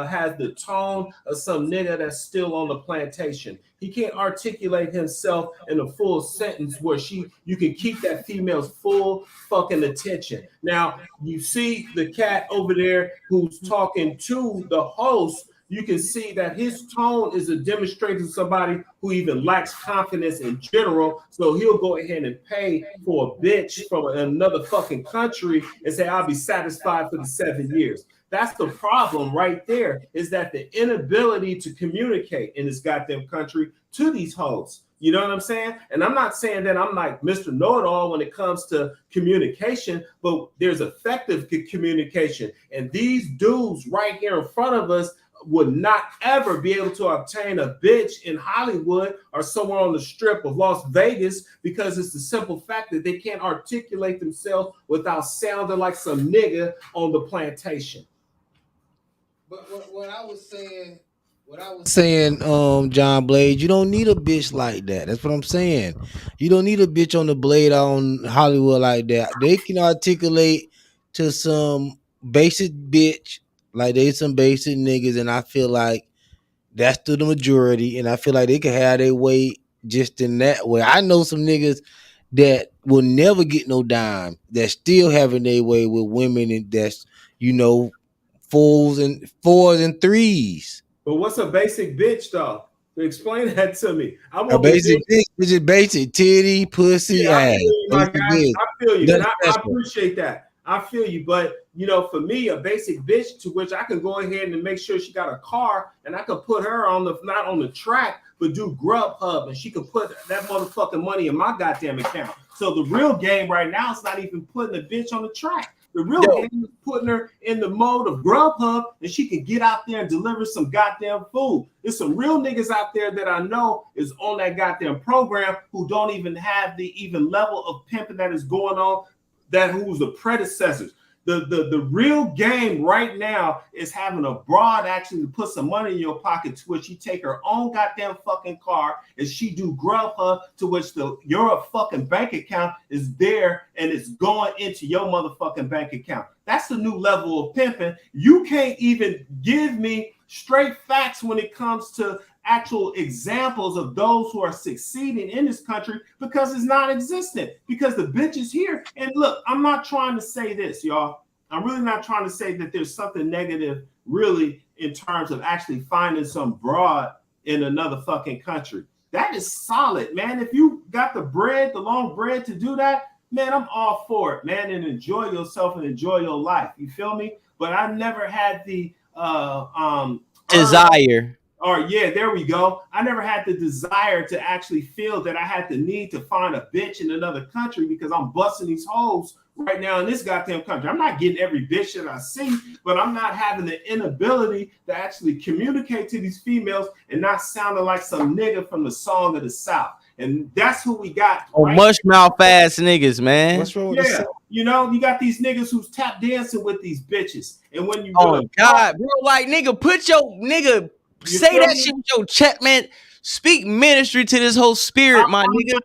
has the tone of some nigga that's still on the plantation. He can't articulate himself in a full sentence where you can keep that female's full fucking attention. Now, you see the cat over there who's talking to the host. You can see that his tone is a demonstration of somebody who even lacks confidence in general. So he'll go ahead and pay for a bitch from another fucking country and say, I'll be satisfied for the 7 years. That's the problem right there, is that the inability to communicate in this goddamn country to these hoes. You know what I'm saying? And I'm not saying that I'm like Mr. Know-it-all when it comes to communication, but there's effective communication. And these dudes right here in front of us would not ever be able to obtain a bitch in Hollywood or somewhere on the strip of Las Vegas because it's the simple fact that they can't articulate themselves without sounding like some nigga on the plantation. But what I was saying What I was saying, John Blade, you don't need a bitch like that. That's what I'm saying. You don't need a bitch on the blade on Hollywood like that. They can articulate to some basic bitch, like they some basic niggas, and I feel like that's to the majority, and I feel like they can have their way just in that way. I know some niggas that will never get no dime that still having their way with women, and that's fours and threes. But what's a basic bitch though? Explain that to me. I A want a basic bitch. bitch is just basic titty, pussy, Yeah, I ass. feel you, my Basic guy. bitch. I feel you, and Nothing I special. appreciate that. I feel you, but for me, a basic bitch to which I can go ahead and make sure she got a car, and I can put her on not on the track, but do Grubhub, and she can put that motherfucking money in my goddamn account. So the real game right now is not even putting the bitch on the track. The real game is putting her in the mode of Grubhub, and she can get out there and deliver some goddamn food. There's some real niggas out there that I know is on that goddamn program who don't even have the even level of pimping that is going on, who's the predecessors. The real game right now is having a broad actually to put some money in your pocket, to which she take her own goddamn fucking car and she do Grubhub, to which your fucking bank account is there and it's going into your motherfucking bank account. That's the new level of pimping. You can't even give me straight facts when it comes to actual examples of those who are succeeding in this country, because it's not existent, because the bitch is here. And look, I'm not trying to say this, y'all. I'm really not trying to say that there's something negative really in terms of actually finding some broad in another fucking country. That is solid, man. If you got the long bread to do that, man, I'm all for it, man, and enjoy yourself and enjoy your life. You feel me? But I never had the desire. Yeah, there we go. I never had the desire to actually feel that I had the need to find a bitch in another country, because I'm busting these hoes right now in this goddamn country. I'm not getting every bitch that I see, but I'm not having the inability to actually communicate to these females and not sounding like some nigga from the Song of the South. And that's who we got. Mush mouth ass niggas, man. What's wrong with the South? You got these niggas who's tap dancing with these bitches. And when you God, bro, like nigga, say that shit with your chat, man. Speak ministry to this whole spirit, my nigga.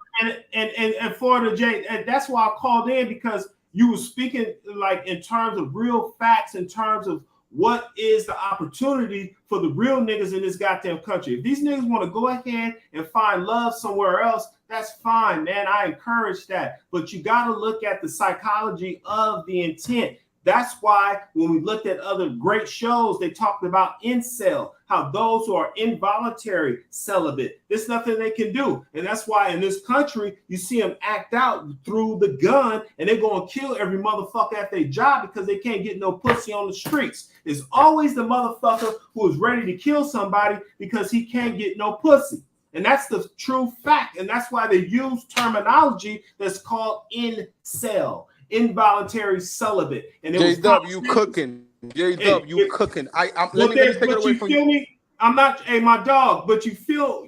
And Florida J, and that's why I called in, because you were speaking like in terms of real facts, in terms of what is the opportunity for the real niggas in this goddamn country. If these niggas want to go ahead and find love somewhere else, that's fine, man. I encourage that. But you got to look at the psychology of the intent. That's why when we looked at other great shows, they talked about incel, how those who are involuntary celibate, there's nothing they can do. And that's why in this country, you see them act out through the gun, and they're going to kill every motherfucker at their job because they can't get no pussy on the streets. It's always the motherfucker who is ready to kill somebody because he can't get no pussy. And that's the true fact. And that's why they use terminology that's called incel. Involuntary celibate. And J-Dub, you cooking. J-Dub, you cooking. Let me take it away from you. Me? I'm not, my dog, but you feel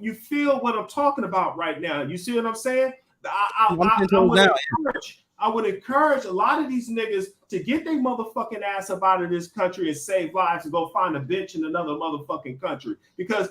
what I'm talking about right now. You see what I'm saying? I would encourage a lot of these niggas to get their motherfucking ass up out of this country and save lives and go find a bitch in another motherfucking country, because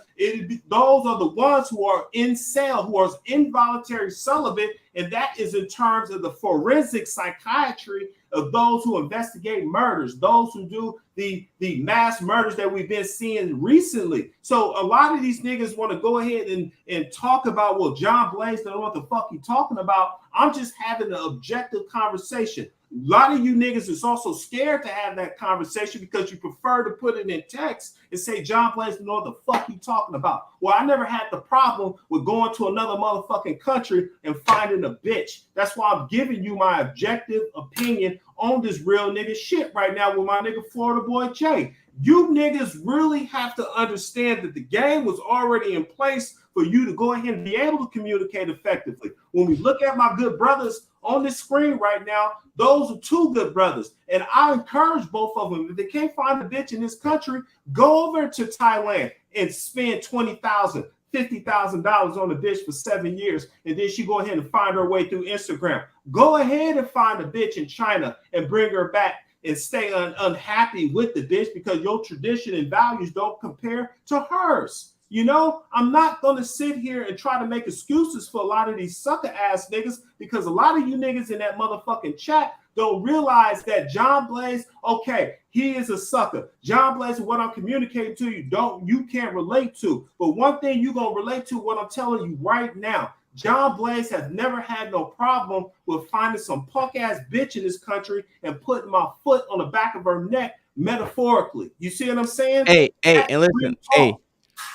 those are the ones who are incel, who are involuntary celibate, and that is in terms of the forensic psychiatry of those who investigate murders, those who do the mass murders that we've been seeing recently. So a lot of these niggas want to go ahead and talk about, well, John Blaze don't know what the fuck he talking about. I'm just having an objective conversation. A lot of you niggas is also scared to have that conversation because you prefer to put it in text and say John Blaze know what the fuck you talking about. Well, I never had the problem with going to another motherfucking country and finding a bitch. That's why I'm giving you my objective opinion on this real nigga shit right now with my nigga Florida boy Jay. You niggas really have to understand that the game was already in place for you to go ahead and be able to communicate effectively. When we look at my good brothers on this screen right now, those are two good brothers. And I encourage both of them. If they can't find a bitch in this country, go over to Thailand and spend $20,000, $50,000 on a bitch for 7 years. And then she go ahead and find her way through Instagram. Go ahead and find a bitch in China and bring her back and stay unhappy with the bitch because your tradition and values don't compare to hers. You know, I'm not going to sit here and try to make excuses for a lot of these sucker ass niggas because a lot of you niggas in that motherfucking chat don't realize that John Blaze, okay, he is a sucker. John Blaze, what I'm communicating to you can't relate to. But one thing you're going to relate to, what I'm telling you right now, John Blaze has never had no problem with finding some punk ass bitch in this country and putting my foot on the back of her neck metaphorically. You see what I'm saying? Hey, and listen,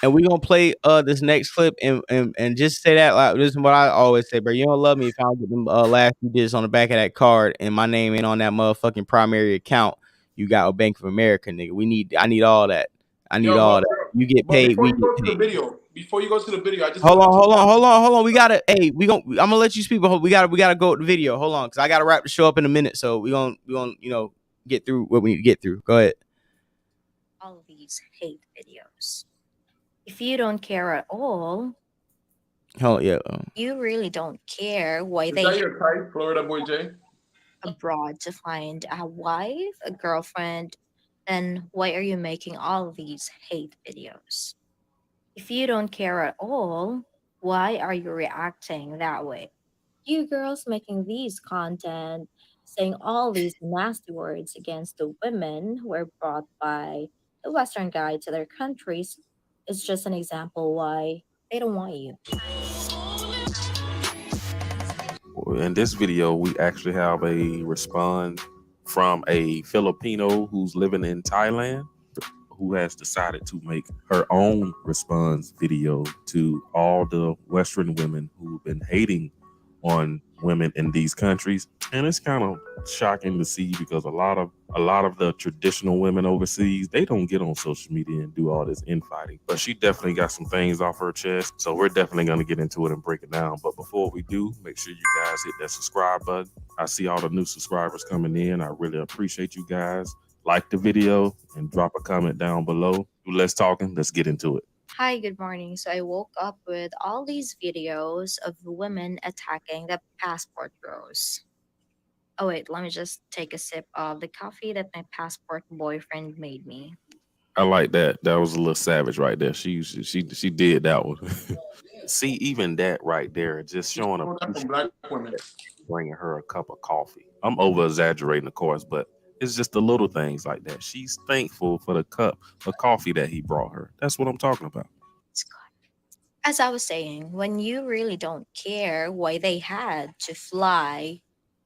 and we gonna play this next clip and just say that like this is what I always say, bro. You don't love me if I don't get them last few digits on the back of that card and my name ain't on that motherfucking primary account you got with Bank of America, nigga. I need all that. I need all that. You get paid, we get paid. Before you go to the video, I just hold on. We gotta. Hey, I'm gonna let you speak, but we gotta go with the video. Hold on, because I gotta wrap the show up in a minute. So we gonna get through what we need to get through. Go ahead. All these hate videos. If you don't care at all, you really don't care why they your type, Florida Boy J? Abroad to find a wife, a girlfriend, then why are you making all these hate videos? If you don't care at all, why are you reacting that way? You girls making these content, saying all these nasty words against the women who were brought by the Western guy to their countries is just an example why they don't want you. In this video, we actually have a response from a Filipino who's living in Thailand, who has decided to make her own response video to all the Western women who've been hating on women in these countries. And it's kind of shocking to see because a lot of the traditional women overseas, they don't get on social media and do all this infighting. But she definitely got some things off her chest. So we're definitely going to get into it and break it down. But before we do, make sure you guys hit that subscribe button. I see all the new subscribers coming in. I really appreciate you guys. Like the video and drop a comment down below. Let's talking. Let's get into it. Hi, good morning. So I woke up with all these videos of women attacking the passport bros. Oh wait, let me just take a sip of the coffee that my passport boyfriend made me. I like that. That was a little savage right there. She did that one. See, even that right there, just showing black women, bringing her a cup of coffee. I'm over exaggerating, of course, but it's just the little things like that. She's thankful for the cup of coffee that he brought her. That's what I'm talking about. As I was saying, when you really don't care why they had to fly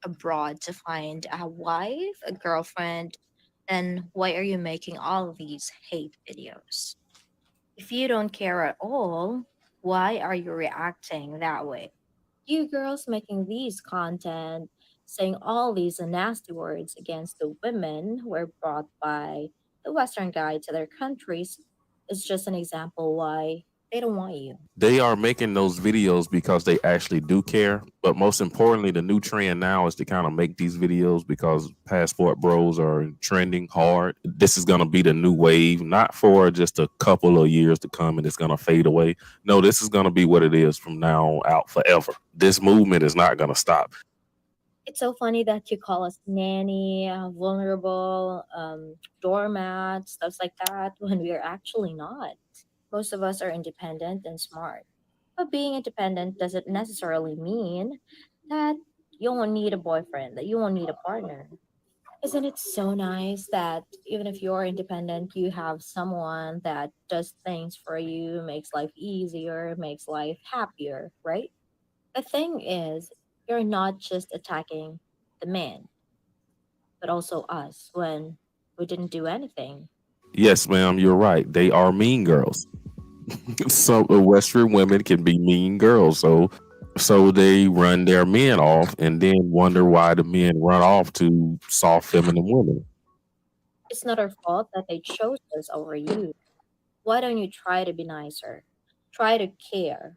abroad to find a wife, a girlfriend, then why are you making all of these hate videos? If you don't care at all, why are you reacting that way? You girls making these content, saying all these nasty words against the women who were brought by the Western guy to their countries is just an example why they don't want you. They are making those videos because they actually do care. But most importantly, the new trend now is to kind of make these videos because passport bros are trending hard. This is going to be the new wave, not for just a couple of years to come and it's going to fade away. No, this is going to be what it is from now out forever. This movement is not going to stop. It's so funny that you call us nanny, vulnerable, doormat, stuff like that, when we are actually not. Most of us are independent and smart. But being independent doesn't necessarily mean that you won't need a boyfriend, that you won't need a partner. Isn't it so nice that even if you're independent, you have someone that does things for you, makes life easier, makes life happier, right? The thing is, you're not just attacking the man, but also us when we didn't do anything. Yes, ma'am, you're right. They are mean girls. Some Western women can be mean girls, so they run their men off and then wonder why the men run off to soft feminine women. It's not our fault that they chose us over you. Why don't you try to be nicer? Try to care.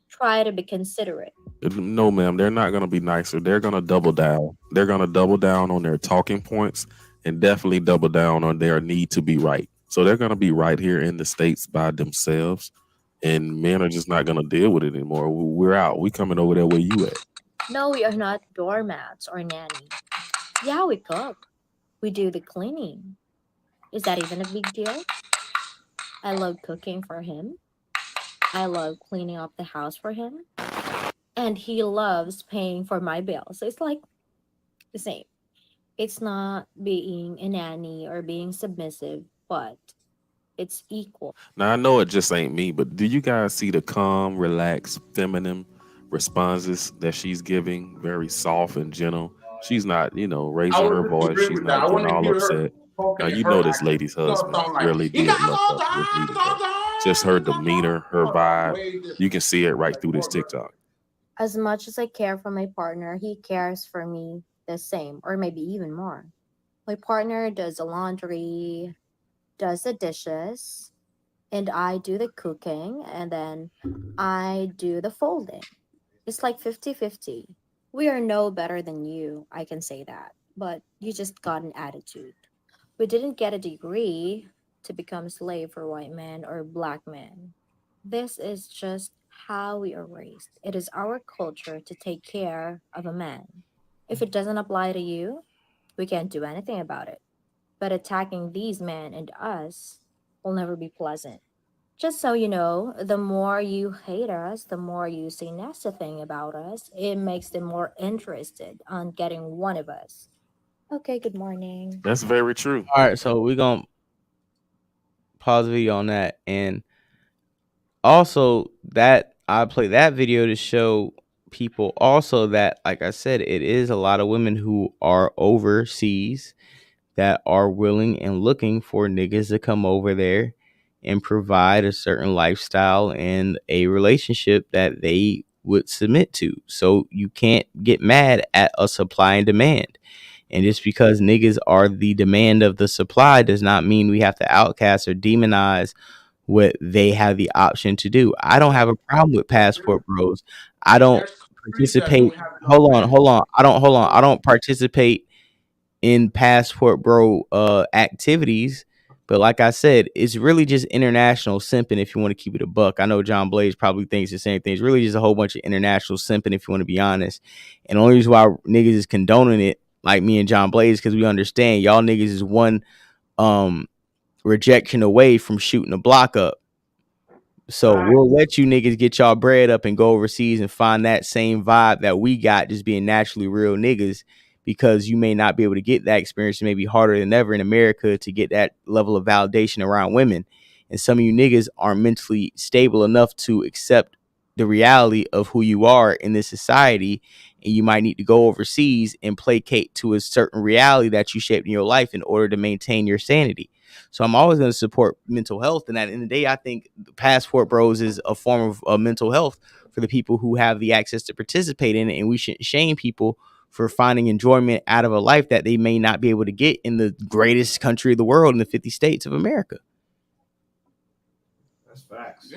Try to be considerate. No, ma'am, they're not going to be nicer. They're going to double down. They're going to double down on their talking points and definitely double down on their need to be right. So they're going to be right here in the States by themselves. And men are just not going to deal with it anymore. We're out. We coming over there where you at. No, we are not doormats or nannies. Yeah, we cook. We do the cleaning. Is that even a big deal? I love cooking for him. I love cleaning up the house for him. And he loves paying for my bills. So it's like the same. It's not being a nanny or being submissive, but it's equal. Now I know it just ain't me, but do you guys see the calm, relaxed, feminine responses that she's giving? Very soft and gentle. She's not, I raising would her voice. disagree She's with that. not I want getting to all hear her upset. Now talking. you Her know this accent lady's is gonna husband sound like really did muck up with Nita, but just her demeanor, her vibe, way different. you can see it right through this TikTok. As much as I care for my partner, he cares for me the same, or maybe even more. My partner does the laundry, does the dishes, and I do the cooking, and then I do the folding. It's like 50-50. We are no better than you, I can say that. But you just got an attitude. We didn't get a degree to become a slave for white men or black men. This is just how we are raised. It is our culture to take care of a man. If it doesn't apply to you, we can't do anything about it. But attacking these men and us will never be pleasant. Just so you know, the more you hate us, the more you say nasty thing about us, it makes them more interested on getting one of us. Okay, good morning. That's very true. All right, so we're gonna pause the video on that, and also that I play that video to show people also that, like I said, it is a lot of women who are overseas that are willing and looking for niggas to come over there and provide a certain lifestyle and a relationship that they would submit to. So you can't get mad at a supply and demand. And just because niggas are the demand of the supply does not mean we have to outcast or demonize what they have the option to do. I don't have a problem with passport bros. I don't There's countries that participate. don't have enough Hold on, men. hold on. I don't participate in passport bro activities. But like I said, it's really just international simping if you want to keep it a buck. I know John Blaze probably thinks the same thing. It's really just a whole bunch of international simping if you want to be honest. And the only reason why niggas is condoning it, like me and John Blaze, because we understand y'all niggas is one rejection away from shooting a block up. So we'll let you niggas get y'all bread up and go overseas and find that same vibe that we got just being naturally real niggas, because you may not be able to get that experience. It may be harder than ever in America to get that level of validation around women. And some of you niggas aren't mentally stable enough to accept the reality of who you are in this society. And you might need to go overseas and placate to a certain reality that you shaped in your life in order to maintain your sanity. So I'm always going to support mental health. And at the end of the day, I think Passport Bros is a form of mental health for the people who have the access to participate in it. And we shouldn't shame people for finding enjoyment out of a life that they may not be able to get in the greatest country of the world, in the 50 states of America. That's facts.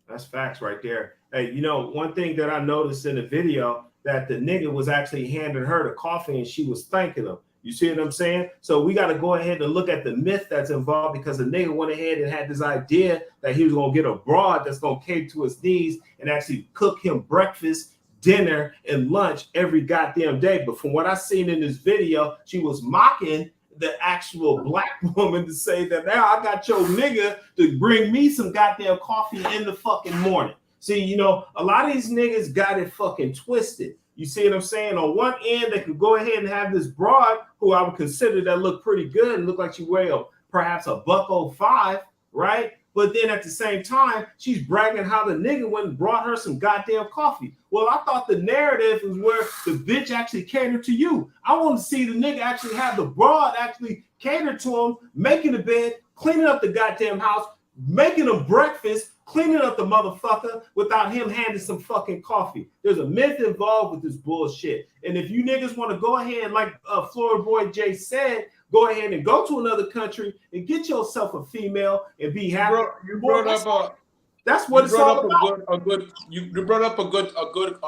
That's facts right there. Hey, one thing that I noticed in the video, that the nigga was actually handing her the coffee and she was thanking him. You see what I'm saying? So we got to go ahead and look at the myth that's involved, because the nigga went ahead and had this idea that he was going to get a broad that's going to cater to his needs and actually cook him breakfast, dinner, and lunch every goddamn day. But from what I seen in this video, she was mocking the actual black woman to say that now I got your nigga to bring me some goddamn coffee in the fucking morning. See, a lot of these niggas got it fucking twisted. You see what I'm saying? On one end, they could go ahead and have this broad who I would consider that look pretty good and look like she weigh perhaps a $105, right? But then at the same time, she's bragging how the nigga went and brought her some goddamn coffee. Well, I thought the narrative was where the bitch actually catered to you. I want to see the nigga actually have the broad actually cater to him, making the bed, cleaning up the goddamn house, making him breakfast, cleaning up the motherfucker without him handing some fucking coffee. There's a myth involved with this bullshit. And if you niggas want to go ahead, like Florida Boy Jay said, go ahead and go to another country and get yourself a female and be happy. You brought up that's what it's all about. You brought up a good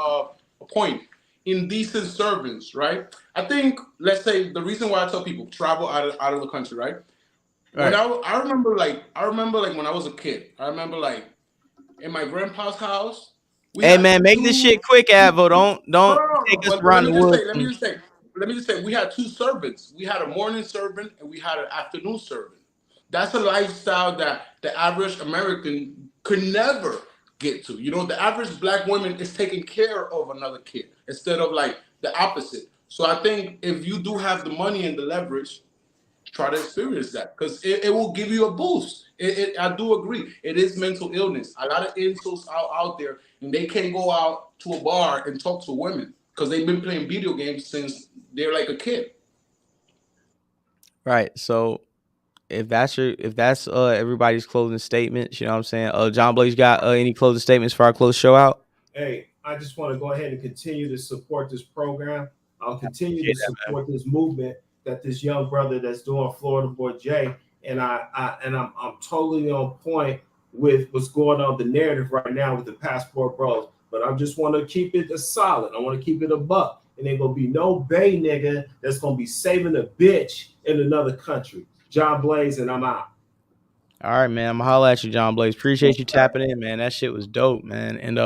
point. Indecent servants, right? I think, let's say, the reason why I tell people travel out of the country, right? Right. I remember when I was a kid. I remember like in my grandpa's house. Hey man, make this shit quick, Avo. Don't take us around the woods. Let me just say. let me just say, we had two servants. We had a morning servant and we had an afternoon servant. That's a lifestyle that the average American could never get to. You know, the average black woman is taking care of another kid instead of like the opposite. So I think if you do have the money and the leverage, try to experience that because it will give you a boost. I do agree. It is mental illness. A lot of insults out there, and they can't go out to a bar and talk to women because they've been playing video games since they're like a kid. Right. So if that's everybody's closing statements, you know what I'm saying? John Blaze got any closing statements for our close show out? Hey, I just want to go ahead and continue to support this program. I'll continue to support this movement that this young brother that's doing, Florida Boy J, and I'm totally on point with what's going on the narrative right now with the Passport Bros. But I just want to keep it solid. I want to keep it a buck. And ain't gonna be no Bay nigga that's gonna be saving a bitch in another country. John Blaze, and I'm out. All right, man. I'm gonna holla at you, John Blaze. Appreciate you tapping in, man. That shit was dope, man. And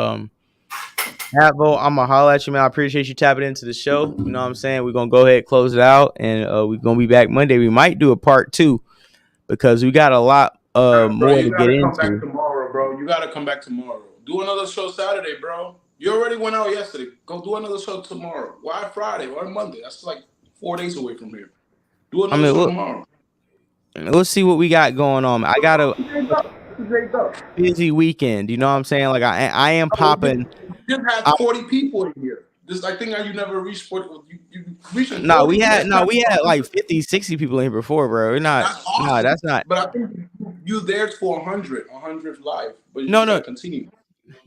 Hatvo, I'm gonna holla at you, man. I appreciate you tapping into the show. You know what I'm saying? We're gonna go ahead and close it out, and we're gonna be back Monday. We might do a part 2 because we got a lot more to get into. Come back tomorrow, bro. You gotta come back tomorrow. Do another show Saturday, bro. You already went out yesterday. Go do another show tomorrow. Why Friday? Why Monday? That's like 4 days away from here. Do another show tomorrow. Let's see what we got going on. I got a busy weekend. You know what I'm saying? Like I am popping. You just had 40 people in here. This, I think you never reached 40. You reached 40. We had like 50, 60 people in here before, bro. We're not. That's awesome. No, that's not. But I think you there for 100 live. But you no. Continue.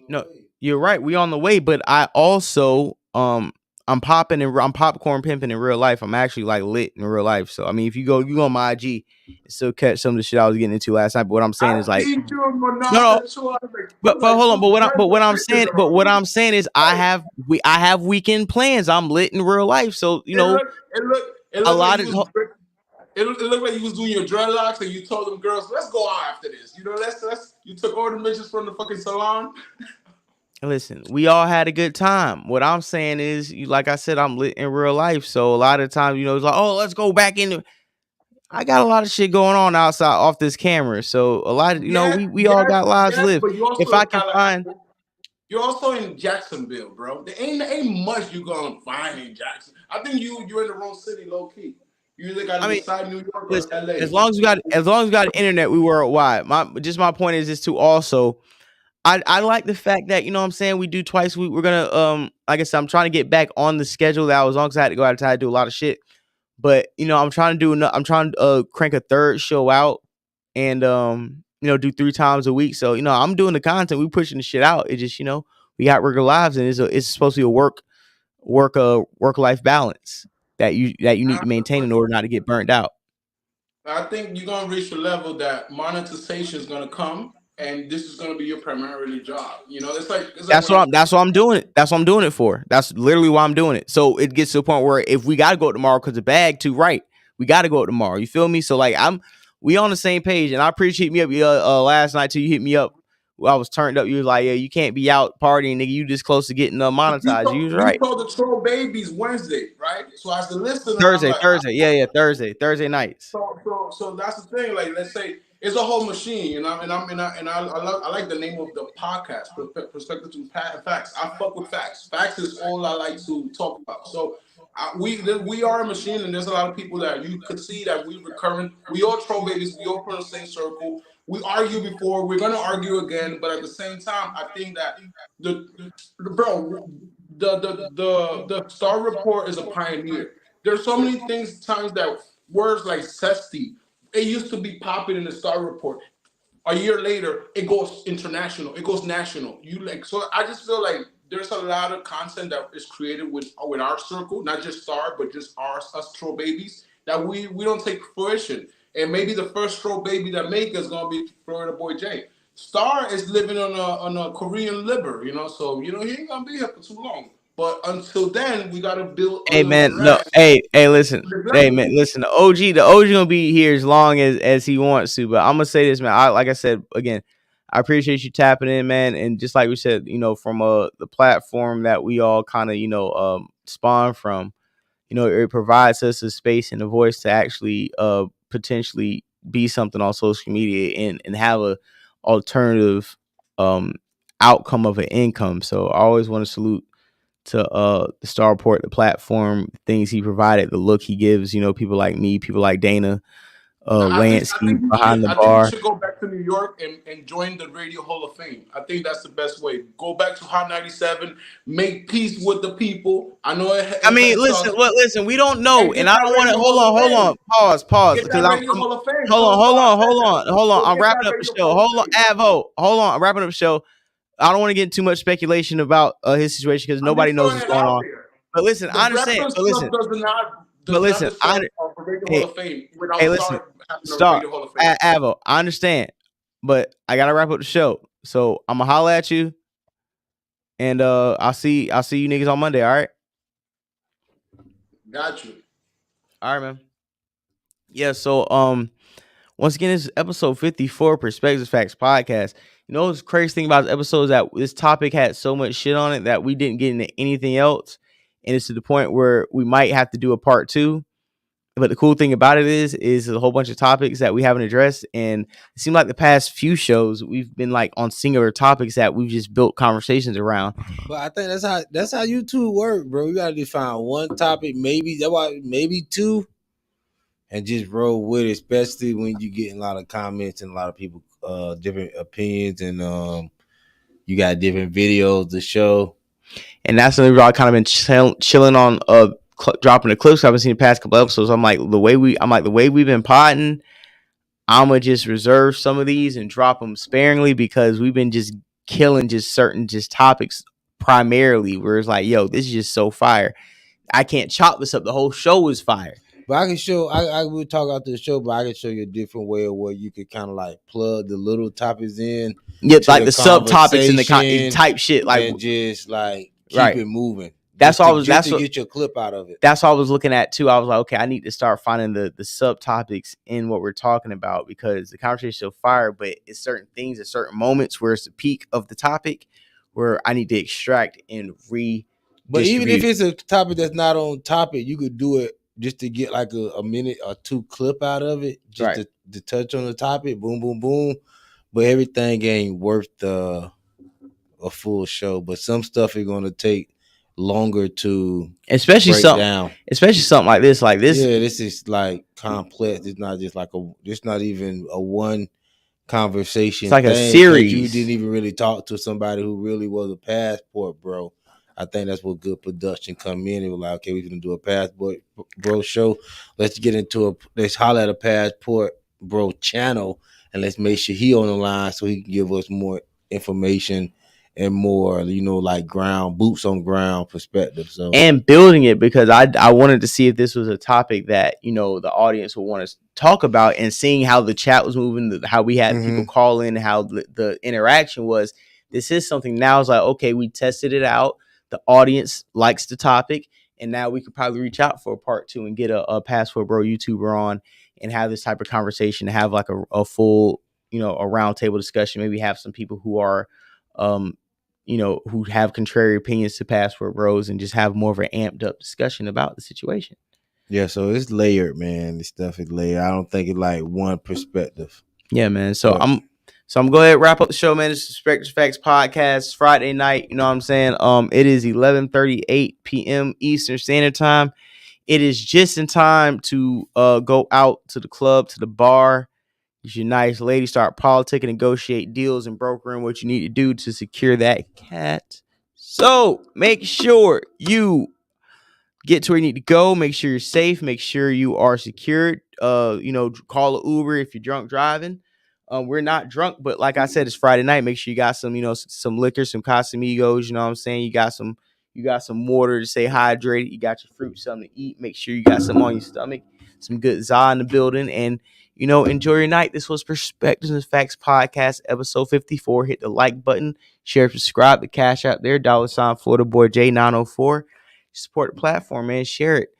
No, you're right. We on the way, but I also I'm popping and I'm popcorn pimping in real life. I'm actually like lit in real life. So I mean, if you go on my IG, still catch some of the shit I was getting into last night. But what I'm saying is like, no. But hold on. But what I'm saying is I have weekend plans. I'm lit in real life. So you know, it looked it looked like you was doing your dreadlocks and you told them girls, let's go out after this. You know, that's you took all the bitches from the fucking salon. Listen, we all had a good time. What I'm saying is, like I said, I'm lit in real life. So a lot of times, you know, it's like, oh, let's go back into. I got a lot of shit going on outside off this camera. So a lot of, you know, we all got lives to live. If I can find. You're also in Jacksonville, bro. There ain't much you gonna find in Jackson. I think you're in the wrong city, low key. You either got to decide New York or LA. As long as we got internet, we worldwide. My point is to also. I like the fact that, you know what I'm saying, we do twice a week. We're gonna like I said, I'm trying to get back on the schedule that I was on because I had to go out and do a lot of shit. But you know, I'm trying to crank a third show out and you know, do 3 times a week. So, you know, I'm doing the content, we pushing the shit out. It just, you know, we got regular lives and it's supposed to be a work life balance that you need to maintain in order not to get burnt out. I think you're gonna reach a level that monetization is gonna come. And this is going to be your primary job. You know, it's like that's what I'm doing it. That's what I'm doing it for. That's literally why I'm doing it. So it gets to a point where if we got to go tomorrow because the bag too right, we got to go tomorrow. You feel me? So like we on the same page, and I appreciate me up last night till you hit me up. I was turned up. You was like, yeah, you can't be out partying, nigga. You just close to getting monetized. You was right. You told the Troll Babies Wednesday, right? So as the listener, Thursday, Thursday nights. So that's the thing. Like, let's say. It's a whole machine, and I like the name of the podcast, Perspective to Facts. I fuck with facts. Facts is all I like to talk about. So we are a machine, and there's a lot of people that you could see that we recurrent. We all troll babies. We all put in the same circle. We argue before. We're gonna argue again, but at the same time, I think that the Star Report is a pioneer. There's so many times that words like "sesty." It used to be popping in the Star Report. A year later, it goes international. It goes national. So I just feel like there's a lot of content that is created with our circle, not just Star, but just us troll babies that we don't take fruition. And maybe the first troll baby that make is gonna be Florida Boy J. Star is living on a Korean liver, you know. So you know he ain't gonna be here for too long. But until then, we gotta build. Hey man, no, hey, listen, listen. The OG gonna be here as long as he wants to. But I'm gonna say this, man. Like I said again, I appreciate you tapping in, man. And just like we said, you know, from the platform that we all kind of, you know, spawn from, it provides us a space and a voice to actually potentially be something on social media and have a alternative outcome of an income. So I always want to salute to the Starport, the platform, the things he provided, the look he gives, people like me, people like Dana, Lansky behind the I think you bar. should go back to New York and join the Radio Hall of Fame. I think that's the best way. Go back to Hot 97, make peace with the people. I know Listen, we don't know, and and get I that don't want to. Radio Hall of Hold Fame. on, pause, Get because that Radio Hall of Fame. hold on. Go I'm get wrapping that up the Radio show. Hall of Hold on, Fame. Avo, hold on. I'm wrapping up the show. I don't want to get too much speculation about his situation because nobody knows what's going on. There. But listen, The I understand. Breakfast But listen, Club does not deserve a Radio Hall of Fame without hey, listen, having a stop, Radio Hall of Fame. Avo. I understand, but I gotta wrap up the show, so I'm gonna holler at you, and I'll see you niggas on Monday. All right. Got you. All right, man. Yeah. So once again, this is episode 54, Perspectives Facts Podcast. What's the crazy thing about this episode is that this topic had so much shit on it that we didn't get into anything else. And it's to the point where we might have to do a part 2. But the cool thing about it is a whole bunch of topics that we haven't addressed. And it seemed like the past few shows, we've been like on singular topics that we've just built conversations around. But I think that's how YouTube work, bro. You gotta define one topic, maybe 2. And just roll with it, especially when you get a lot of comments and a lot of people different opinions, and you got different videos to show. And that's something we've all kind of been chilling on dropping the clips I've been seeing the past couple episodes. I'm like the way we've been potting, I'ma just reserve some of these and drop them sparingly because we've been just killing certain topics primarily where it's like, yo, this is just so fire. I can't chop this up. The whole show is fire. But I can show. I will talk after the show, but I can show you a different way of where you could kind of like plug the little topics in. Yeah, like the subtopics and the type shit, like and just like keep it moving. That's all. That's to what, get your clip out of it. That's all I was looking at too. I was like, okay, I need to start finding the subtopics in what we're talking about because the conversation is still fire, but it's certain things at certain moments where it's the peak of the topic where I need to extract and But even if it's a topic that's not on topic, you could do it just to get like a minute or 2 clip out of it, just to touch on the topic. Boom, boom, boom. But everything ain't worth a full show. But some stuff is going to take longer to especially something like this. Yeah, this is like complex. It's not just like it's not even a one conversation. It's like a series. You didn't even really talk to somebody who really was a passport bro. I think that's what good production come in. It was like, okay, we're gonna do a passport bro show. Let's holler at a passport bro channel and let's make sure he on the line so he can give us more information and more, like boots on ground perspective. So and building it because I wanted to see if this was a topic that the audience would want to talk about, and seeing how the chat was moving, how we had people call in, how the interaction was. This is something now. It's like, okay, we tested it out. The audience likes the topic, and now we could probably reach out for a part 2 and get a Passport Bro YouTuber on and have this type of conversation, have like a full, a roundtable discussion. Maybe have some people who are, who have contrary opinions to Passport Bros and just have more of an amped up discussion about the situation. Yeah, so it's layered, man. This stuff is layered. I don't think it's like one perspective. Yeah, man. So I'm going to go ahead and wrap up the show, man. This is Perspectives Facts Podcast, Friday night. You know what I'm saying? It is 11:38 p.m. Eastern Standard Time. It is just in time to go out to the club, to the bar. Get your nice lady, start politicking, negotiate deals, and brokering what you need to do to secure that cat. So make sure you get to where you need to go. Make sure you're safe. Make sure you are secured. Call an Uber if you're drunk driving. We're not drunk, but like I said, it's Friday night. Make sure you got some, some liquor, some Casamigos. You know what I'm saying? You got some water to stay hydrated. You got your fruit, something to eat. Make sure you got some on your stomach. Some good za in the building, and enjoy your night. This was Perspectives and Facts Podcast, episode 54. Hit the like button, share, subscribe, the cash out there, $ Florida Boy J904. Support the platform, man. Share it.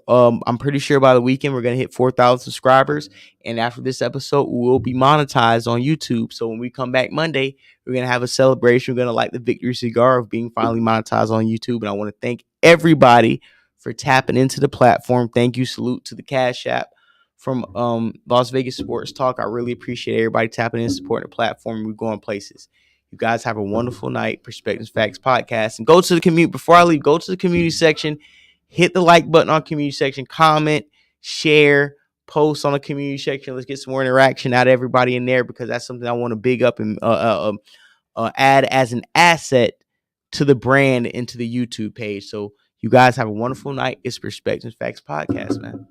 I'm pretty sure by the weekend we're gonna hit 4,000 subscribers, and after this episode, we will be monetized on YouTube. So when we come back Monday, we're gonna have a celebration. We're gonna light the victory cigar of being finally monetized on YouTube, and I want to thank everybody for tapping into the platform. Thank you. Salute to the Cash App from Las Vegas Sports Talk. I really appreciate everybody tapping in, supporting the platform. We're going places. You guys have a wonderful night. Perspectives Facts Podcast. And go to the community. Before I leave, go to the community section. Hit the like button on community section. Comment, share, post on the community section. Let's get some more interaction out of everybody in there, because that's something I want to big up and add as an asset to the brand and to the YouTube page. So you guys have a wonderful night. It's Perspectives Facts Podcast, man.